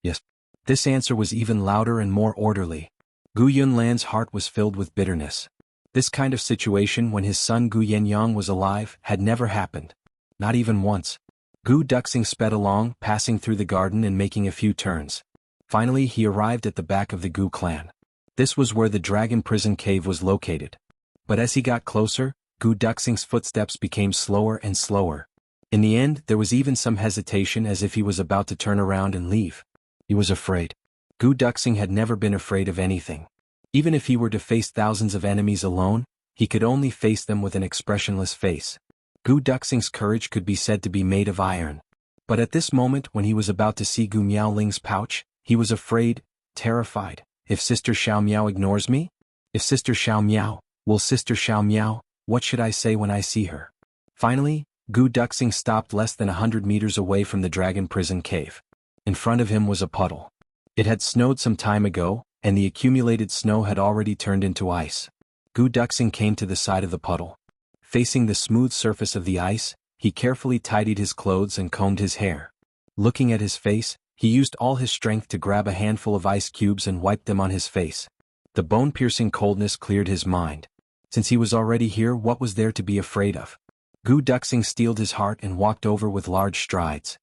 Yes. This answer was even louder and more orderly. Gu Yunlan's heart was filled with bitterness. This kind of situation when his son Gu Yenyang was alive had never happened. Not even once. Gu Duxing sped along, passing through the garden and making a few turns. Finally he arrived at the back of the Gu clan. This was where the dragon prison cave was located. But as he got closer, Gu Duxing's footsteps became slower and slower. In the end, there was even some hesitation as if he was about to turn around and leave. He was afraid. Gu Duxing had never been afraid of anything. Even if he were to face thousands of enemies alone, he could only face them with an expressionless face. Gu Duxing's courage could be said to be made of iron. But at this moment when he was about to see Gu Miaoling's pouch, he was afraid, terrified. If Sister Xiao Miao ignores me? If Sister Xiao Miao, will Sister Xiao Miao, what should I say when I see her? Finally, Gu Duxing stopped less than 100 meters away from the dragon prison cave. In front of him was a puddle. It had snowed some time ago, and the accumulated snow had already turned into ice. Gu Duxing came to the side of the puddle. Facing the smooth surface of the ice, he carefully tidied his clothes and combed his hair. Looking at his face, he used all his strength to grab a handful of ice cubes and wipe them on his face. The bone-piercing coldness cleared his mind. Since he was already here, what was there to be afraid of? Gu Duxing steeled his heart and walked over with large strides.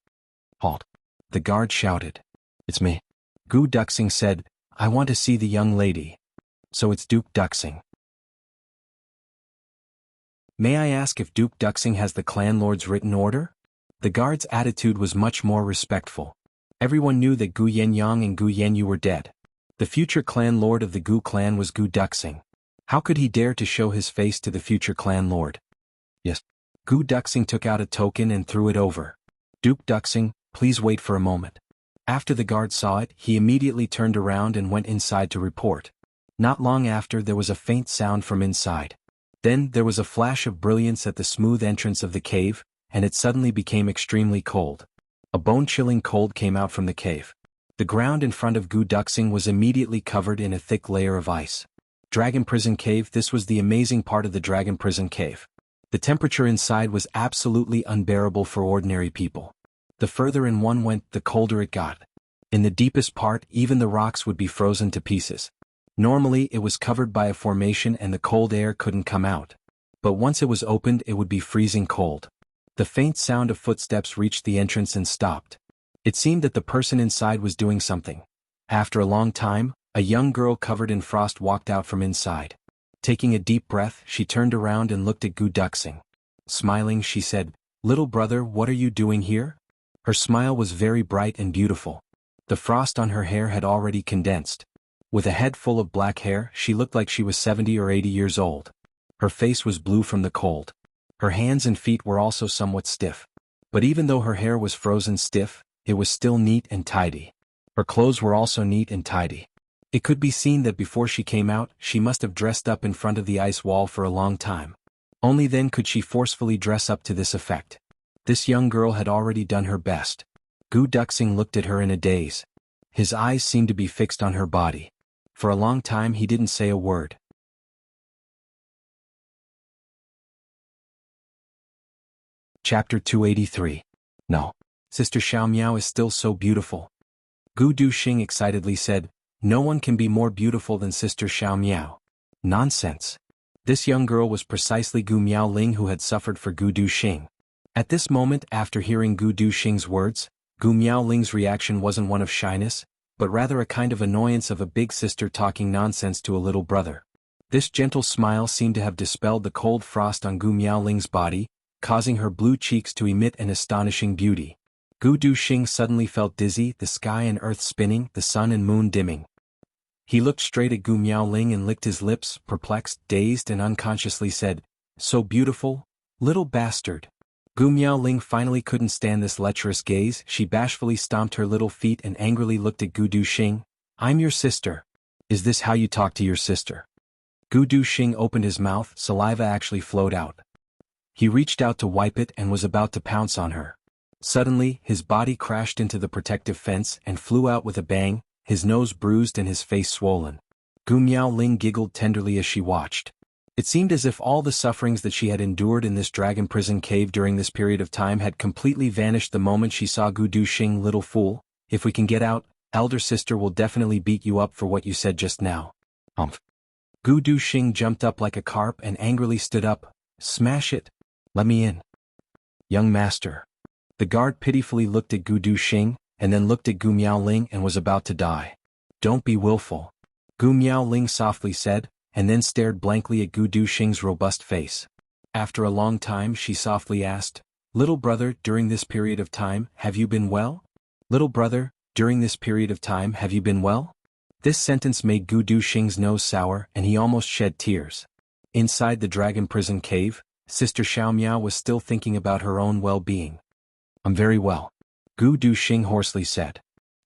"Halt!" The guard shouted. "It's me." Gu Duxing said, "I want to see the young lady." "So it's Duke Duxing." "May I ask if Duke Duxing has the clan lord's written order?" The guard's attitude was much more respectful. Everyone knew that Gu Yenyang and Gu Yenyu were dead. The future clan lord of the Gu clan was Gu Duxing. How could he dare to show his face to the future clan lord? "Yes." Gu Duxing took out a token and threw it over. "Duke Duxing, please wait for a moment." After the guard saw it, he immediately turned around and went inside to report. Not long after, there was a faint sound from inside. Then there was a flash of brilliance at the smooth entrance of the cave, and it suddenly became extremely cold. A bone-chilling cold came out from the cave. The ground in front of Gu Duxing was immediately covered in a thick layer of ice. Dragon Prison Cave. This was the amazing part of the Dragon Prison Cave. The temperature inside was absolutely unbearable for ordinary people. The further in one went, the colder it got. In the deepest part, even the rocks would be frozen to pieces. Normally, it was covered by a formation and the cold air couldn't come out. But once it was opened, it would be freezing cold. The faint sound of footsteps reached the entrance and stopped. It seemed that the person inside was doing something. After a long time, a young girl covered in frost walked out from inside. Taking a deep breath, she turned around and looked at Gu Duxing. Smiling, she said, "Little brother, what are you doing here?" Her smile was very bright and beautiful. The frost on her hair had already condensed. With a head full of black hair, she looked like she was 70 or 80 years old. Her face was blue from the cold. Her hands and feet were also somewhat stiff. But even though her hair was frozen stiff, it was still neat and tidy. Her clothes were also neat and tidy. It could be seen that before she came out, she must have dressed up in front of the ice wall for a long time. Only then could she forcefully dress up to this effect. This young girl had already done her best. Gu Duxing looked at her in a daze. His eyes seemed to be fixed on her body. For a long time he didn't say a word. Chapter 283. No. Sister Xiao Miao is still so beautiful. Gu Duxing excitedly said, "No one can be more beautiful than Sister Xiao Miao." Nonsense. This young girl was precisely Gu Miaoling who had suffered for Gu Duxing. At this moment, after hearing Gu Duxing's words, Gu Miaoling's reaction wasn't one of shyness, but rather a kind of annoyance of a big sister talking nonsense to a little brother. This gentle smile seemed to have dispelled the cold frost on Gu Miaoling's body, causing her blue cheeks to emit an astonishing beauty. Gu Duxing suddenly felt dizzy, the sky and earth spinning, the sun and moon dimming. He looked straight at Gu Miaoling and licked his lips, perplexed, dazed, and unconsciously said, "So beautiful, little bastard." Gu Miaoling finally couldn't stand this lecherous gaze. She bashfully stomped her little feet and angrily looked at Gu Duxing. "I'm your sister. Is this how you talk to your sister?" Gu Duxing opened his mouth, saliva actually flowed out. He reached out to wipe it and was about to pounce on her. Suddenly, his body crashed into the protective fence and flew out with a bang, his nose bruised and his face swollen. Gu Miaoling giggled tenderly as she watched. It seemed as if all the sufferings that she had endured in this dragon prison cave during this period of time had completely vanished the moment she saw Gu Duxing. "Little fool, if we can get out, elder sister will definitely beat you up for what you said just now." Humph. Gu Duxing jumped up like a carp and angrily stood up. "Smash it. Let me in." "Young master." The guard pitifully looked at Gu Duxing, and then looked at Gu Miaoling and was about to die. "Don't be willful," Gu Miaoling softly said, and then stared blankly at Gu Duxing's robust face. After a long time she softly asked, "Little brother, during this period of time, have you been well? Little brother, during this period of time, have you been well?" This sentence made Gu Duxing's nose sour and he almost shed tears. Inside the dragon prison cave, Sister Xiao Miao was still thinking about her own well-being. "I'm very well," Gu Duxing hoarsely said.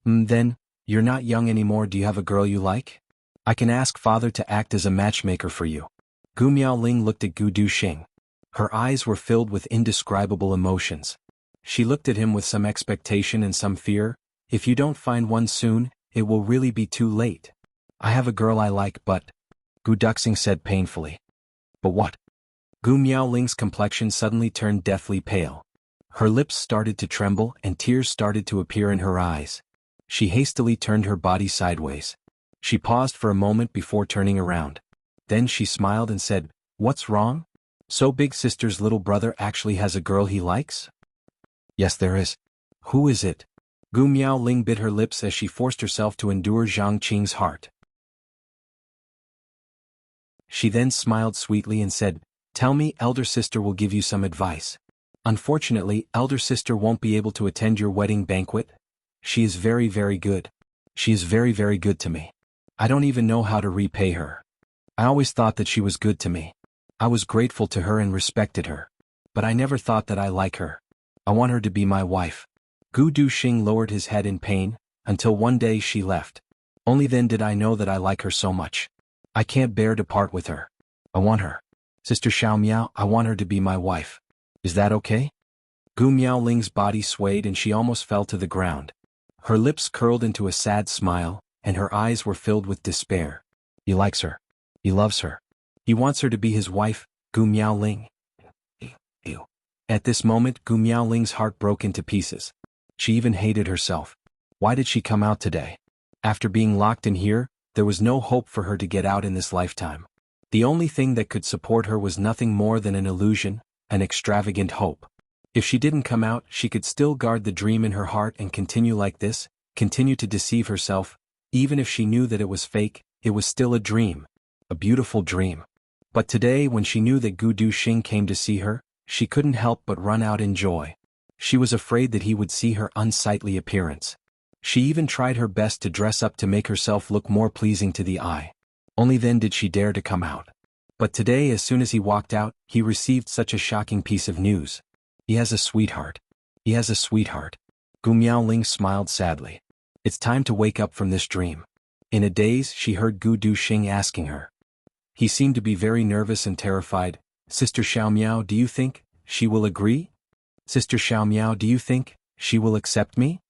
Then, you're not young anymore. Do you have a girl you like? I can ask father to act as a matchmaker for you." Gu Miaoling looked at Gu Duxing. Her eyes were filled with indescribable emotions. She looked at him with some expectation and some fear. If you don't find one soon, it will really be too late. I have a girl I like but... Gu Duxing said painfully. But what? Gu Miaoling's complexion suddenly turned deathly pale. Her lips started to tremble and tears started to appear in her eyes. She hastily turned her body sideways. She paused for a moment before turning around. Then she smiled and said, "What's wrong? So big sister's little brother actually has a girl he likes?" "Yes, there is." "Who is it?" Gu Miaoling bit her lips as she forced herself to endure Zhang Qing's heart. She then smiled sweetly and said, "Tell me, elder sister will give you some advice. Unfortunately, elder sister won't be able to attend your wedding banquet. She is very, very good. She is very, very good to me. I don't even know how to repay her. I always thought that she was good to me. I was grateful to her and respected her. But I never thought that I like her. I want her to be my wife." Gu Duxing lowered his head in pain, until one day she left. "Only then did I know that I like her so much. I can't bear to part with her. I want her. Sister Xiao Miao, I want her to be my wife. Is that okay?" Gu Miaoling's body swayed and she almost fell to the ground. Her lips curled into a sad smile, and her eyes were filled with despair. He likes her. He loves her. He wants her to be his wife, Gu Miaoling. Ew. At this moment, Gu Miaoling's heart broke into pieces. She even hated herself. Why did she come out today? After being locked in here, there was no hope for her to get out in this lifetime. The only thing that could support her was nothing more than an illusion, an extravagant hope. If she didn't come out, she could still guard the dream in her heart and continue like this, continue to deceive herself. Even if she knew that it was fake, it was still a dream. A beautiful dream. But today, when she knew that Gu Duxing came to see her, she couldn't help but run out in joy. She was afraid that he would see her unsightly appearance. She even tried her best to dress up to make herself look more pleasing to the eye. Only then did she dare to come out. But today, as soon as he walked out, he received such a shocking piece of news. He has a sweetheart. He has a sweetheart. Gu Miaoling smiled sadly. It's time to wake up from this dream. In a daze, she heard Gu Duxing asking her. He seemed to be very nervous and terrified. "Sister Xiao Miao, do you think she will agree? Sister Xiao Miao, do you think she will accept me?"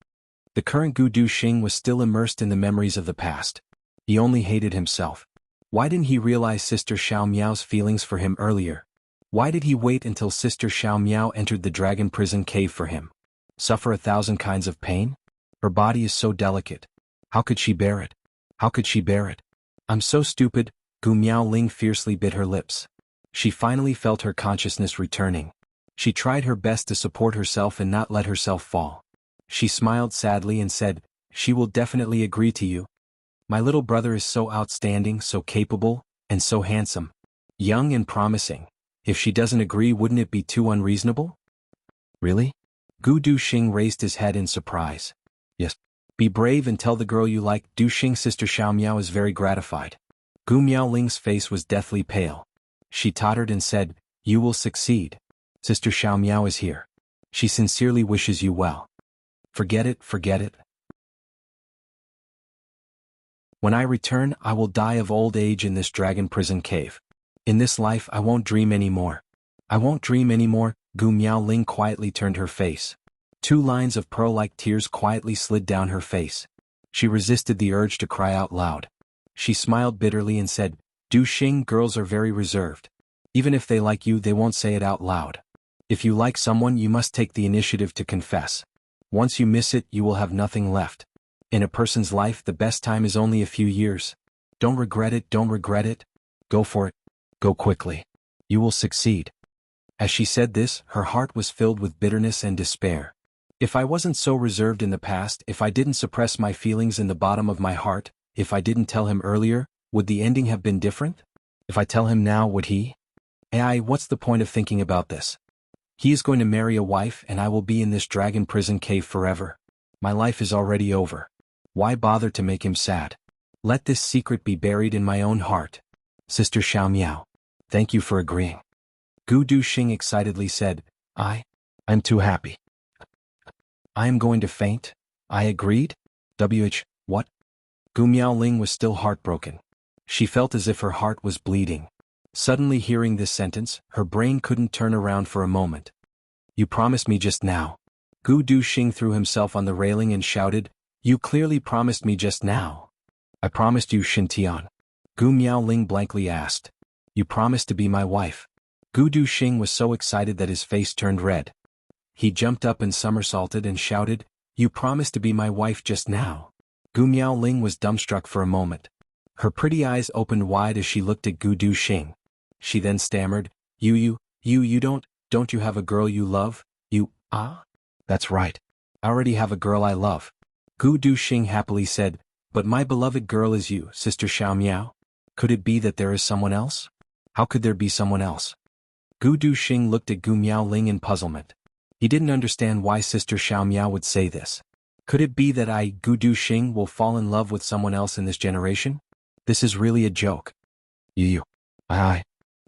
The current Gu Duxing was still immersed in the memories of the past. He only hated himself. Why didn't he realize Sister Xiao Miao's feelings for him earlier? Why did he wait until Sister Xiao Miao entered the dragon prison cave for him? Suffer 1,000 kinds of pain? Her body is so delicate. How could she bear it? How could she bear it? "I'm so stupid," Gu Miaoling fiercely bit her lips. She finally felt her consciousness returning. She tried her best to support herself and not let herself fall. She smiled sadly and said, "She will definitely agree to you. My little brother is so outstanding, so capable, and so handsome. Young and promising. If she doesn't agree, wouldn't it be too unreasonable?" "Really?" Gu Duxing raised his head in surprise. "Yes. Be brave and tell the girl you like." Duxing Sister Xiao Miao is very gratified. Gu Miaoling's face was deathly pale. She tottered and said, "You will succeed. Sister Xiao Miao is here. She sincerely wishes you well. Forget it, forget it. When I return, I will die of old age in this dragon prison cave. In this life, I won't dream anymore. I won't dream anymore." Gu Miaoling quietly turned her face. 2 lines of pearl-like tears quietly slid down her face. She resisted the urge to cry out loud. She smiled bitterly and said, "Duxing, girls are very reserved. Even if they like you, they won't say it out loud. If you like someone, you must take the initiative to confess. Once you miss it, you will have nothing left. In a person's life, the best time is only a few years. Don't regret it, don't regret it. Go for it. Go quickly. You will succeed." As she said this, her heart was filled with bitterness and despair. If I wasn't so reserved in the past, if I didn't suppress my feelings in the bottom of my heart, if I didn't tell him earlier, would the ending have been different? If I tell him now, would he? What's the point of thinking about this? He is going to marry a wife and I will be in this dragon prison cave forever. My life is already over. Why bother to make him sad? Let this secret be buried in my own heart. Sister Xiao Miao, thank you for agreeing. Gu Duxing excitedly said, I'm too happy. I am going to faint. I agreed? What? Gu Miaoling was still heartbroken. She felt as if her heart was bleeding. Suddenly hearing this sentence, her brain couldn't turn around for a moment. You promised me just now. Gu Duxing threw himself on the railing and shouted, You clearly promised me just now. I promised you, Xintian. Gu Miaoling blankly asked. You promised to be my wife. Gu Duxing was so excited that his face turned red. He jumped up and somersaulted and shouted, You promised to be my wife just now. Gu Miaoling was dumbstruck for a moment. Her pretty eyes opened wide as she looked at Gu Duxing. She then stammered, You don't you have a girl you love? That's right. I already have a girl I love. Gu Duxing happily said, But my beloved girl is you, Sister Xiao Miao. Could it be that there is someone else? How could there be someone else? Gu Duxing looked at Gu Miaoling in puzzlement. He didn't understand why Sister Xiao Miao would say this. Could it be that I, Gu Duxing, will fall in love with someone else in this generation? This is really a joke. I.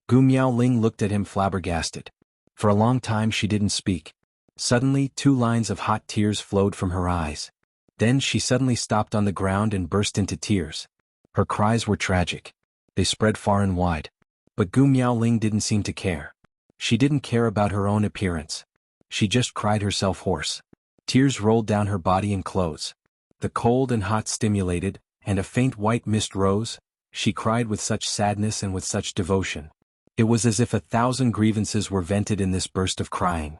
Gu Miaoling looked at him flabbergasted. For a long time she didn't speak. Suddenly 2 lines of hot tears flowed from her eyes. Then she suddenly stopped on the ground and burst into tears. Her cries were tragic. They spread far and wide. But Gu Miaoling didn't seem to care. She didn't care about her own appearance. She just cried herself hoarse. Tears rolled down her body and clothes. The cold and hot stimulated, and a faint white mist rose. She cried with such sadness and with such devotion. It was as if 1,000 grievances were vented in this burst of crying.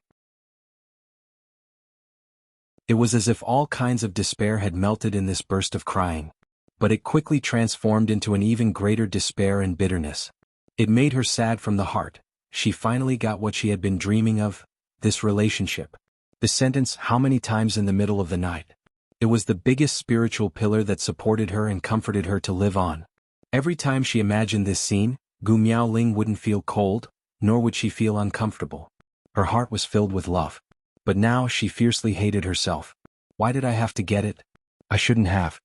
It was as if all kinds of despair had melted in this burst of crying. But it quickly transformed into an even greater despair and bitterness. It made her sad from the heart. She finally got what she had been dreaming of, this relationship. The sentence, how many times in the middle of the night? It was the biggest spiritual pillar that supported her and comforted her to live on. Every time she imagined this scene, Gu Miaoling wouldn't feel cold, nor would she feel uncomfortable. Her heart was filled with love. But now she fiercely hated herself. Why did I have to get it? I shouldn't have.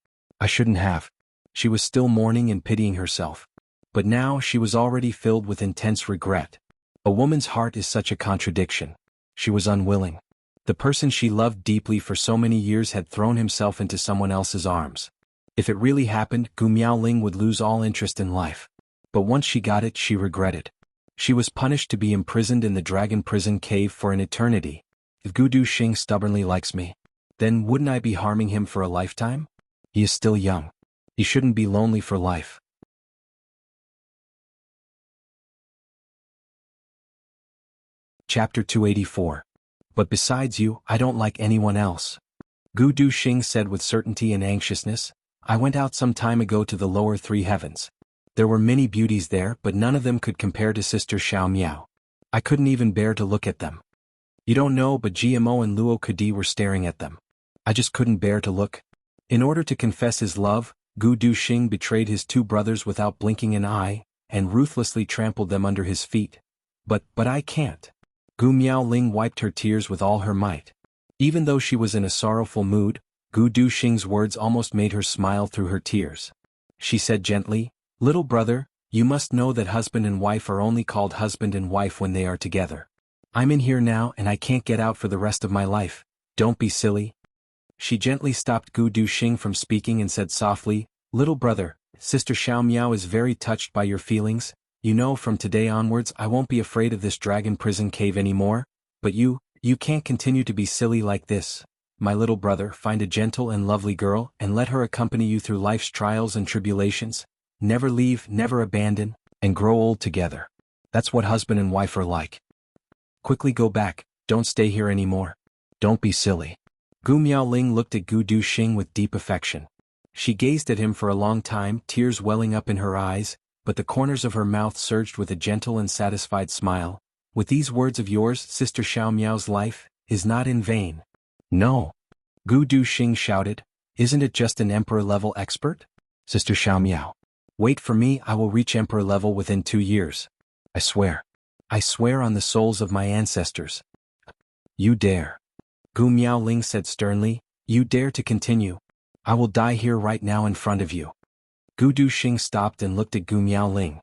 She was still mourning and pitying herself. But now she was already filled with intense regret. A woman's heart is such a contradiction. She was unwilling. The person she loved deeply for so many years had thrown himself into someone else's arms. If it really happened, Gu Miaoling would lose all interest in life. But once she got it, she regretted. She was punished to be imprisoned in the dragon prison cave for an eternity. If Gu Duxing stubbornly likes me, then wouldn't I be harming him for a lifetime? He is still young. He shouldn't be lonely for life. Chapter 284. But besides you, I don't like anyone else. Gu Duxing said with certainty and anxiousness. I went out some time ago to the lower 3 heavens. There were many beauties there, but none of them could compare to Sister Xiao Miao. I couldn't even bear to look at them. You don't know, but GMO and Luo Kadi were staring at them. I just couldn't bear to look. In order to confess his love, Gu Duxing betrayed his 2 brothers without blinking an eye, and ruthlessly trampled them under his feet. But I can't. Gu Miaoling wiped her tears with all her might. Even though she was in a sorrowful mood, Gu Duxing's words almost made her smile through her tears. She said gently, Little brother, you must know that husband and wife are only called husband and wife when they are together. I'm in here now and I can't get out for the rest of my life. Don't be silly. She gently stopped Gu Duxing from speaking and said softly, Little brother, Sister Xiao Miao is very touched by your feelings. You know, from today onwards I won't be afraid of this dragon prison cave anymore. But you can't continue to be silly like this. My little brother, find a gentle and lovely girl and let her accompany you through life's trials and tribulations. Never leave, never abandon, and grow old together. That's what husband and wife are like. Quickly go back, don't stay here anymore. Don't be silly. Gu Miaoling looked at Gu Duxing with deep affection. She gazed at him for a long time, tears welling up in her eyes, but the corners of her mouth surged with a gentle and satisfied smile. With these words of yours, Sister Xiao Miao's life is not in vain. No. Gu Duxing shouted. Isn't it just an emperor-level expert? Sister Xiao Miao. Wait for me, I will reach emperor level within 2 years. I swear. I swear on the souls of my ancestors. You dare. Gu Miaoling said sternly, you dare to continue. I will die here right now in front of you. Gu Duxing stopped and looked at Gu Miaoling.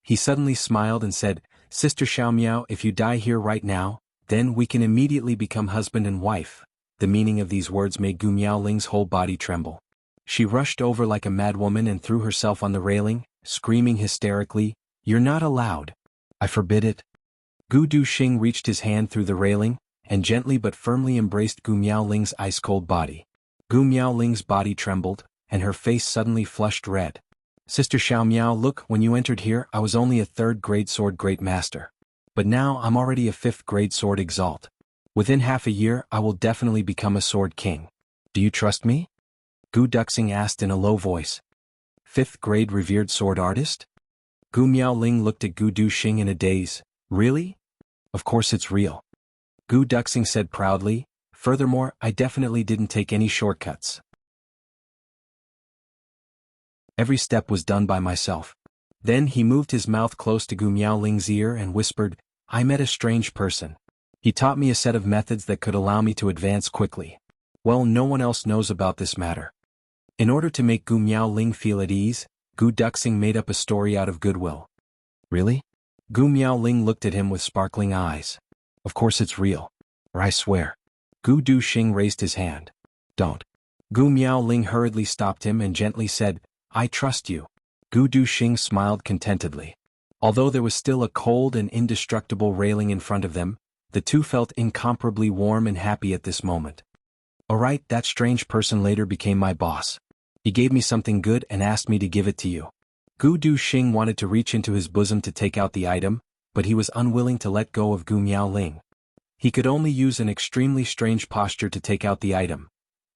He suddenly smiled and said, Sister Xiao Miao, if you die here right now, then we can immediately become husband and wife. The meaning of these words made Gu Miaoling's whole body tremble. She rushed over like a madwoman and threw herself on the railing, screaming hysterically, You're not allowed. I forbid it. Gu Duxing reached his hand through the railing, and gently but firmly embraced Gu Miaoling's ice-cold body. Gu Miaoling's body trembled, and her face suddenly flushed red. Sister Xiao Miao, look, when you entered here I was only a 3rd grade sword great master. But now I'm already a 5th grade sword exalt. Within half a year I will definitely become a sword king. Do you trust me? Gu Duxing asked in a low voice. 5th grade revered sword artist? Gu Miaoling looked at Gu Duxing in a daze. Really? Of course it's real. Gu Duxing said proudly, furthermore, I definitely didn't take any shortcuts. Every step was done by myself. Then he moved his mouth close to Gu Miaoling's ear and whispered, I met a strange person. He taught me a set of methods that could allow me to advance quickly. Well, no one else knows about this matter. In order to make Gu Miaoling feel at ease, Gu Duxing made up a story out of goodwill. Really? Gu Miaoling looked at him with sparkling eyes. Of course it's real. Or I swear. Gu Duxing raised his hand. Don't. Gu Miaoling hurriedly stopped him and gently said, I trust you. Gu Duxing smiled contentedly. Although there was still a cold and indestructible railing in front of them, the two felt incomparably warm and happy at this moment. Alright, that strange person later became my boss. He gave me something good and asked me to give it to you. Gu Duxing wanted to reach into his bosom to take out the item, but he was unwilling to let go of Gu Miaoling. He could only use an extremely strange posture to take out the item.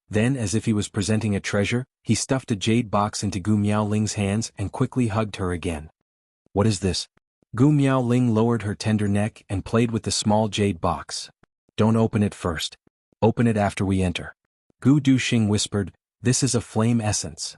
Then, as if he was presenting a treasure, he stuffed a jade box into Gu Miaoling's hands and quickly hugged her again. What is this? Gu Miaoling lowered her tender neck and played with the small jade box. Don't open it first. Open it after we enter. Gu Duxing whispered, this is a flame essence.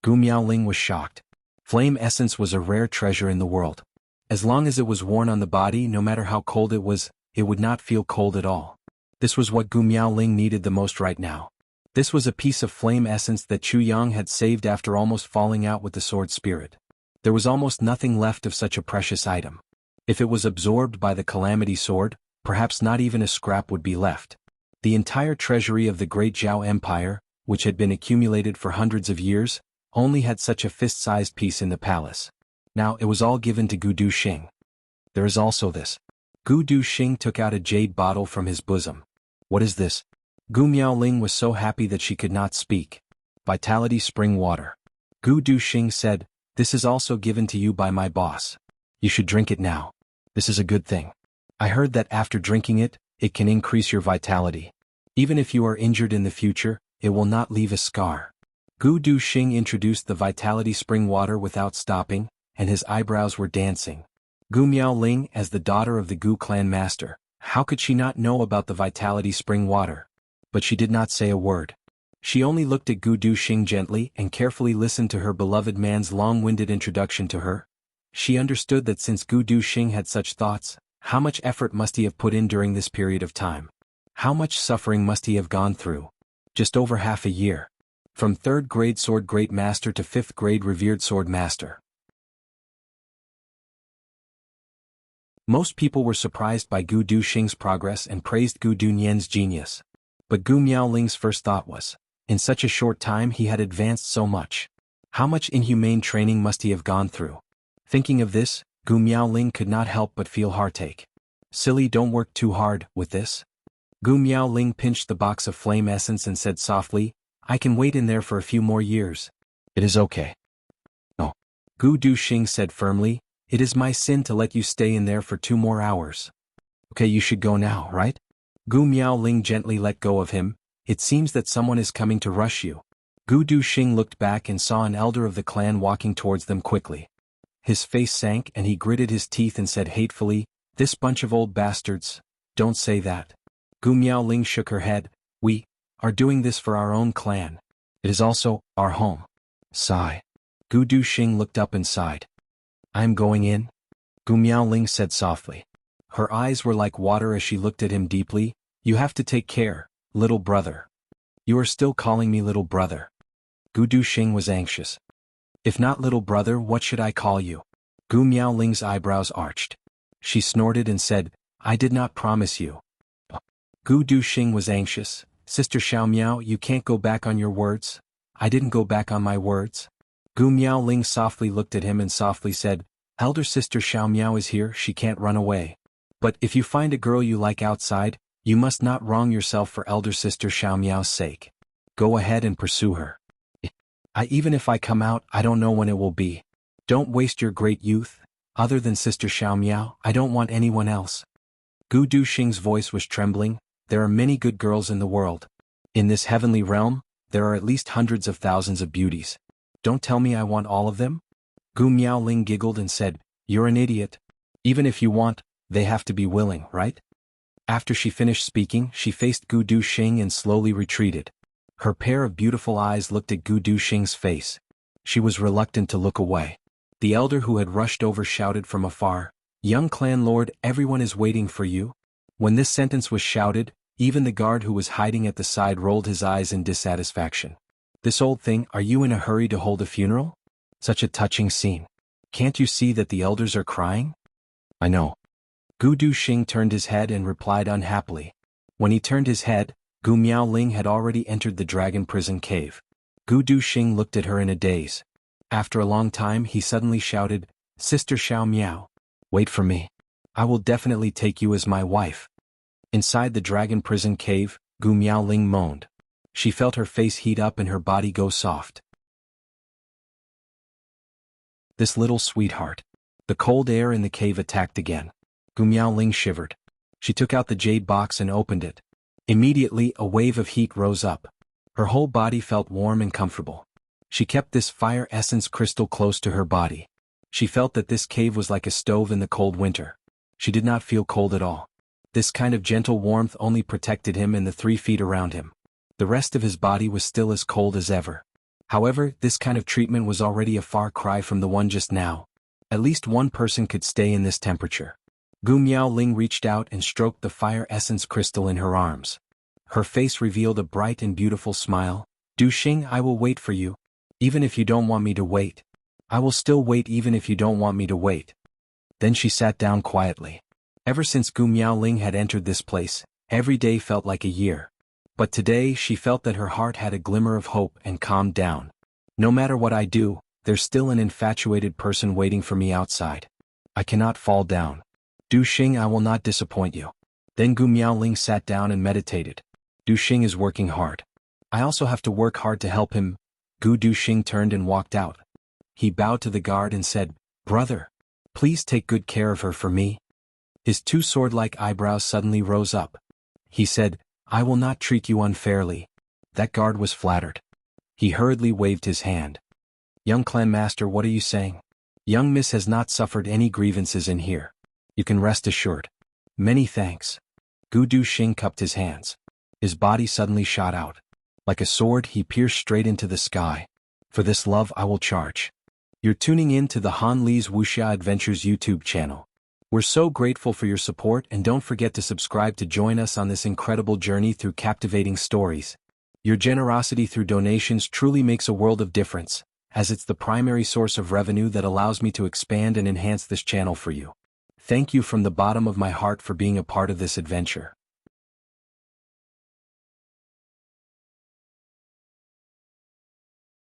Gu Miaoling was shocked. Flame essence was a rare treasure in the world. As long as it was worn on the body, no matter how cold it was, it would not feel cold at all. This was what Gu Miaoling needed the most right now. This was a piece of flame essence that Chu Yang had saved after almost falling out with the sword spirit. There was almost nothing left of such a precious item. If it was absorbed by the calamity sword, perhaps not even a scrap would be left. The entire treasury of the great Zhao Empire, which had been accumulated for hundreds of years, only had such a fist-sized piece in the palace. Now it was all given to Gu Duxing. There is also this. Gu Duxing took out a jade bottle from his bosom. What is this? Gu Miaoling was so happy that she could not speak. Vitality spring water. Gu Duxing said, this is also given to you by my boss. You should drink it now. This is a good thing. I heard that after drinking it, it can increase your vitality. Even if you are injured in the future, it will not leave a scar. Gu Duxing introduced the vitality spring water without stopping, and his eyebrows were dancing. Gu Miaoling, as the daughter of the Gu clan master, how could she not know about the vitality spring water? But she did not say a word. She only looked at Gu Duxing gently and carefully listened to her beloved man's long-winded introduction to her. She understood that since Gu Duxing had such thoughts, how much effort must he have put in during this period of time? How much suffering must he have gone through? Just over half a year. From 3rd grade sword great master to 5th grade revered sword master. Most people were surprised by Gu Duxing's progress and praised Gu Dunyan's genius. But Gu Miaoling's first thought was, in such a short time he had advanced so much. How much inhumane training must he have gone through? Thinking of this, Gu Miaoling could not help but feel heartache. Silly, don't work too hard with this. Gu Miaoling pinched the box of flame essence and said softly, I can wait in there for a few more years. It is okay. No. Gu Duxing said firmly, it is my sin to let you stay in there for 2 more hours. Okay, you should go now, right? Gu Miaoling gently let go of him. It seems that someone is coming to rush you. Gu Duxing looked back and saw an elder of the clan walking towards them quickly. His face sank and he gritted his teeth and said hatefully, this bunch of old bastards, don't say that. Gu Miaoling shook her head, we are doing this for our own clan. It is also our home. Sigh. Gu Duxing looked up and sighed. I am going in, Gu Miaoling said softly. Her eyes were like water as she looked at him deeply. You have to take care, little brother. You are still calling me little brother. Gu Duxing was anxious. If not little brother, what should I call you? Gu Miaoling's eyebrows arched. She snorted and said, I did not promise you. Gu Duxing was anxious. Sister Xiao Miao, you can't go back on your words. I didn't go back on my words. Gu Miaoling softly looked at him and softly said, Elder Sister Xiao Miao is here, she can't run away. But if you find a girl you like outside, you must not wrong yourself for Elder Sister Xiao Miao's sake. Go ahead and pursue her. Even if I come out, I don't know when it will be. Don't waste your great youth. Other than Sister Xiao Miao, I don't want anyone else. Gu Duxing's voice was trembling. There are many good girls in the world. In this heavenly realm, there are at least hundreds of thousands of beauties. Don't tell me I want all of them? Gu Miaoling giggled and said, You're an idiot. Even if you want, they have to be willing, right? After she finished speaking, she faced Gu Duxing and slowly retreated. Her pair of beautiful eyes looked at Gu Duxing's face. She was reluctant to look away. The elder who had rushed over shouted from afar, Young clan lord, everyone is waiting for you. When this sentence was shouted, even the guard who was hiding at the side rolled his eyes in dissatisfaction. This old thing, are you in a hurry to hold a funeral? Such a touching scene. Can't you see that the elders are crying? I know. Gu Duxing turned his head and replied unhappily. When he turned his head, Gu Miaoling had already entered the dragon prison cave. Gu Duxing looked at her in a daze. After a long time he suddenly shouted, Sister Xiao Miao, wait for me. I will definitely take you as my wife. Inside the dragon prison cave, Gu Miaoling moaned. She felt her face heat up and her body go soft. This little sweetheart. The cold air in the cave attacked again. Gu Miaoling shivered. She took out the jade box and opened it. Immediately, a wave of heat rose up. Her whole body felt warm and comfortable. She kept this fire essence crystal close to her body. She felt that this cave was like a stove in the cold winter. She did not feel cold at all. This kind of gentle warmth only protected him and the 3 feet around him. The rest of his body was still as cold as ever. However, this kind of treatment was already a far cry from the one just now. At least one person could stay in this temperature. Gu Miaoling reached out and stroked the fire essence crystal in her arms. Her face revealed a bright and beautiful smile. Duxing, I will wait for you. Even if you don't want me to wait. I will still wait even if you don't want me to wait. Then she sat down quietly. Ever since Gu Miaoling had entered this place, every day felt like a year. But today she felt that her heart had a glimmer of hope and calmed down. No matter what I do, there's still an infatuated person waiting for me outside. I cannot fall down. Duxing, I will not disappoint you. Then Gu Miaoling sat down and meditated. Duxing is working hard. I also have to work hard to help him. Gu Duxing turned and walked out. He bowed to the guard and said, Brother, please take good care of her for me. His 2 sword-like eyebrows suddenly rose up. He said, I will not treat you unfairly. That guard was flattered. He hurriedly waved his hand. Young clan master, what are you saying? Young miss has not suffered any grievances in here. You can rest assured. Many thanks. Gu Duxing cupped his hands. His body suddenly shot out. Like a sword, he pierced straight into the sky. For this love I will charge. You're tuning in to the Han Li's Wuxia Adventures YouTube channel. We're so grateful for your support and don't forget to subscribe to join us on this incredible journey through captivating stories. Your generosity through donations truly makes a world of difference, as it's the primary source of revenue that allows me to expand and enhance this channel for you. Thank you from the bottom of my heart for being a part of this adventure.